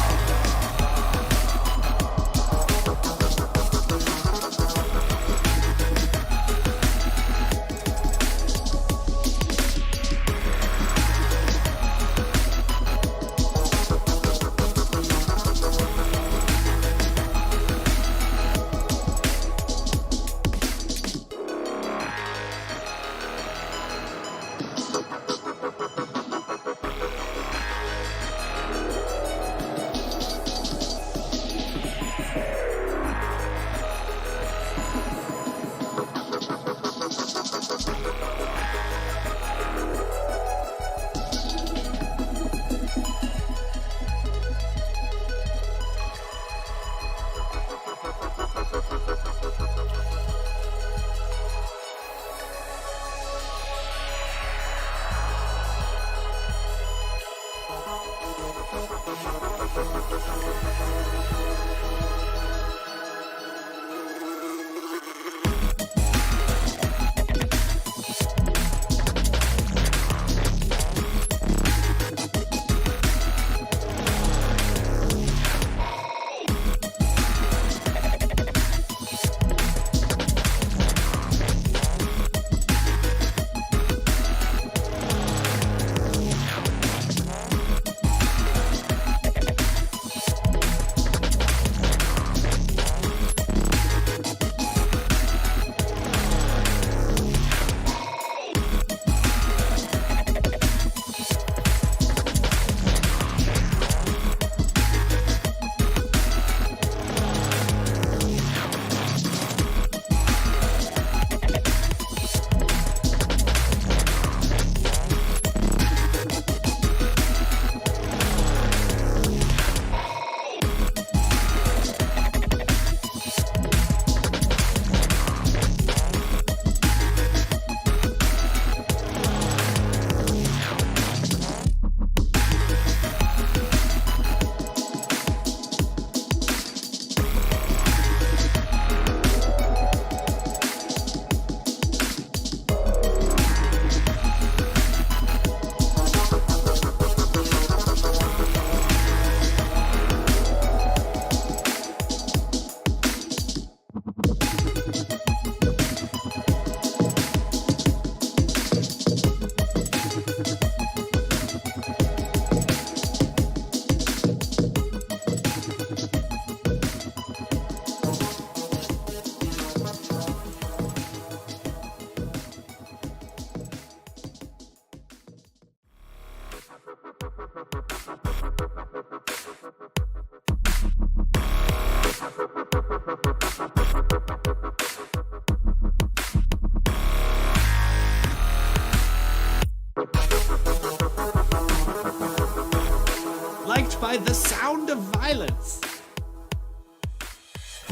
Liked by the sound of violence.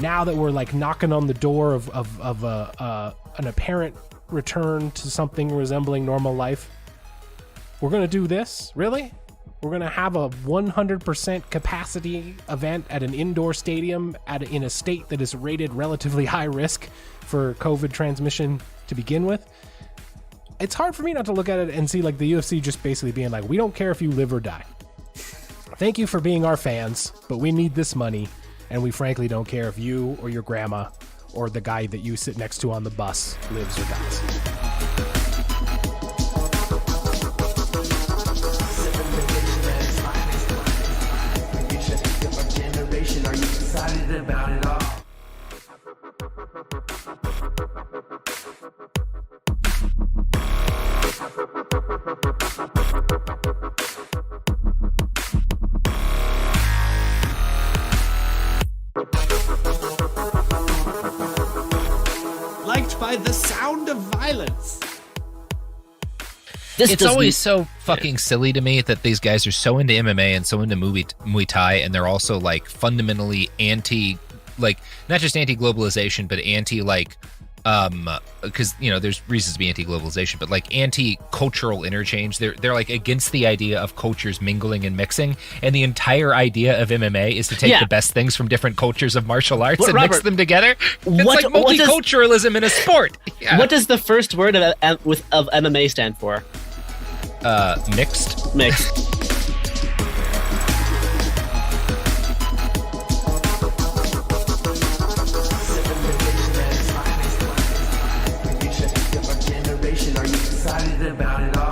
Now that we're like knocking on the door of an apparent return to something resembling normal life, we're gonna do this? Really? We're gonna have a 100% capacity event at an indoor stadium in a state that is rated relatively high risk for COVID transmission to begin with? It's hard for me not to look at it and see like the UFC just basically being like, we don't care if you live or die. Thank you for being our fans, but we need this money, and we frankly don't care if you or your grandma or the guy that you sit next to on the bus lives or dies.
about it all.
Liked by the sound of violence.
It's always so fucking silly to me that these guys are so into MMA and so into Muay Thai, and they're also like fundamentally anti, like not just anti-globalization, but anti like, because you know there's reasons to be anti-globalization, but like anti-cultural interchange. They're like against the idea of cultures mingling and mixing, and the entire idea of MMA is to take the best things from different cultures of martial arts and mix them together. It's like multiculturalism in a sport. Yeah.
What does the first word of MMA stand for?
Mixed.
Generation, are you excited about it all?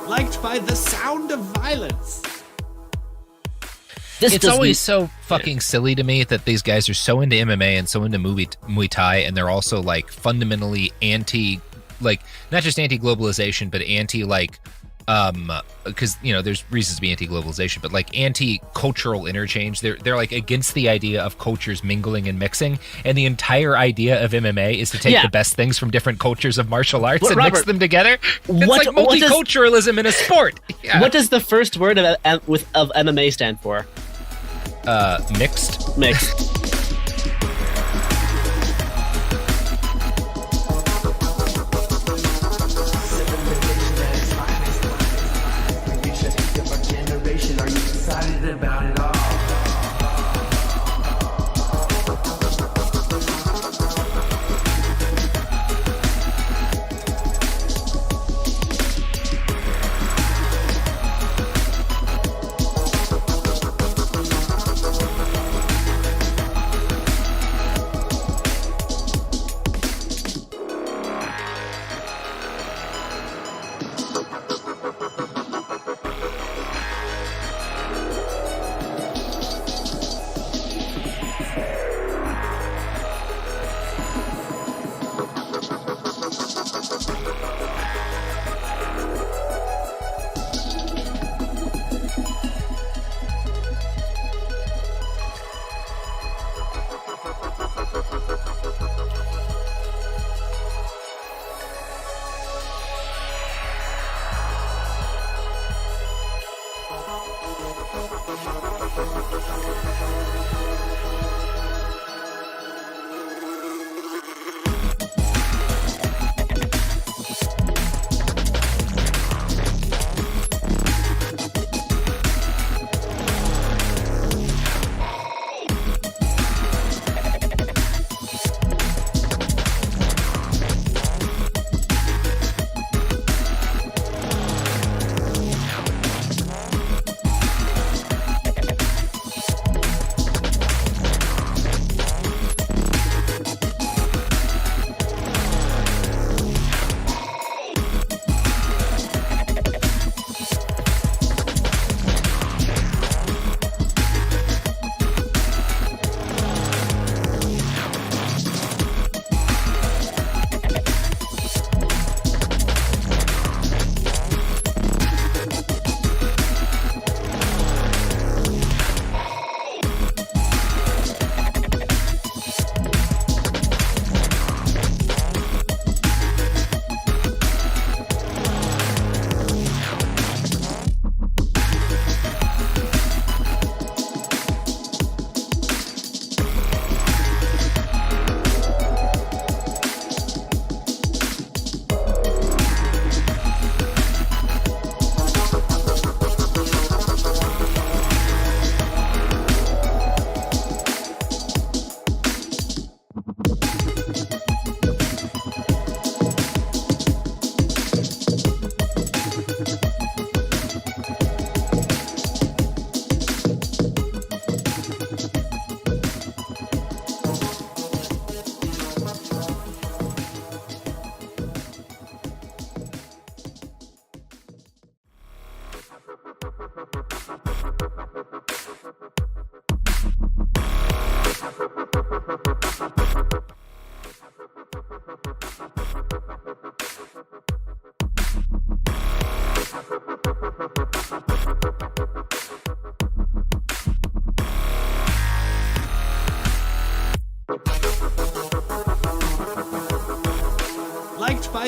Liked by the sound of violence.
It's always so fucking silly to me that these guys are so into MMA and so into Muay Thai, and they're also like fundamentally anti, like not just anti-globalization, but anti like, because you know there's reasons to be anti-globalization, but like anti-cultural interchange. They're like against the idea of cultures mingling and mixing, and the entire idea of MMA is to take the best things from different cultures of martial arts and mix them together. It's like multiculturalism in a sport. Yeah.
What does the first word of MMA stand for?
Mixed.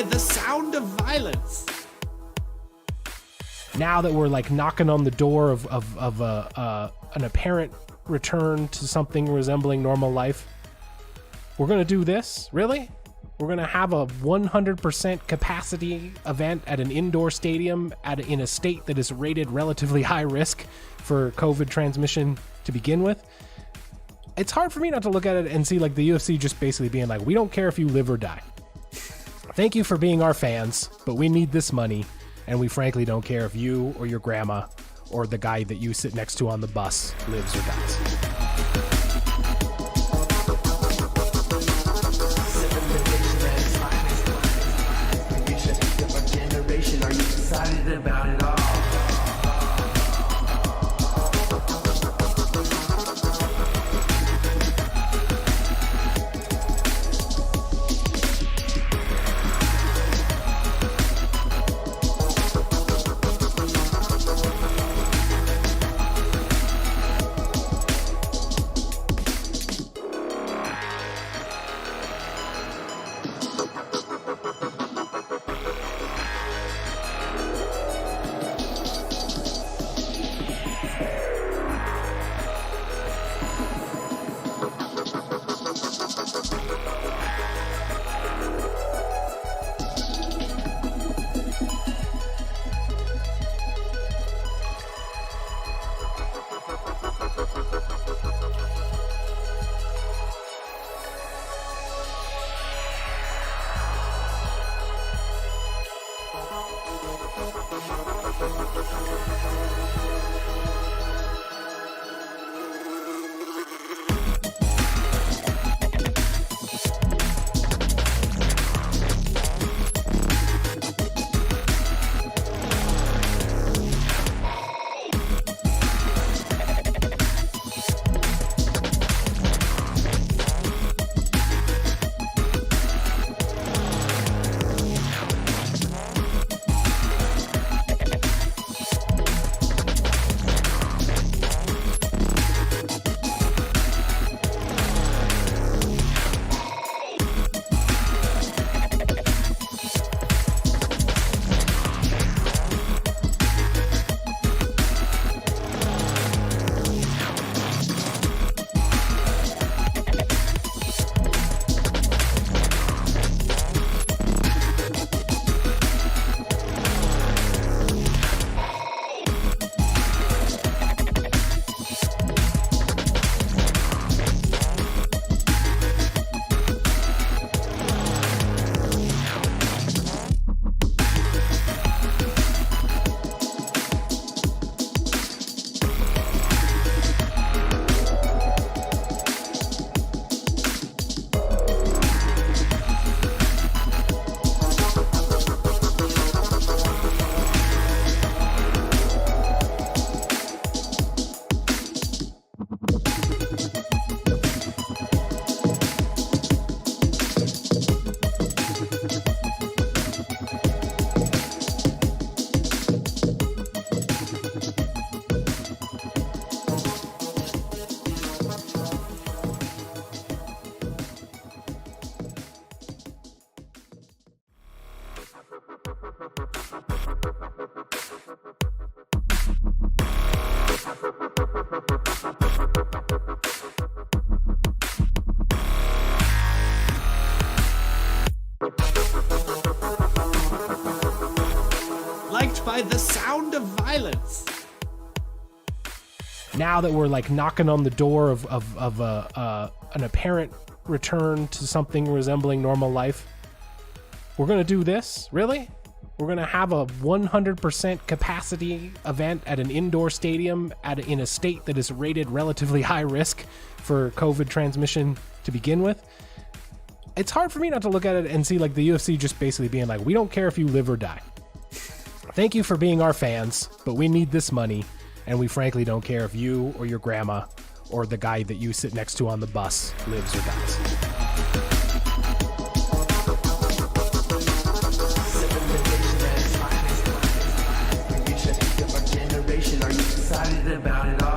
by the sound of violence.
Now that we're like knocking on the door of an apparent return to something resembling normal life, we're gonna do this? Really? We're gonna have a 100% capacity event at an indoor stadium in a state that is rated relatively high risk for COVID transmission to begin with? It's hard for me not to look at it and see like the UFC just basically being like, we don't care if you live or die. Thank you for being our fans, but we need this money, and we frankly don't care if you or your grandma or the guy that you sit next to on the bus lives or dies.
Are you excited about it all?
Liked by the sound of violence.
Now that we're like knocking on the door of an apparent return to something resembling normal life, we're gonna do this? Really? We're gonna have a 100% capacity event at an indoor stadium in a state that is rated relatively high risk for COVID transmission to begin with? It's hard for me not to look at it and see like the UFC just basically being like, we don't care if you live or die. Thank you for being our fans, but we need this money, and we frankly don't care if you or your grandma or the guy that you sit next to on the bus lives or dies.
Are you excited about it all?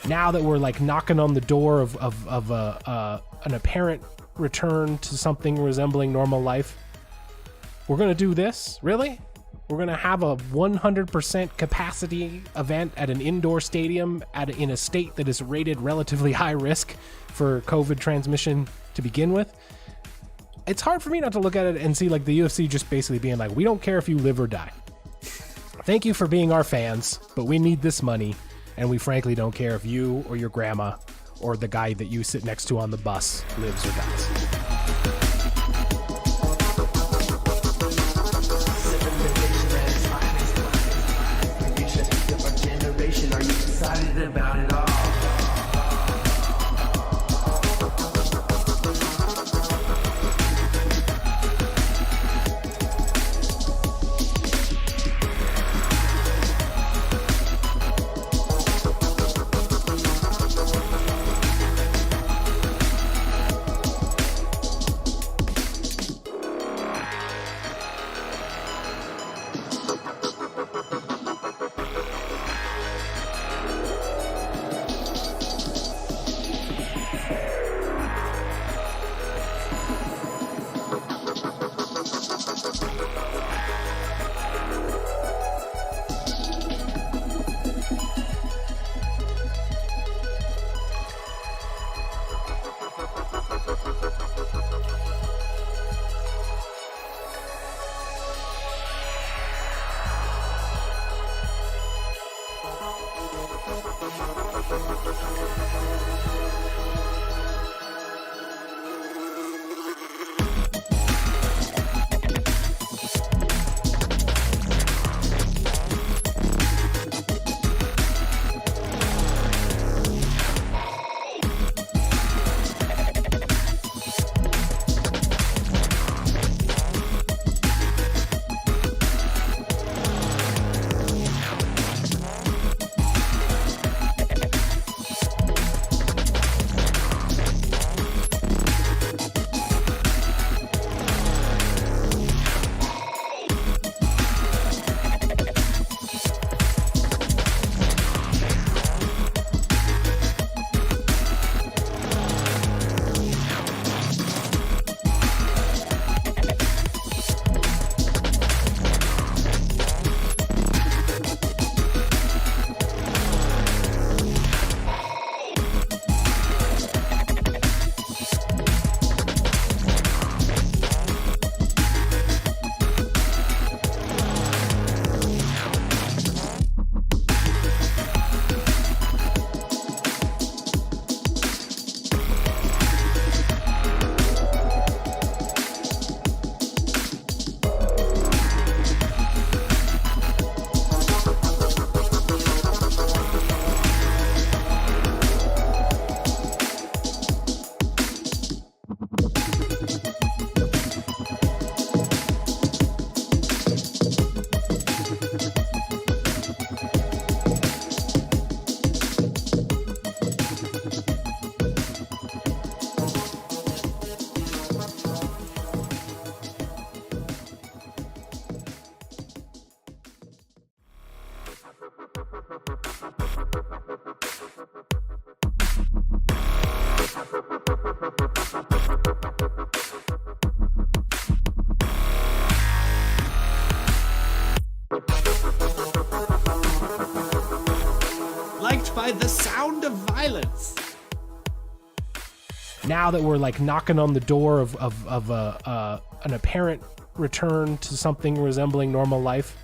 Now that we're like knocking on the door of an apparent return to something resembling normal life, we're gonna do this? Really? We're gonna have a 100% capacity event at an indoor stadium in a state that is rated relatively high risk for COVID transmission to begin with? It's hard for me not to look at it and see like the UFC just basically being like, we don't care if you live or die. Thank you for being our fans, but we need this money, and we frankly don't care if you or your grandma or the guy that you sit next to on the bus lives or dies.
Are you excited about it all?
Liked by the sound of violence.
Now that we're like knocking on the door of an apparent return to something resembling normal life,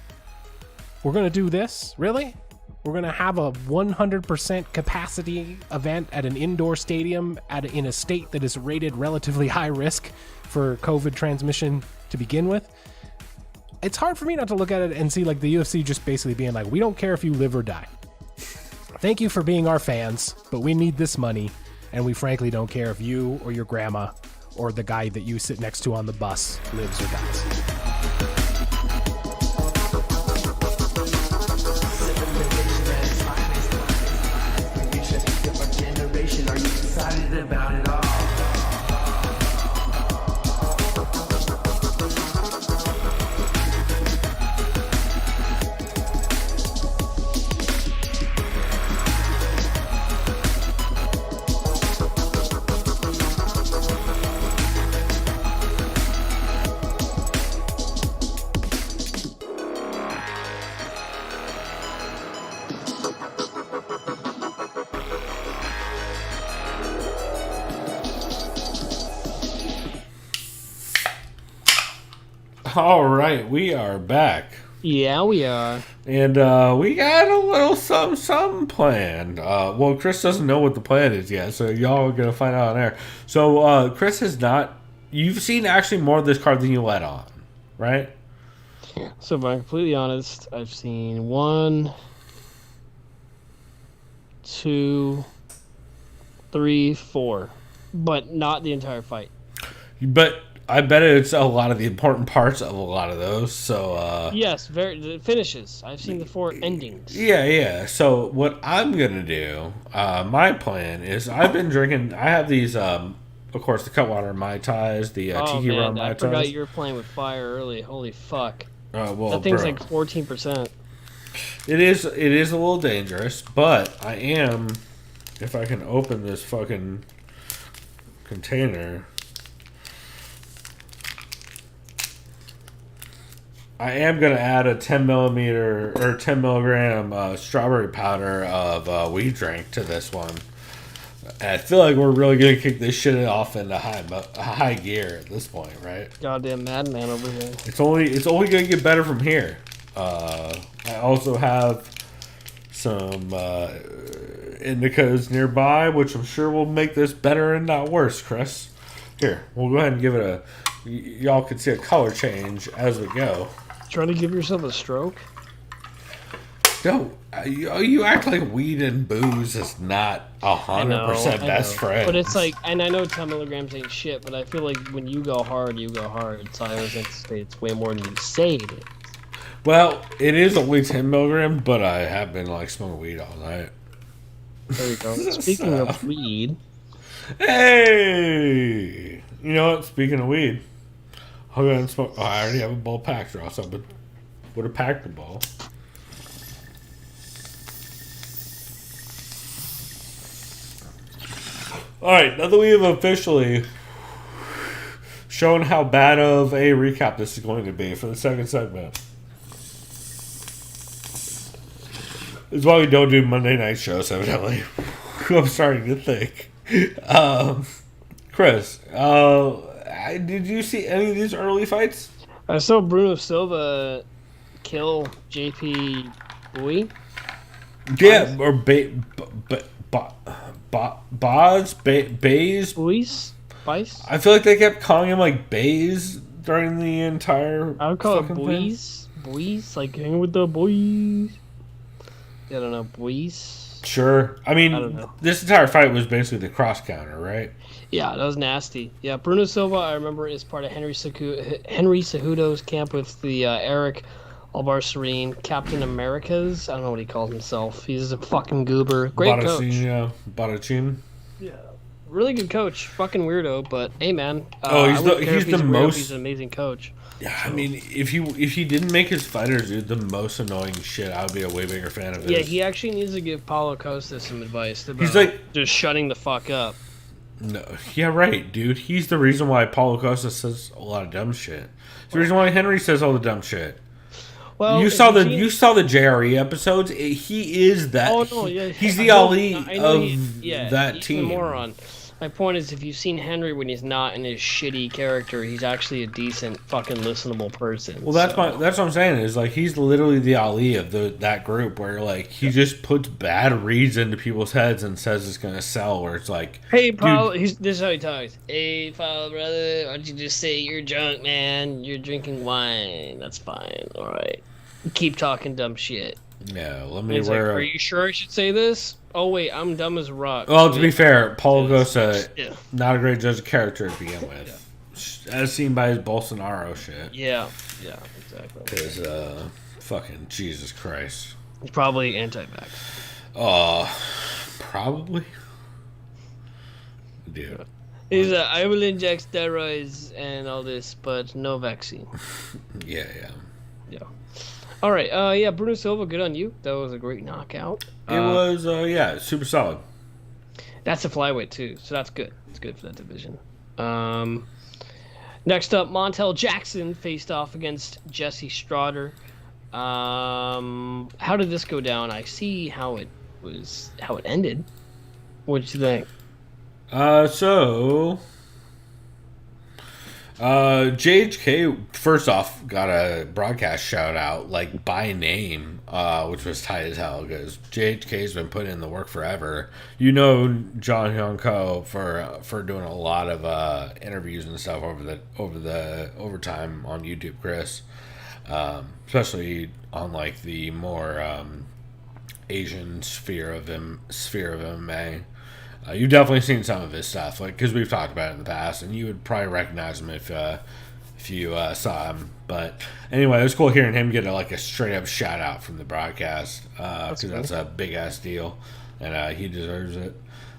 we're gonna do this? Really? We're gonna have a 100% capacity event at an indoor stadium in a state that is rated relatively high risk for COVID transmission to begin with? It's hard for me not to look at it and see like the UFC just basically being like, we don't care if you live or die. Thank you for being our fans, but we need this money, and we frankly don't care if you or your grandma or the guy that you sit next to on the bus lives or dies.
Are you excited about it all?
All right, we are back.
Yeah, we are.
And we got a little something planned. Well, Chris doesn't know what the plan is yet, so y'all are going to find out on air. So, Chris has not... You've seen actually more of this card than you let on, right?
So, if I'm completely honest, I've seen 1, 2, 3, 4. But not the entire fight.
But I bet it's a lot of the important parts of a lot of those, so...
Yes, the finishes. I've seen the 4 endings.
Yeah. So what I'm gonna do, my plan is I've been drinking. I have these, of course, the Cutwater Mai Tais, the Tiki Rum Mai
I
Tais.
forgot you were playing with fire early. Holy fuck!
Well,
That thing's
bro,
like 14%.
it is a little dangerous, but I am. If I can open this fucking container. I am going to add a 10 millimeter or 10 milligram strawberry powder of weed drink to this one. And I feel like we're really going to kick this shit off into high gear at this point, right?
Goddamn madman over here.
It's only going to get better from here. I also have some indicas nearby, which I'm sure will make this better and not worse, Chris. Here, we'll go ahead and give it a... Y'all can see a color change as we go.
Trying to give yourself a stroke?
No, you act like weed and booze is not 100% best friend.
But it's like, and I know 10 milligrams ain't shit, but I feel like when you go hard, you go hard. So I always anticipate it's way more than you say it is.
Well, it is only 10 milligrams, but I have been like smoking weed all night.
There you go. Speaking of weed.
Hey! You know what? Speaking of weed, I'll go ahead and smoke. Oh, I already have a bowl packed, or else I would have packed the bowl. Alright, now that we have officially shown how bad of a recap this is going to be for the second segment, this is why we don't do Monday night shows, evidently. I'm starting to think. Chris, did you see any of these early fights?
I saw Bruno Silva kill JP Bui.
Yeah, or Baze?
Bice?
I feel like they kept calling him like Baze during the entire.
I would call it
fucking
Buis. Buis, like hanging with the boys. I don't know, Buis.
Sure. I mean,
I don't know.
This entire fight was basically the cross counter, right?
Yeah, that was nasty. Yeah, Bruno Silva, I remember, is part of Henry Cejudo's camp with the Eric Albarserine, Captain America's. I don't know what he calls himself. He's a fucking goober. Great coach.
Yeah, Baracin.
Yeah. Really good coach. Fucking weirdo, but hey, man.
He's the most.
He's an amazing coach.
Yeah, I mean, if he didn't make his fighters do the most annoying shit, I would be a way bigger fan of his.
Yeah, he actually needs to give Paulo Costa some advice about
He's like
just shutting the fuck up.
No, yeah, right, dude. He's the reason why Paulo Costa says a lot of dumb shit. It's the reason why Henry says all the dumb shit.
Well,
you saw the JRE episodes. He is that.
Oh no, yeah,
he's the Ali of that
he's
team.
The moron. My point is, if you've seen Henry when he's not in his shitty character, he's actually a decent, fucking listenable person.
Well, that's what I'm saying. Is like he's literally the Ali of that group, where like he just puts bad reads into people's heads and says it's gonna sell. Where it's like,
hey, Paul, this is how he talks. Hey, Paul, brother, why don't you just say you're drunk, man? You're drinking wine. That's fine. All right. Keep talking dumb shit.
Yeah, let me
wear. Are you sure I should say this? Oh wait, I'm dumb as a rock.
Well, to be fair, Paulo Costa, not a great judge of character to begin with, as seen by his Bolsonaro shit.
Yeah, exactly.
Because fucking Jesus Christ.
He's probably anti-vax.
Probably. Dude.
He's I will inject steroids and all this, but no vaccine.
Yeah.
All right, Bruno Silva, good on you. That was a great knockout.
It was, super solid.
That's a flyweight too, so that's good. It's good for that division. Next up, Montel Jackson faced off against Jesse Strader. How did this go down? I see how it ended. What did you think?
So JHK, first off, got a broadcast shout out, like, by name, which was tight as hell, because JHK's been putting in the work forever. You know John Hyun Ko for doing a lot of interviews and stuff over the overtime on YouTube, Chris. Especially on, like, the more Asian sphere of MMA. You've definitely seen some of his stuff, like, because we've talked about it in the past, and you would probably recognize him if you saw him. But anyway, it was cool hearing him get a straight up shout out from the broadcast, because that's a big ass deal, and he deserves it.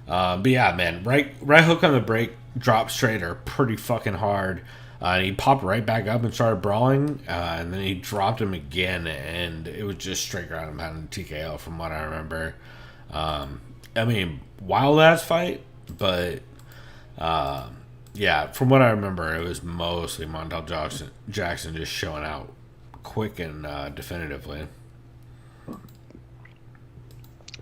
But yeah, man, right hook on the break, drop straighter, pretty fucking hard. And he popped right back up and started brawling, and then he dropped him again, and it was just straight ground and pound TKO from what I remember. I mean, wild ass fight, but yeah, from what I remember, it was mostly Montel Jackson just showing out quick and definitively.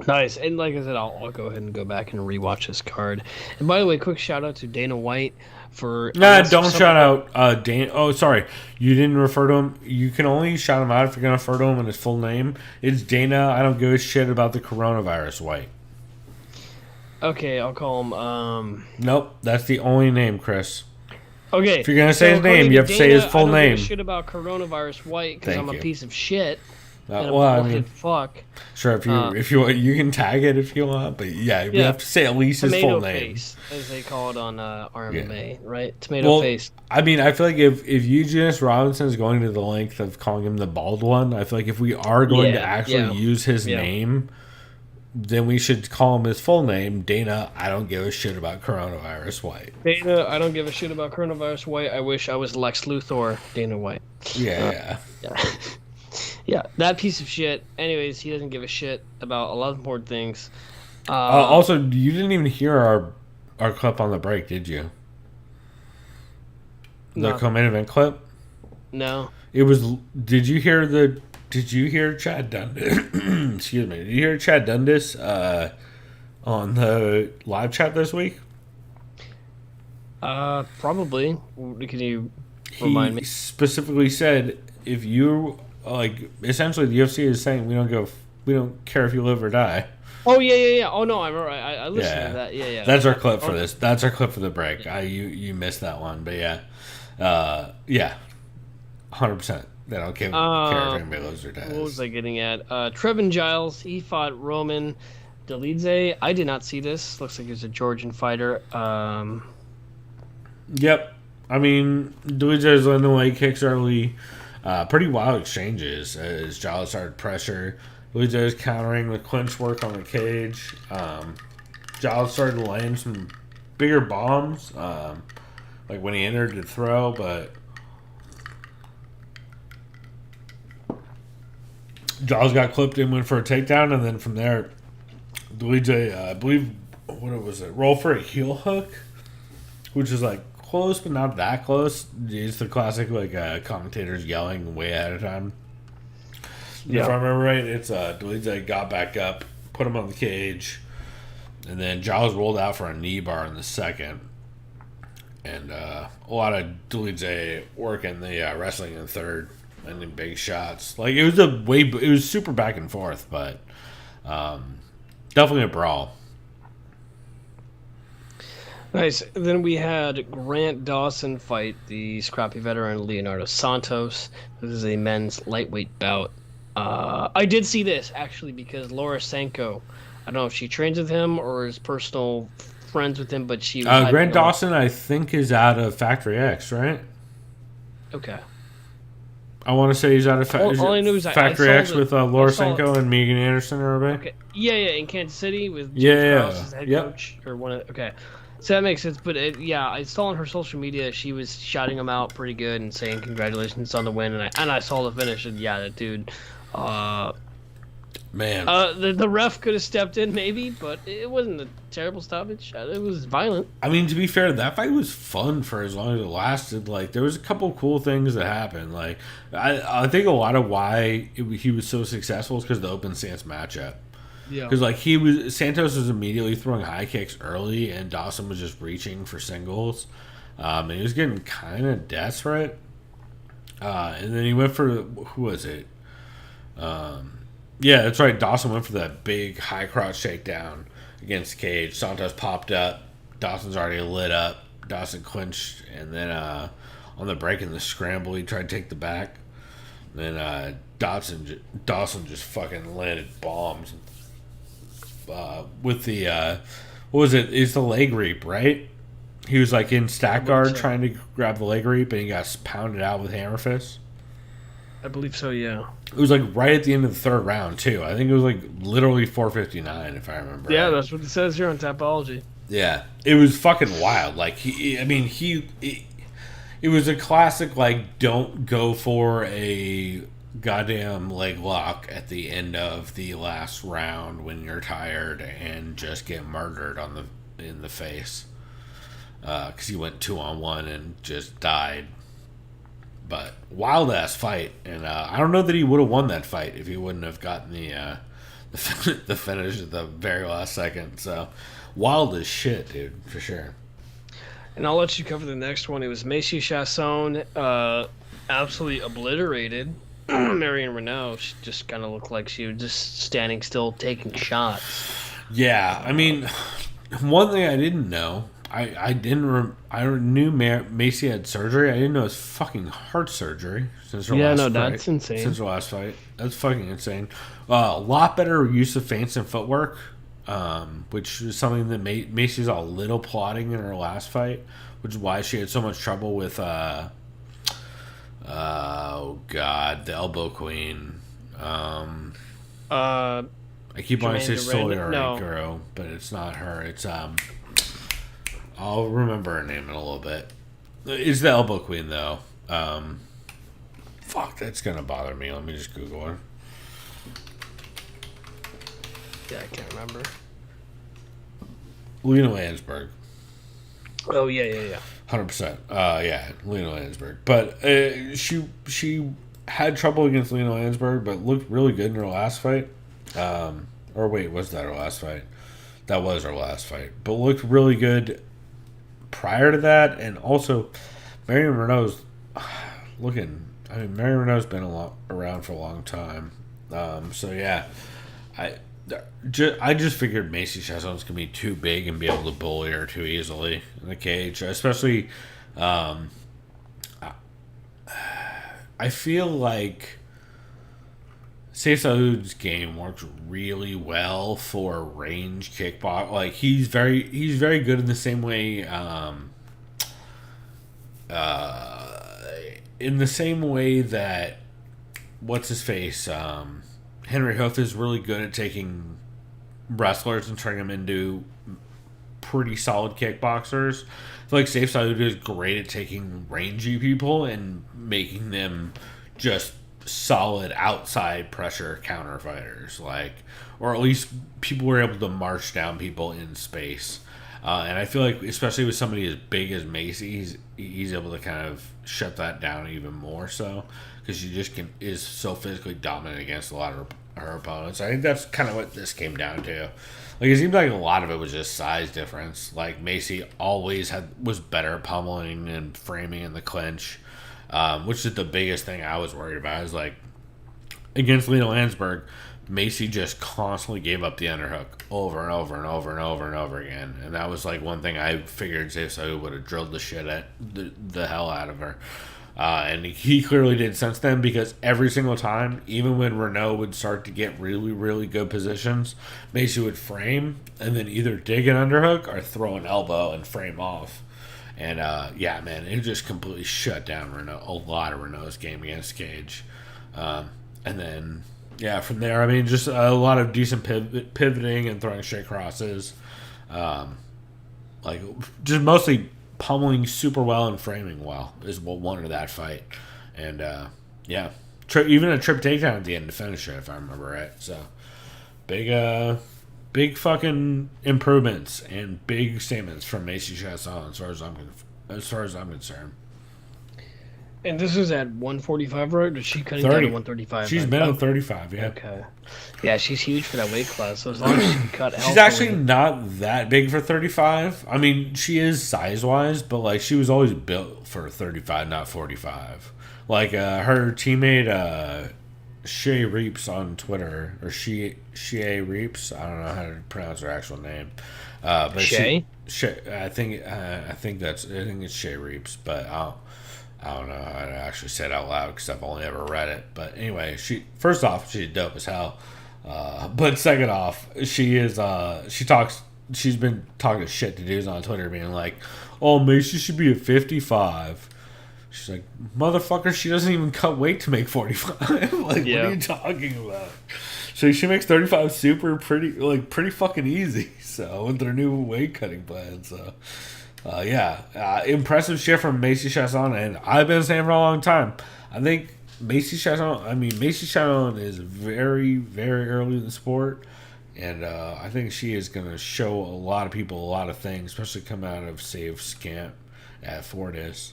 Nice. And like I said, I'll go ahead and go back and rewatch this card. And by the way, quick shout out to Dana White for...
Nah, don't shout out Dana. Oh, sorry. You didn't refer to him. You can only shout him out if you're going to refer to him in his full name. It's Dana. I don't give a shit about the coronavirus White.
Okay, I'll call him...
Nope, that's the only name, Chris.
Okay.
If you're going to say his name, you have to say his full name.
I don't give a shit about coronavirus White because I'm a piece of shit.
Well, I mean,
fuck.
Sure, if you want, you can tag it if you want, but yeah, we have to say at least his full name.
Face, as they call it on RMMA, right? Tomato face.
I mean, I feel like if Eugenius Robinson is going to the length of calling him the bald one, I feel like if we are going to actually use his name, then we should call him his full name, Dana. I don't give a shit about coronavirus White.
Dana, I don't give a shit about coronavirus White. I wish I was Lex Luthor, Dana White.
Yeah.
Yeah, that piece of shit. Anyways, he doesn't give a shit about a lot of important things.
Also, you didn't even hear our clip on the break, did you? The co-main event clip?
No.
It was. Did you hear Chad Dundas? Excuse me. Did you hear Chad Dundas on the live chat this week?
Probably. Can you remind me?
He specifically said, if you essentially the UFC is saying we don't care if you live or die.
Oh yeah. Oh no, I listened to that. Yeah.
That's our clip for this. That's our clip for the break. You missed that one, but yeah, 100%. They don't care if anybody lives or dies.
What was I getting at? Trevin Giles, he fought Roman Dolidze. I did not see this. Looks like he's a Georgian fighter.
Yep. I mean, Dolidze's letting the leg kicks early. Pretty wild exchanges as Giles started pressure. Dolidze was countering the clinch work on the cage. Giles started laying some bigger bombs, like when he entered the throw, but Giles got clipped and went for a takedown, and then from there, Dolidze, I believe, roll for a heel hook, which is like close, but not that close. It's the classic, commentators yelling way ahead of time. Yeah. If I remember right, it's Dolidze got back up, put him on the cage, and then Giles rolled out for a knee bar in the second. And a lot of Dolidze working the wrestling in the third, and then big shots. Like, it was super back and forth, but definitely a brawl.
Nice. Then we had Grant Dawson fight the scrappy veteran Leonardo Santos. This is a men's lightweight bout. I did see this, actually, because Laura Sanko, I don't know if she trains with him or is personal friends with him, but she was...
Grant Dawson, I think, is out of Factory X, right?
Okay.
I want to say he's out of
all I knew is
Factory X with Laura Sanko and Megan Anderson or whatever.
Okay. Yeah, in Kansas City with James Krause as the head coach or one of... Okay. So that makes sense, but I saw on her social media she was shouting him out pretty good and saying congratulations on the win, and I saw the finish, and that dude,
man,
the ref could have stepped in maybe, but it wasn't a terrible stoppage. It was violent.
I mean, to be fair, that fight was fun for as long as it lasted. Like, there was a couple cool things that happened. Like, I think a lot of why he was so successful is because of the open stance matchup. Yeah, because Santos was immediately throwing high kicks early, and Dawson was just reaching for singles. And he was getting kind of desperate. And then he went for, who was it? Yeah, that's right. Dawson went for that big high crotch shakedown against Cage. Santos popped up. Dawson's already lit up. Dawson clinched, and then on the break in the scramble, he tried to take the back. Then Dawson just fucking landed bombs with the what was it? It's the leg reap, right? He was like in stack guard trying to grab the leg reap, and he got pounded out with hammer fists.
I believe so, yeah.
It was like right at the end of the third round too. I think it was like literally 4:59 if I remember.
Yeah,
right.
that's what it says here on Tapology.
Yeah, it was fucking wild. Like it was a classic. Like, don't go for a goddamn leg lock at the end of the last round when you're tired and just get murdered in the face. Because he went 2-on-1 and just died. But wild ass fight, and I don't know that he would have won that fight if he wouldn't have gotten the finish at the very last second. So wild as shit, dude, for sure.
And I'll let you cover the next one. It was Macy Chasson, absolutely obliterated Marion Renault. She just kind of looked like she was just standing still, taking shots.
Yeah, I mean, one thing I didn't know. I knew Macy had surgery. I didn't know it was fucking heart surgery since her last fight.
That's insane.
Since her last fight, that's fucking insane. A lot better use of feints and footwork, which is something that Macy's a little plotting in her last fight, which is why she had so much trouble with oh god, the elbow queen. I keep wanting to say Soler but it's not her. It's I'll remember her name in a little bit. It's the elbow queen, though. Fuck, that's gonna bother me. Let me just Google her.
Yeah, I can't remember.
Lena Landsberg.
Oh, yeah.
100%. Yeah, Lena Landsberg. But she had trouble against Lena Landsberg, but looked really good in her last fight. Or wait, was that her last fight? That was her last fight. But looked really good prior to that, and also Marion Renault's looking. I mean, Marion Renault's been around for a long time. So yeah, I just figured Macy Chasson's gonna be too big and be able to bully her too easily in the cage, especially. I feel like Saif Saud's game works really well for range kickbox. Like he's very good in the same way. In the same way that what's his face, Henry Hoof is really good at taking wrestlers and turning them into pretty solid kickboxers. I feel like Saif Saud is great at taking rangy people and making them just solid outside pressure counter fighters, like, or at least people were able to march down people in space. And I feel like, especially with somebody as big as Macy, he's able to kind of shut that down even more so, because she just is so physically dominant against a lot of her opponents. I think that's kind of what this came down to. Like, it seems like a lot of it was just size difference. Like, Macy always was better at pummeling and framing in the clinch. Which is the biggest thing I was worried about. Is like against Lena Landsberg, Macy just constantly gave up the underhook over and over and over and over and over again, and that was like one thing I figured Saif Saud would have drilled the shit at the hell out of her, and he clearly did since then, because every single time, even when Renault would start to get really really good positions, Macy would frame and then either dig an underhook or throw an elbow and frame off. And, yeah, man, it just completely shut down a lot of Renault's game against Cage. And then, yeah, from there, I mean, just a lot of decent pivoting and throwing straight crosses. Like, just mostly pummeling super well and framing well is what won that fight. And, yeah, even a trip takedown at the end to finish it, if I remember right. So, big fucking improvements and big statements from Macy Chasson as far as I'm concerned.
And this is at 145, right? Or is she cutting down to
30.
135?
She's been at 35, yeah.
Okay. Yeah, she's huge for that weight class. So as long as she can cut
She's
healthily.
actually not that big for 35. I mean, she is size-wise, but, like, she was always built for 35, not 45. Like, her teammate, Shay Reeps on Twitter, or Shea Reeps, I don't know how to pronounce her actual name. But
Shay?
I think it's Shay Reeps, but I don't know how to actually say it out loud because I've only ever read it. But anyway, first off, she's dope as hell. But second off, she's been talking shit to dudes on Twitter, being like, "Oh, Macy should be at 55." She's like, "Motherfucker, she doesn't even cut weight to make 45." Like, what are you talking about? So she makes 35 pretty fucking easy. So with their new weight cutting plan, so. Impressive shit from Macy Chasson, and I've been saying for a long time, I think Macy Chasson is very, very early in the sport, and I think she is going to show a lot of people a lot of things, especially coming out of Save Scamp at Fortis.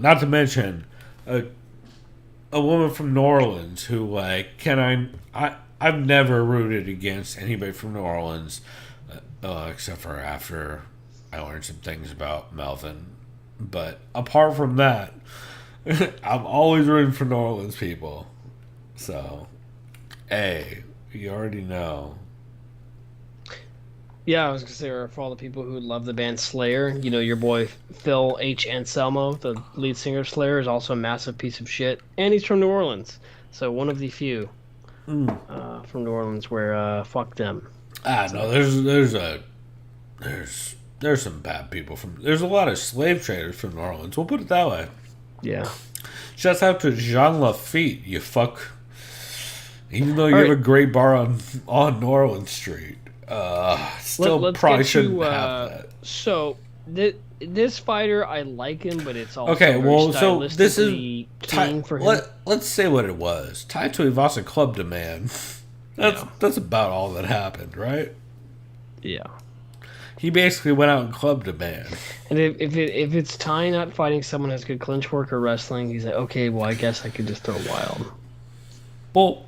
Not to mention a woman from New Orleans who, like, I've never rooted against anybody from New Orleans, except for after I learned some things about Melvin. But apart from that, I'm always rooting for New Orleans people. So, hey, you already know.
Yeah, I was going to say, for all the people who love the band Slayer, you know, your boy Phil H. Anselmo, the lead singer of Slayer, is also a massive piece of shit. And he's from New Orleans. So one of the few from New Orleans where, fuck them.
No, there's some bad people there's a lot of slave traders from New Orleans. We'll put it that way.
Yeah.
Shouts out to Jean Lafitte, you fuck. Even though you have a great bar on New Orleans Street, still
let's
probably
get
shouldn't
to,
have that.
So this fighter, I like him, but it's also
Okay,
very
well, so this is
keen for him.
Let's say what it was. Tai Tuivasa clubbed a man. That's about all that happened, right?
Yeah.
He basically went out and clubbed a man.
And if it's Ty not fighting someone who has good clinch work or wrestling, he's like, okay, well, I guess I could just throw wild.
Well,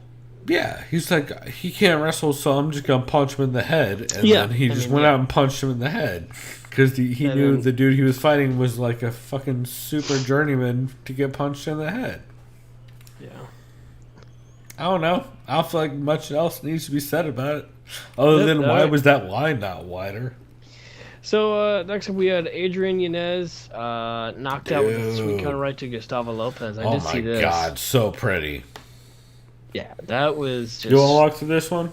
yeah, he's like, he can't wrestle, so I'm just gonna punch him in the head, and then he went out and punched him in the head because he knew the dude he was fighting was like a fucking super journeyman to get punched in the head.
Yeah.
I don't know. I don't feel like much else needs to be said about it, other than why was that line not wider?
So next up we had Adrian Yanez knocked out with a sweet counter right to Gustavo Lopez. I did see this.
Oh my god, so pretty.
Yeah, that was just...
You want to walk through this one?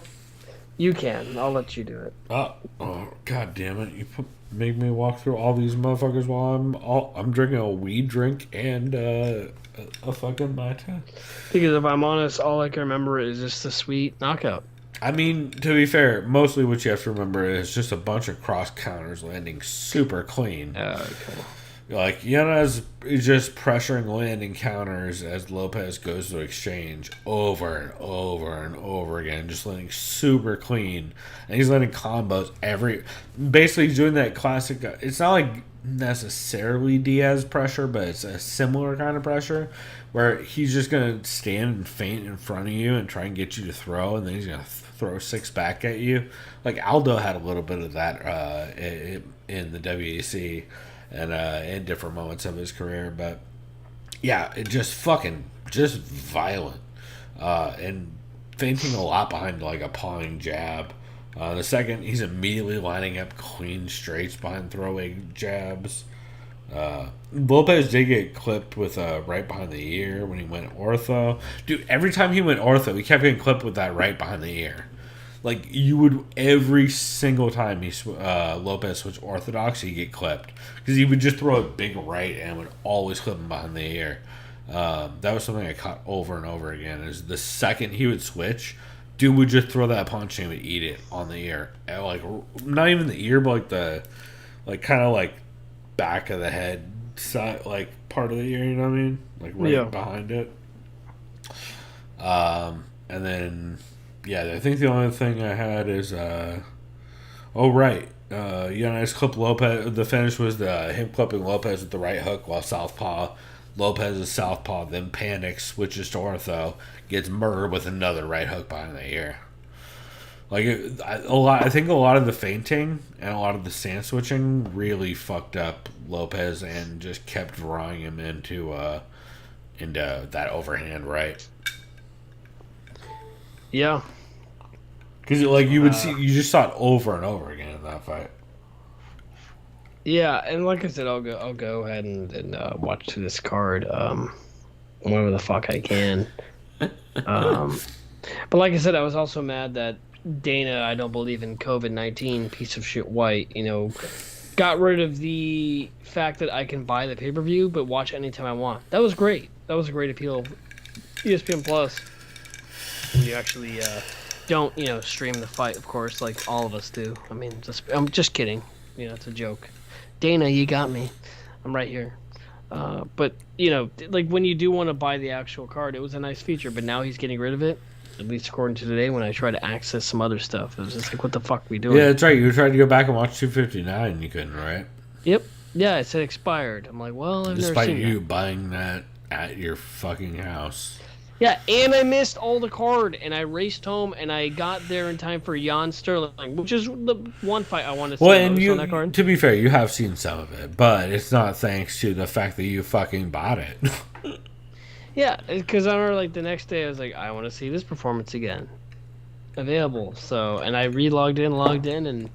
You can. I'll let you do it.
Oh god damn it. You make me walk through all these motherfuckers while I'm drinking a weed drink and a fucking Mai Tai.
Because if I'm honest, all I can remember is just the sweet knockout.
I mean, to be fair, mostly what you have to remember is just a bunch of cross counters landing super clean.
Okay.
Like, Yanez is just pressuring landing counters as Lopez goes to exchange over and over and over again, just landing super clean. And he's landing combos basically he's doing that classic, it's not like necessarily Diaz pressure, but it's a similar kind of pressure where he's just going to stand and feint in front of you and try and get you to throw, and then he's going to throw six back at you. Like, Aldo had a little bit of that in the WEC and in different moments of his career, but yeah, it just violent and feinting a lot behind like a pawing jab. The second, he's immediately lining up clean straights behind throwing jabs. Lopez did get clipped with right behind the ear when he went ortho. Dude, every time he went ortho, he kept getting clipped with that right behind the ear. Like, you would, every single time Lopez switched orthodox, he'd get clipped. Because he would just throw a big right and would always clip him behind the ear. That was something I caught over and over again, is the second he would switch, dude would just throw that punch and he would eat it on the ear. And like, not even the ear, but like kind of like back of the head side, like part of the ear, you know what I mean? Like right behind it. And then, yeah, I think the only thing I had is, Yanez clipped Lopez. The finish was him clipping Lopez with the right hook while southpaw Lopez is southpaw, then panics, switches to ortho, gets murdered with another right hook behind the ear. Like I think a lot of the feinting and a lot of the stance switching really fucked up Lopez and just kept drawing him into that overhand right.
Yeah.
Because like you just saw it over and over again in that fight.
Yeah, and like I said, I'll go ahead and watch this card, whenever the fuck I can. But like I said, I was also mad that Dana, I don't believe in COVID-19, piece of shit white, got rid of the fact that I can buy the pay-per-view but watch anytime I want. That was great. That was a great appeal of ESPN Plus. You actually don't, stream the fight, of course, like all of us do. I mean, I'm just kidding. It's a joke. Dana, you got me. I'm right here. But, like when you do want to buy the actual card, it was a nice feature, but now he's getting rid of it. At least according to today, when I tried to access some other stuff, it was just like, what the fuck are we doing?
Yeah, that's right. You tried to go back and watch 259, and you couldn't, right?
Yep. Yeah, it said expired. I'm like, well, I've never
Despite
seen
you
that.
buying that at your fucking house.
Yeah, and I missed all the card, and I raced home, and I got there in time for Jan Sterling, which is the one fight I want to see on that card.
To be fair, you have seen some of it, but it's not thanks to the fact that you fucking bought it.
Yeah, because I remember like the next day I was like, I want to see this performance again. Available. So, and I logged in, and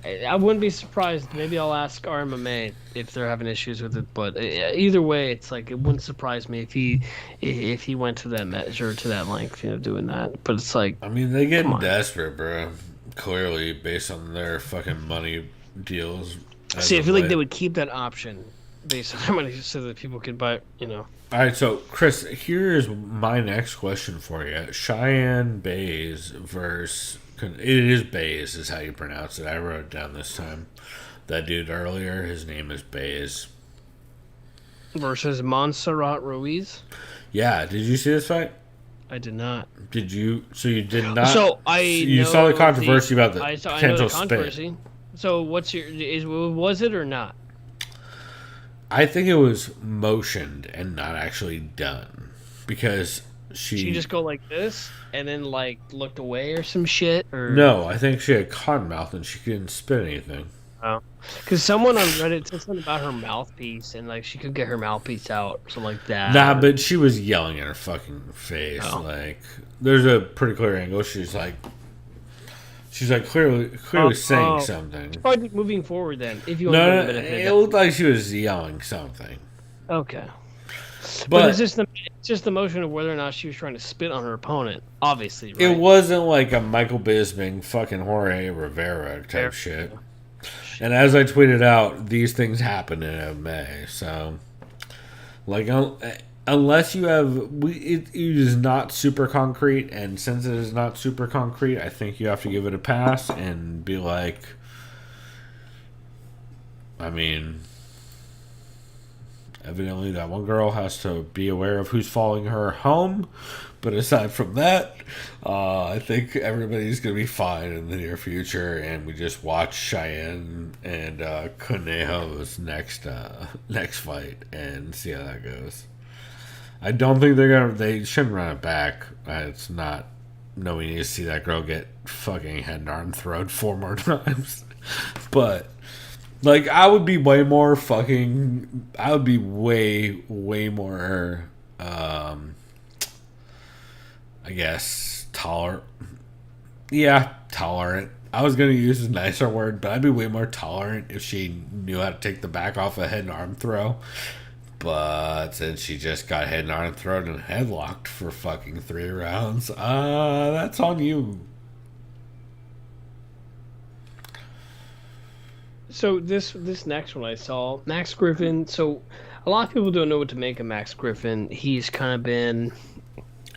I wouldn't be surprised. Maybe I'll ask RMMA if they're having issues with it. But either way, it's like it wouldn't surprise me if he went to that measure, to that length, doing that. But it's like,
I mean, they get desperate, bro. Clearly, based on their fucking money deals.
See, I feel like they would keep that option based on their money so that people could buy,
All right, so Chris, here's my next question for you. Cheyenne Bays versus it is Bays is how you pronounce it. I wrote it down this time. That dude earlier, his name is Bays.
Versus Montserrat Ruiz.
Yeah, did you see this fight?
I did not.
Did you? So you did not.
So
you saw the controversy about the potential
spin. So what's was it or not?
I think it was motioned and not actually done because she
just go like this and then like looked away or some shit or
no. I think she had cotton mouth and she couldn't spit anything.
Oh, because someone on Reddit said something about her mouthpiece and like she could get her mouthpiece out or something like that.
Nah, but she was yelling in her fucking face.
Oh.
Like there's a pretty clear angle. She's like clearly saying something.
Probably moving forward then. If you want
No,
to give a benefit.
it looked like she was yelling something.
Okay. But it's just the motion of whether or not she was trying to spit on her opponent, obviously, right?
It wasn't like a Michael Bisping fucking Jorge Rivera type shit. And as I tweeted out, these things happen in MMA. So, like, unless you have... it is not super concrete, and since it is not super concrete, I think you have to give it a pass and be like... I mean... Evidently, that one girl has to be aware of who's following her home. But aside from that, I think everybody's going to be fine in the near future. And we just watch Cheyenne and Conejo's next fight and see how that goes. I don't think they shouldn't run it back. It's not... No, we need to see that girl get fucking head and arm thrown 4 more times. But... Like, I would be way more, I guess, tolerant. Yeah, tolerant. I was going to use a nicer word, but I'd be way more tolerant if she knew how to take the back off a head and arm throw. But since she just got head and arm thrown and headlocked for fucking 3 rounds, that's on you.
So this next one I saw, Max Griffin. So a lot of people don't know what to make of Max Griffin. He's kind of been,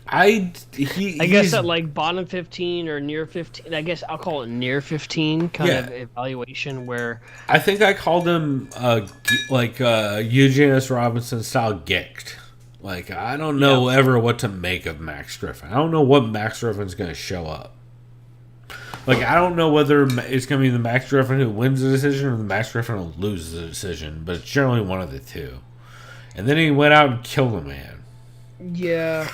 I guess at like bottom 15 or near 15. I guess I'll call it near 15 kind of evaluation where
I think I called him Eugenius Robinson style gicked. Like I don't know ever what to make of Max Griffin. I don't know what Max Griffin's going to show up. Like, I don't know whether it's going to be the Max Griffin who wins the decision or the Max Griffin who loses the decision, but it's generally one of the two. And then he went out and killed a man.
Yeah.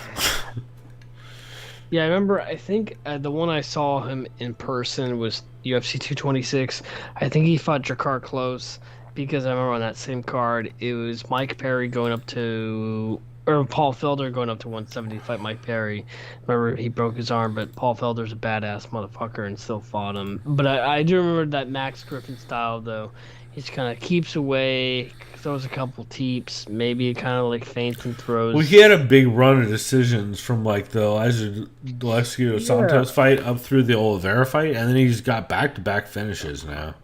Yeah, I remember. I think the one I saw him in person was UFC 226. I think he fought Jakar Close because I remember on that same card it was Mike Perry going up to, or Paul Felder going up to 170 to fight Mike Perry. Remember he broke his arm, but Paul Felder's a badass motherfucker and still fought him. But I do remember that Max Griffin style though. He just kind of keeps away, throws a couple teeps, maybe kind of like feints and throws.
Well, he had a big run of decisions from like the Alessio Santos fight up through the Oliveira fight, and then he's got back-to-back finishes now.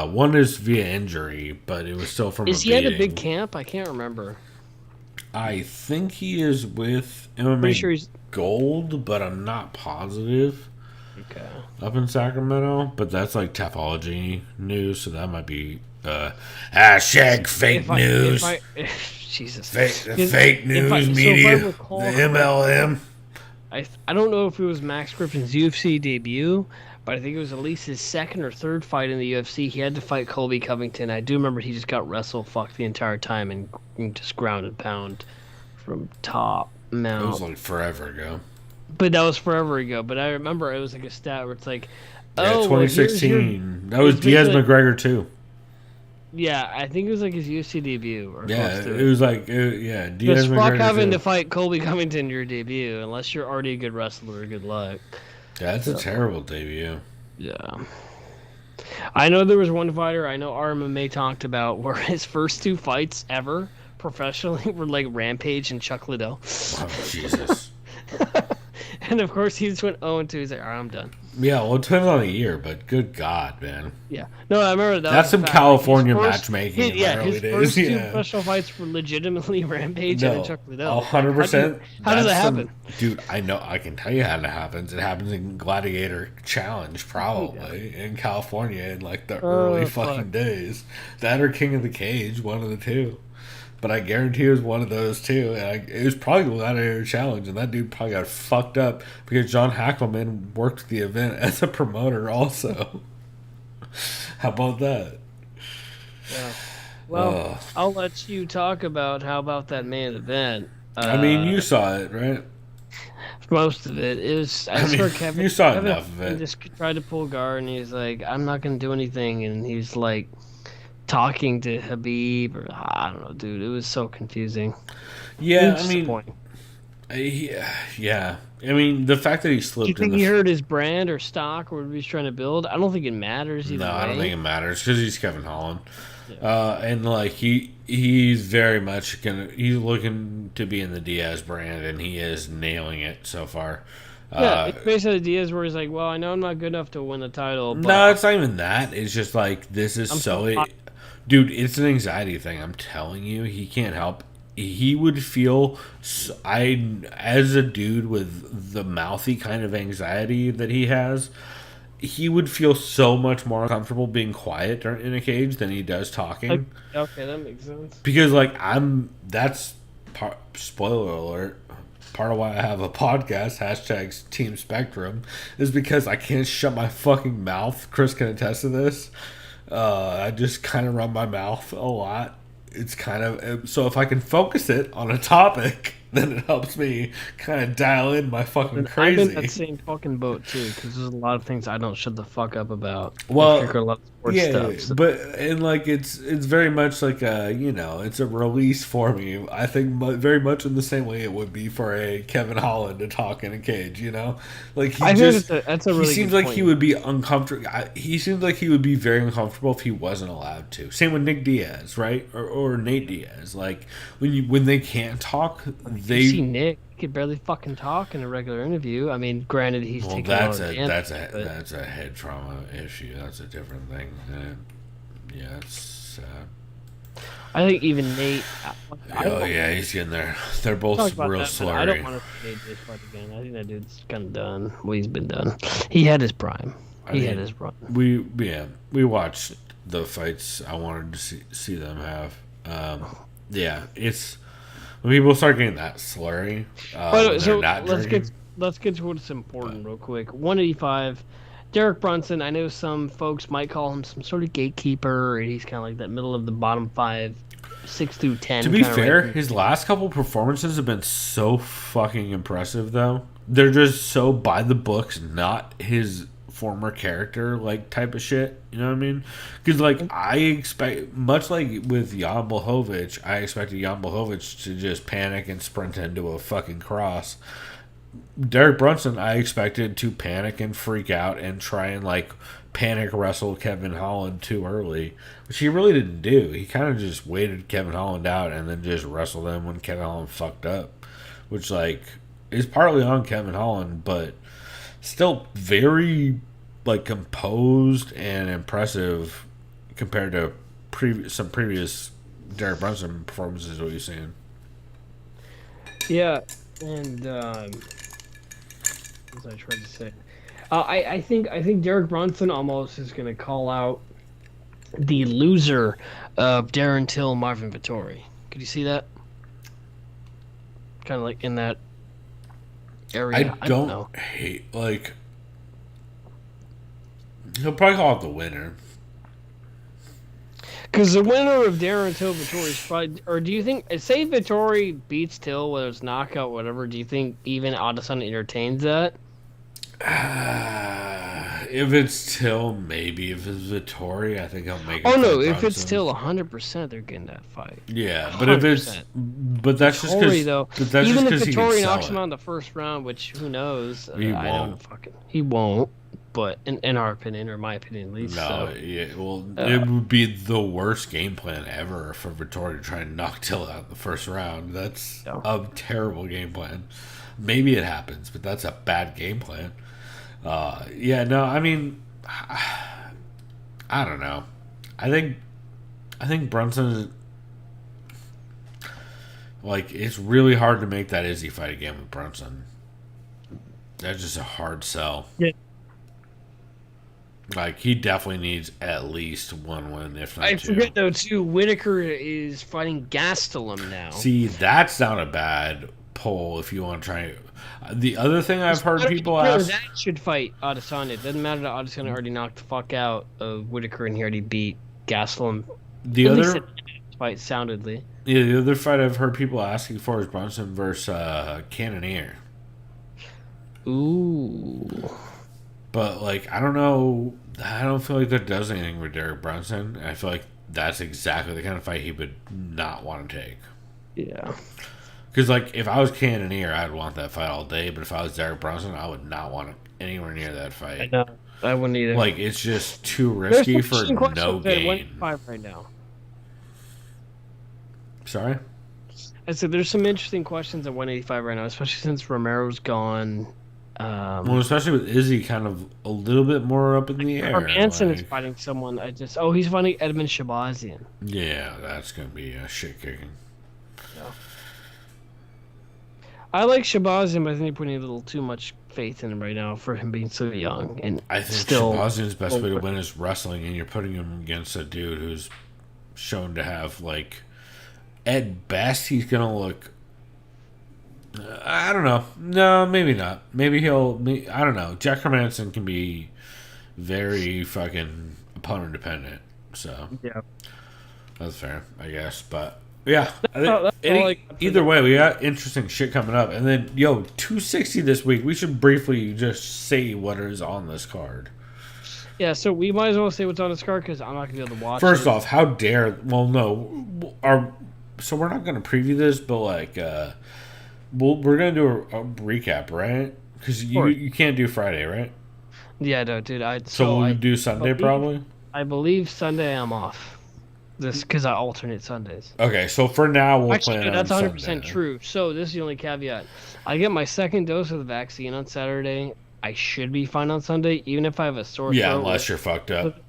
One is via injury, but it was still from.
Is he at a big camp? I can't remember.
I think he is with MMA
Pretty sure he's
Gold, but I'm not positive.
okay.
Up in Sacramento, but that's like Tapology news, so that might be hashtag fake news.
Jesus.
Fake news media. The MLM.
I don't know if it was Max Griffin's UFC debut, but I think it was at least his second or third fight in the UFC. He had to fight Colby Covington. I do remember he just got fucked the entire time and just ground and pound from top mount.
It was like forever ago.
But that was forever ago. But I remember it was like a stat where it's like,
yeah,
oh,
2016. That was Diaz McGregor too.
Yeah, I think it was like his UFC debut. Or
yeah, it was like Diaz McGregor.
Fuck having to fight Colby Covington your debut unless you're already a good wrestler. Good luck.
Yeah, that's a terrible debut.
Yeah. I know there was one fighter I know RMMA talked about where his first two fights ever professionally were like Rampage and Chuck Liddell.
Oh, Jesus.
And of course he just went 0-2. He's like, all right, I'm done.
Yeah, well, it depends on the year, but good God, man.
Yeah. No, I remember that.
That's some California matchmaking.
His first two professional fights were legitimately Rampage and Chuck Liddell.
100%.
How does that happen?
Dude, I know. I can tell you how it happens. It happens in Gladiator Challenge, probably, in California in like the early fucking days. That or King of the Cage, one of the two. But I guarantee it was one of those too. And it was probably Gladiator Challenge, and that dude probably got fucked up because John Hackelman worked the event as a promoter also. How about that?
Yeah. Well, I'll let you talk about how about that main event.
I mean, you saw it, right?
Most of it. It was. I swear, Kevin.
You saw enough of it.
He just tried to pull guard, and he's like, "I'm not going to do anything," and he's like talking to Habib, or I don't know, dude. It was so confusing.
Yeah, I mean, yeah. I mean, the fact that he slipped.
Do you think he hurt his brand or stock or what he's trying to build? I don't think it matters either way.
I don't think it matters because he's Kevin Holland, and like he's very much he's looking to be in the Diaz brand, and he is nailing it so far.
Yeah, it's basically Diaz where he's like, well, I know I'm not good enough to win the title. But
no, it's not even that. It's just like this is dude, it's an anxiety thing. I'm telling you, he can't help. He would feel, as a dude with the mouthy kind of anxiety that he has, he would feel so much more comfortable being quiet in a cage than he does talking.
Okay, that makes sense.
Because that's spoiler alert. Part of why I have a podcast, # Team Spectrum, is because I can't shut my fucking mouth. Chris can attest to this. I just kind of run my mouth a lot. It's kind of so if I can focus it on a topic, then it helps me kind of dial in my fucking crazy.
I'm in that same fucking boat too, because there's a lot of things I don't shut the fuck up about.
Well,
a lot of sports stuff. So.
But and like it's very much like it's a release for me. I think very much in the same way it would be for a Kevin Holland to talk in a cage. Like he seems like he would be uncomfortable. He seems like he would be very uncomfortable if he wasn't allowed to. Same with Nick Diaz, right? Or Nate Diaz. Like when they can't talk.
You see Nick, he could barely fucking talk in a regular interview. I mean, granted, he's taking
that's a head trauma issue. That's a different thing. Yeah, it's sad.
I think even Nate.
He's getting there. They're both real slurry.
I don't want to see Nate this fight again. I think that dude's kind of done. Well, he's been done. He had his prime. Had his prime.
We watched the fights I wanted to see them have. It's. When people start getting that slurry,
so let's get to what's important real quick. 185, Derek Brunson. I know some folks might call him some sort of gatekeeper, and he's kind of like that middle of the bottom 5 6 through 10.
To be
kinda
fair,
ranking.
his last couple performances have been so fucking impressive, though. They're just so by the books, not his former character like type of shit. You know what I mean? Because like I expect, much like with Jan Blachowicz, I expected Jan Blachowicz to just panic and sprint into a fucking cross. Derek Brunson, I expected to panic and freak out and try and like panic wrestle Kevin Holland too early, which he really didn't do. He kind of just waited Kevin Holland out and then just wrestled him when Kevin Holland fucked up, which like is partly on Kevin Holland, but still very like composed and impressive compared to some previous Derek Brunson performances we've seen.
Yeah, and as I tried to say, I think Derek Brunson almost is going to call out the loser of Darren Till, Marvin Vettori. Could you see that? Kind of like in that area.
I don't hate, like, he'll probably call it the winner.
Because the winner of Darren Till Vettori is probably, or do you think, say Vettori beats Till, whether it's knockout, whatever, do you think even Adesanya entertains that?
If it's Till, maybe. If it's Vettori, I think I'll make it.
Oh no,
for
if it's
Brunson.
Till, 100% they're getting that fight.
Yeah, but if it's,
100%.
but that's just
Vettori,
because,
though,
but that's
even
just
if
'cause he can
Vettori
sell
knocks him
it.
out in the first round, which who knows?
He
I don't
won't.
fucking. He won't. But in our opinion, or my opinion at least,
No,
so.
yeah, well, it would be the worst game plan ever for Vettori to try and knock Till out in the first round. That's
Yeah.
a terrible game plan. Maybe it happens, but that's a bad game plan. Yeah, no, I mean, I don't know. I think Brunson, like, it's really hard to make that Izzy fight again with Brunson. That's just a hard sell.
Yeah.
Like, he definitely needs at least one win, if not
I
two.
forget though too. Whitaker is fighting Gastelum now.
See, that's not a bad poll if you want to try. The other thing I've heard people ask.
That should fight Adesanya. It doesn't matter that Adesanya already knocked the fuck out of Whitaker and he already beat Gastelum.
The
At least
other,
it fight soundedly.
yeah, the other fight I've heard people asking for is Brunson versus Cannonier.
Ooh.
But like, I don't know. I don't feel like that does anything with Derek Brunson. I feel like that's exactly the kind of fight he would not want to take.
Yeah.
Because like, if I was Cannonier, I'd want that fight all day. But if I was Derek Brunson, I would not want anywhere near that
I
fight.
know. I wouldn't either.
Like, it's just too
There's
risky
some
for
interesting
no
questions at
gain.
185 right now.
Sorry.
I said there's some interesting questions at 185 right now, especially since Romero's gone.
Well, especially with Izzy kind of a little bit more up in the air.
Hermanson is
like-
fighting someone. He's fighting Edmund Shabazian.
Yeah, that's gonna be a shit kicking.
I like Shabazian, but I think you're putting a little too much faith in him right now for him being so young and
I think
still.
Shabazian's best way to win is wrestling, and you're putting him against a dude who's shown to have, like, at best, he's gonna look. I don't know. No, maybe not. Maybe he'll. I don't know. Jack Hermanson can be very fucking opponent dependent, so
Yeah.
that's fair, I guess. But yeah, I
all-
think
that's all I got for
either way, we got interesting shit coming up. And then, 260 this week. We should briefly just say what is on this card.
Yeah, so we might as well say what's on this card because I'm not gonna be able to watch.
First
it.
off, how dare? Well, no, so we're not going to preview this, but like, we're going to do a recap, right? Because you can't do Friday, right?
Yeah, no, dude.
So we'll do Sunday
believe-
probably.
I believe Sunday I'm off. This because I alternate Sundays.
Okay, so for now we'll
Actually,
plan
no, that's
on
100%
Sunday.
true. So this is the only caveat. I get my second dose of the vaccine on Saturday. I should be fine on Sunday, even if I have a sore
Yeah,
throat.
unless you're fucked up.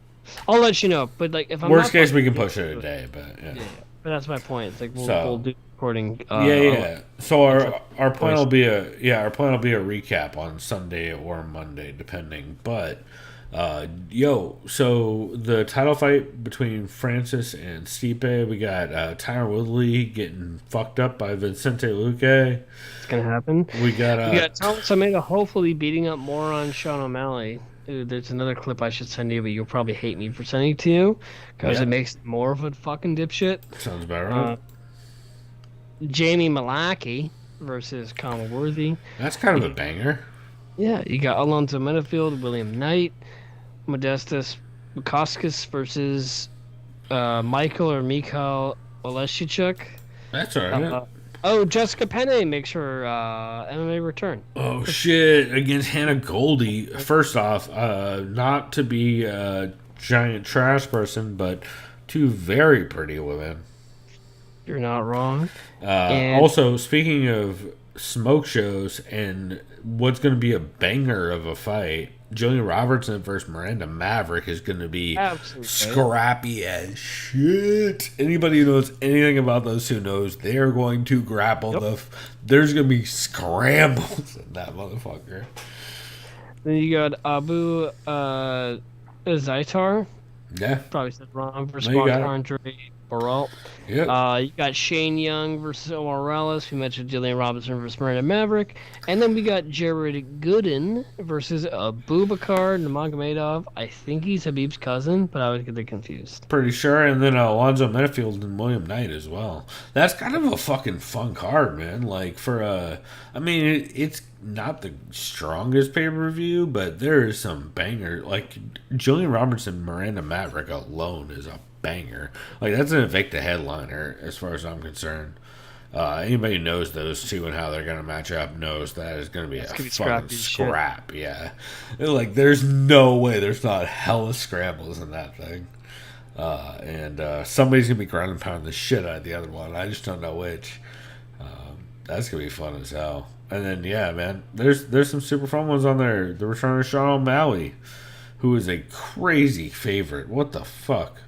I'll let you know. But like, if I'm
Worst
not
case,
fucked
we can
up,
push it a day, but yeah.
Yeah, but that's my point. It's like we'll
So-
do recording.
Yeah. So our plan will be a recap on Sunday or Monday, depending. But so the title fight between Francis and Stipe, we got Tyron Woodley getting fucked up by Vicente Luque.
It's gonna happen.
We got
We got Thomas Almeida hopefully beating up more on Sean O'Malley Ooh, there's another clip I should send you, but you'll probably hate me for sending it to you because
Yeah.
it makes more of a fucking dipshit.
Sounds about right.
Jamie Malaki versus Connor Worthy.
That's kind of a banger.
Yeah, you got Alonzo Menafield, William Knight, Modestus Bukauskas versus Michael or Mikhail Oleshchuk.
That's all right.
Jessica Penne makes her MMA return.
Oh shit! Against Hannah Goldie. First off, not to be a giant trash person, but two very pretty women.
You're not wrong. And-
Also, speaking of smoke shows and what's going to be a banger of a fight, Julian Robertson versus Miranda Maverick is going to be
Absolutely.
scrappy as shit. Anybody who knows anything about those two knows they are going to grapple. There's going to be scrambles in that motherfucker.
Then you got Abu Zaitar.
Yeah.
Probably said wrong. Versus
No, you got it.
Andre Baralt.
Yeah.
You got Shane Young versus Omar Morales. We mentioned Julian Robinson versus Miranda Maverick. And then we got Jared Gooden versus Abubakar Nurmagomedov. I think he's Habib's cousin, but I would get confused.
Pretty sure. And then Alonzo Menafield and William Knight as well. That's kind of a fucking fun card, man. Like, for I mean, it's not the strongest pay-per-view, but there is some banger. Like, Julian Robertson, Miranda Maverick alone is a banger. Like, that's an Invicta headliner as far as I'm concerned. Anybody who knows those two and how they're going to match up knows that is going to be fucking scrap. Yeah. Like, there's no way there's not hella scrambles in that thing. And somebody's going to be ground and pounding the shit out of the other one. I just don't know which. That's going to be fun as hell. And then, yeah, man, there's some super fun ones on there. The return of Sean O'Malley, who is a crazy favorite. What the fuck?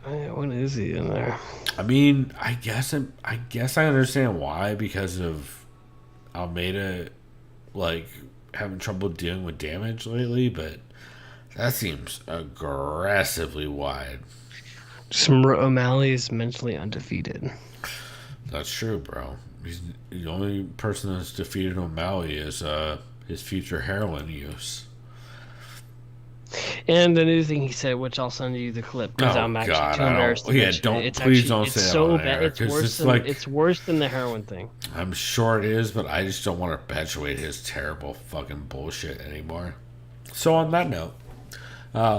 When is he in there?
I mean, I guess I understand why, because of Almeida, like, having trouble dealing with damage lately, but that seems aggressively wide.
O'Malley is mentally undefeated.
That's true, bro. He's the only person that's defeated O'Malley is his future heroin use.
And the new thing he said, which I'll send you the clip because I'm actually too embarrassed to mention it.
Don't say
it's
it
so
on
bad.
air,
It's worse. It's worse than the heroin thing.
I'm sure it is, but I just don't want to perpetuate his terrible fucking bullshit anymore. So on that note,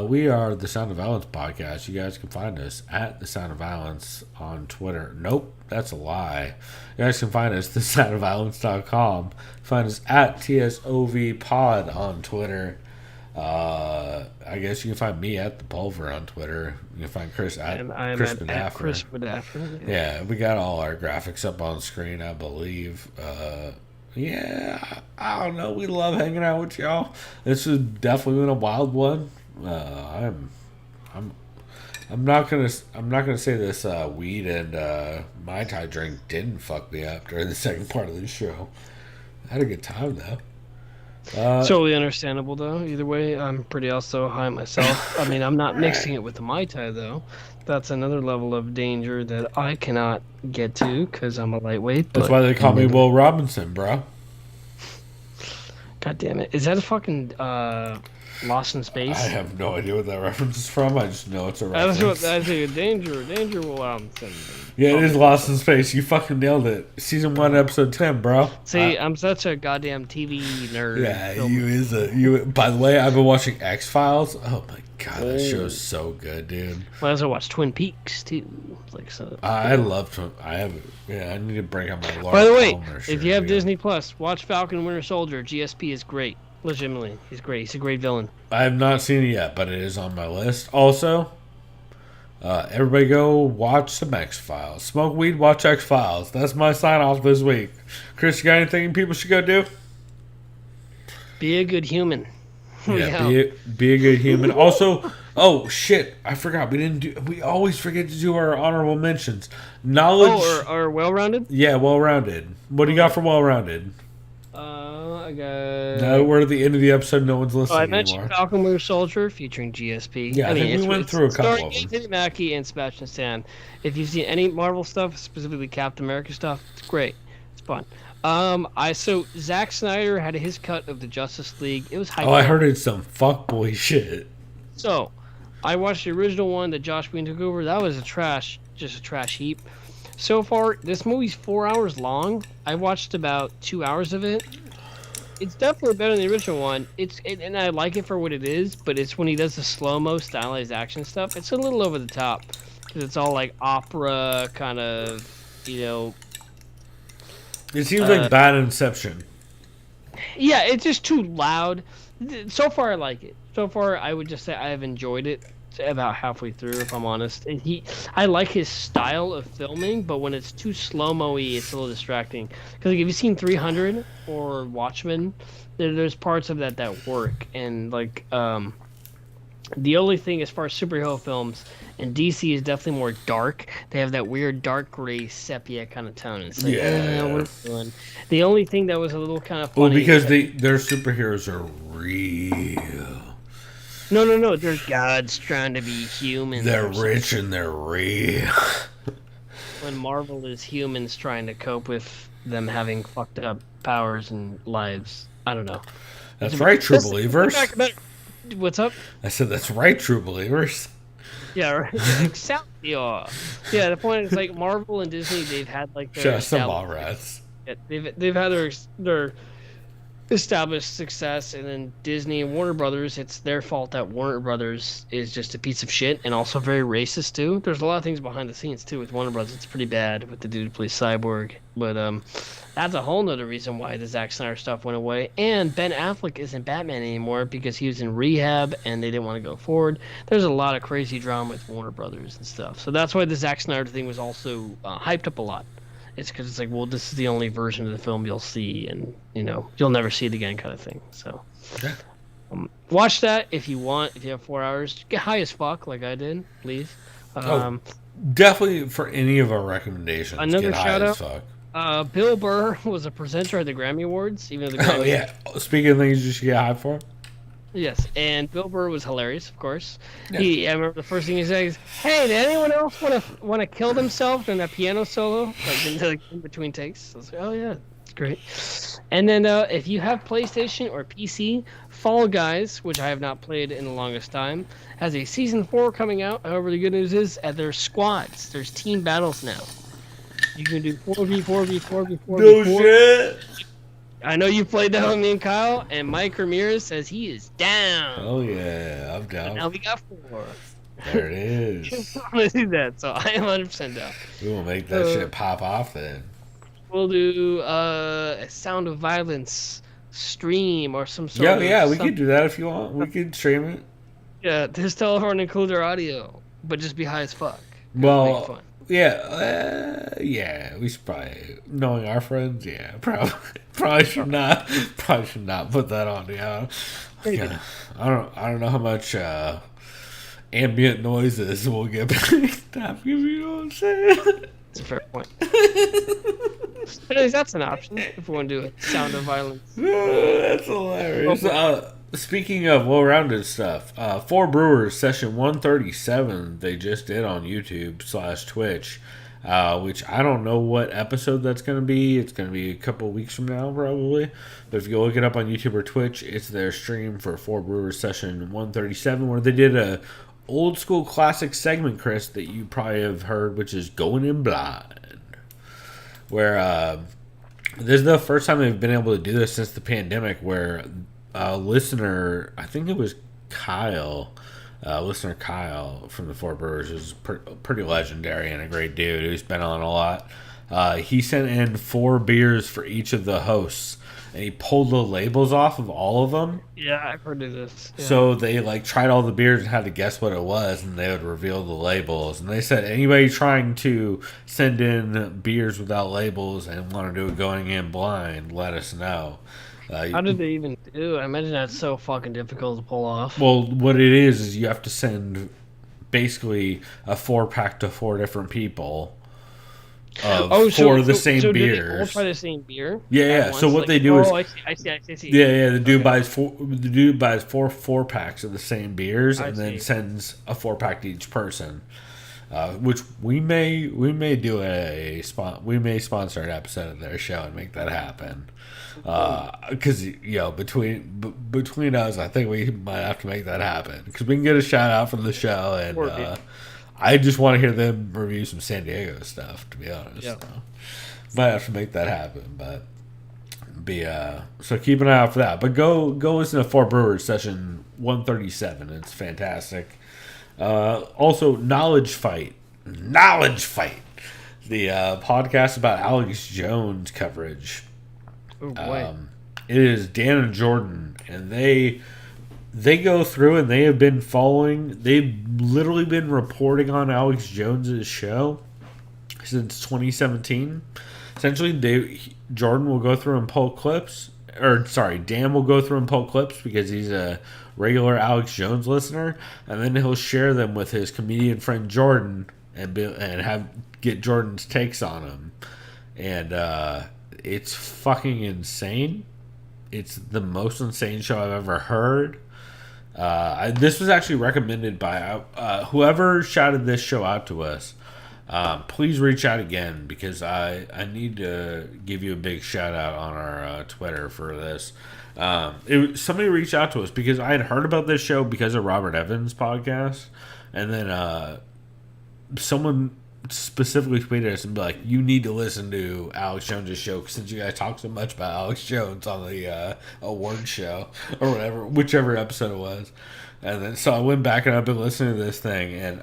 we are the Sound of Violence podcast. You guys can find us at the Sound of Violence on Twitter. Nope, that's a lie. You guys can find us at thesoundofviolence.com. Find us at TSOV Pod on Twitter. I guess you can find me at the Pulver on Twitter. You can find Chris at Chris
at Chris Badaffer.
Yeah, we got all our graphics up on screen, I believe. Yeah, I don't know. We love hanging out with y'all. This has definitely been a wild one. I'm not gonna say this weed and Mai Tai drink didn't fuck me up during the second part of this show. I had a good time though.
Totally understandable though. Either way, I'm pretty also high myself. I mean, I'm not mixing it with the Mai Tai though. That's another level of danger that I cannot get to because I'm a lightweight.
That's why they call me Will Robinson, bro.
God damn it! Is that a fucking Lost in Space?
I have no idea what that reference is from. I just know it's a reference.
That's what I say. Danger Will Robinson.
Yeah, it is Lost in Space. You fucking nailed it. Season 1, episode 10, bro.
See, I'm such a goddamn TV nerd.
Yeah, By the way, I've been watching X-Files. Oh my god, that show's so good, dude.
Well, I also watched Twin Peaks too. Like so.
I love Twin. I need to break out my Laura
By the way,
Palmer
if you have Disney Plus, watch Falcon and Winter Soldier. GSP is great. Legitimately, he's great. He's a great villain.
I have not seen it yet, but it is on my list. Also, everybody go watch some X-Files. Smoke weed, watch X-Files. That's my sign-off this week. Chris, you got anything people should go do?
Be a good human.
Yeah, be a good human. Also, oh shit, I forgot. We always forget to do our honorable mentions. Knowledge
or well-rounded?
Yeah, well-rounded. What do you got for well-rounded?
I got.
No, we're at the end of the episode. No one's listening
I mentioned
anymore.
Falcon Winter Soldier featuring GSP.
Yeah, I think we went through a couple of them.
Anthony Mackie and Sebastian Stan. If you've seen any Marvel stuff, specifically Captain America stuff, it's great. It's fun. So Zack Snyder had his cut of the Justice League. It was hyped.
Oh, I
up.
heard it's some fuckboy shit.
So, I watched the original one that Josh Whedon took over. That was just a trash heap. So far, this movie's 4 hours long. I watched about 2 hours of it. It's definitely better than the original one. And I like it for what it is, but it's when he does the slow-mo stylized action stuff. It's a little over the top. Because it's all like opera kind of,
It seems like bad Inception.
Yeah, it's just too loud. So far, I like it. So far, I would just say I have enjoyed it about halfway through, if I'm honest. And I like his style of filming, but when it's too slow-mo-y, it's a little distracting. Because if you've seen 300 or Watchmen, there's parts of that work. And the only thing as far as superhero films, and DC is definitely more dark. They have that weird dark gray sepia kind of tone. It's like, what are we doing? The only thing that was a little kind of funny.
Well, because their superheroes are real.
No. They're gods trying to be human.
They're rich and they're real.
When Marvel is humans trying to cope with them having fucked up powers and lives. I don't know.
That's right, true believers.
What's up?
I said that's right, true believers.
Yeah, right. Excelsior. Yeah, the point is like Marvel and Disney, they've had like their
Just some ball rats.
They've had their established success, and then Disney and Warner Brothers, it's their fault that Warner Brothers is just a piece of shit and also very racist too. There's a lot of things behind the scenes too with Warner Brothers. It's pretty bad with the dude who plays Cyborg, but that's a whole nother reason why the Zack Snyder stuff went away. And Ben Affleck isn't Batman anymore because he was in rehab and they didn't want to go forward. There's a lot of crazy drama with Warner Brothers and stuff, so that's why the Zack Snyder thing was also hyped up a lot. It's because it's like, well, this is the only version of the film you'll see, and you'll never see it again, kind of thing. So, watch that if you want. If you have 4 hours, get high as fuck, like I did, please.
Definitely for any of our recommendations.
Another
get high
shout
as
out.
Fuck.
Bill Burr was a presenter at the Grammy Awards, even though the Grammy
Oh yeah. Speaking of things you should get high for.
Yes, and Bill Burr was hilarious, of course. Yeah. I remember the first thing he said is, "Hey, did anyone else want to kill themselves in that piano solo, in between takes?" I was like, "Oh yeah, it's great." And then if you have PlayStation or PC, Fall Guys, which I have not played in the longest time, has a season 4 coming out. However, the good news is there's squads. There's team battles now. You can do 4v4v4v4v4.
No shit.
I know you played that with me and Kyle, and Mike Ramirez says he is down.
Oh yeah, I'm down.
Now we got 4.
There it is.
I'm gonna do that, so I am 100% down.
We will make that shit pop off then.
We'll do a Sound of Violence stream or some sort of...
Yeah, we could do that if you want. We could stream it.
Yeah, his telephone include their audio, but just be high as fuck.
Well, yeah, we should probably, knowing our friends, probably should not put that on. Yeah, I don't know how much ambient noises will get picked up. If you know what I'm saying.
That's a fair point. Anyways, that's an option if we want to do a Sound of Violence.
That's hilarious. Speaking of well-rounded stuff, Four Brewers session 137 they just did on YouTube/Twitch, which I don't know what episode that's going to be. It's going to be a couple of weeks from now probably. But if you look it up on YouTube or Twitch, it's their stream for Four Brewers session 137 where they did a old school classic segment, Chris, that you probably have heard, which is Going In Blind. Where this is the first time they've been able to do this since the pandemic, where listener, I think it was Kyle, listener Kyle from the Four Brewers, is pretty legendary and a great dude who's been on a lot. He sent in 4 beers for each of the hosts, and he pulled the labels off of all of them.
Yeah, I've heard of this. Yeah.
So they tried all the beers and had to guess what it was, and they would reveal the labels. And they said anybody trying to send in beers without labels and want to do it going in blind, let us know.
How did they even do? I imagine that's so fucking difficult to pull off.
Well, what it is you have to send basically a 4-pack to 4 different people of 4 of the same beers.
Did they all try the same beer?
Yeah. So what they do is,
I see.
Yeah. The dude buys 4 4-packs of the same beers and then sends a 4-pack to each person. which we may do we may sponsor an episode of their show and make that happen. Because between us, I think we might have to make that happen because we can get a shout out from the show, and I just want to hear them review some San Diego stuff. To be honest, so might have to make that happen, but. So keep an eye out for that. But go listen to Four Brewers session 137. It's fantastic. Also, Knowledge Fight, the podcast about Alex Jones coverage.
Oh boy.
It is Dan and Jordan, and they go through and they have been following. They've literally been reporting on Alex Jones's show since 2017. Essentially, Jordan will go through and pull clips, Dan will go through and pull clips because he's a regular Alex Jones listener, and then he'll share them with his comedian friend Jordan and get Jordan's takes on them, and it's fucking insane. It's the most insane show I've ever heard. This was actually recommended by whoever shouted this show out to us. Please reach out again because I need to give you a big shout out on our Twitter for this. Somebody reached out to us because I had heard about this show because of Robert Evans' podcast, and then someone specifically tweeted us and be like, "You need to listen to Alex Jones' show since you guys talk so much about Alex Jones on the award show or whatever, whichever episode it was." And then so I went back and I've been listening to this thing, and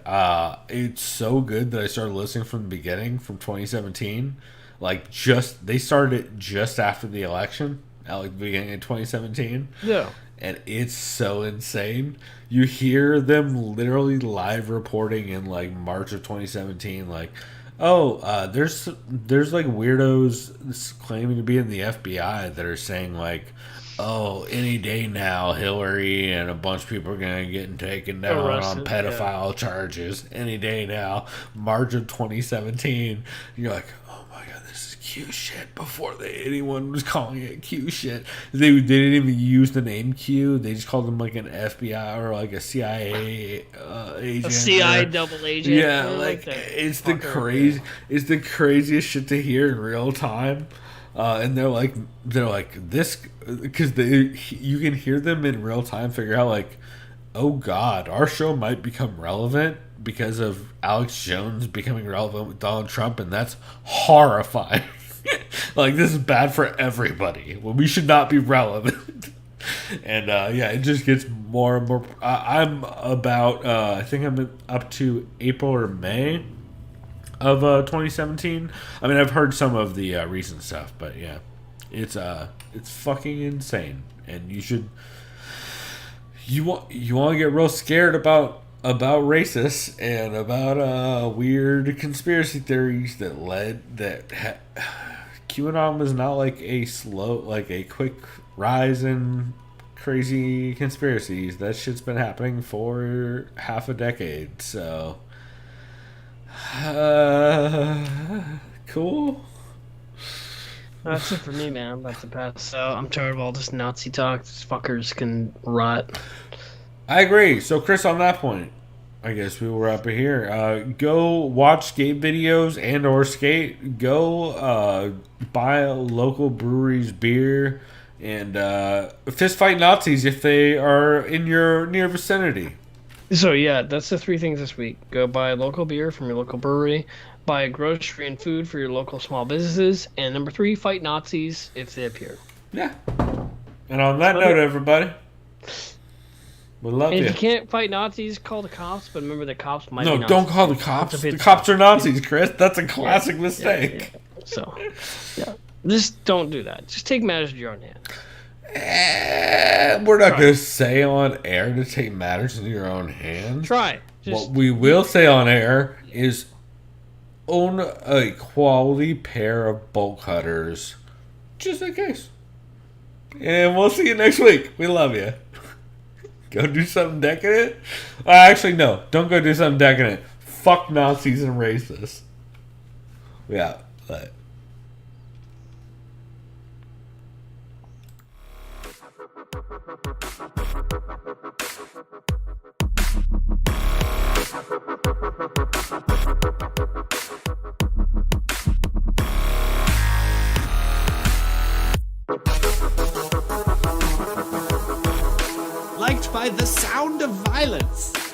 it's so good that I started listening from the beginning, from 2017. Like they started it just after the election, like the beginning of 2017.
Yeah.
And it's so insane. You hear them literally live reporting in like March of 2017, like, there's like weirdos claiming to be in the FBI that are saying like, any day now, Hillary and a bunch of people are going to get taken down on pedophile charges. Any day now. March of 2017. You're like, oh my God, this is Q shit before anyone was calling it Q shit. They didn't even use the name Q. They just called them like an FBI or like a CIA agent.
A CIA double agent.
Yeah, like it's the craziest shit to hear in real time. And they're like this because you can hear them in real time figure out like, oh God, our show might become relevant because of Alex Jones becoming relevant with Donald Trump, and that's horrifying. Like, this is bad for everybody. Well, we should not be relevant. And it just gets more and more. I'm about I think I'm up to April or May of 2017. I mean, I've heard some of the recent stuff, but yeah, it's fucking insane, and you want to get real scared about racists and about weird conspiracy theories that QAnon was not like a quick rise in crazy conspiracies. That shit's been happening for half a decade, so. Cool.
That's it for me, man. I'm about to pass out. I'm tired of all this Nazi talk. These fuckers can rot.
I agree. So, Chris, on that point, I guess we will wrap it here. Go watch skate videos and or skate. Go buy a local brewery's beer and fist fight Nazis if they are in your near vicinity.
So yeah, that's the 3 things this week. Go buy local beer from your local brewery, buy grocery and food for your local small businesses, and number 3, fight Nazis if they appear.
Yeah. And on that note, everybody, we love you.
If you can't fight Nazis, call the cops, but remember the cops might be Nazis.
No, don't call the cops. The cops are Nazis, Chris. That's a classic mistake.
Yeah. So, yeah. Just don't do that. Just take matters into your own hands.
We're not going to say on air to take matters into your own hands.
Try.
What we will say on air is own a quality pair of bolt cutters, just in case. And we'll see you next week. We love you. Go do something decadent. Actually, no. Don't go do something decadent. Fuck Nazis and racists. Yeah. But.
Liked by the sound of violence.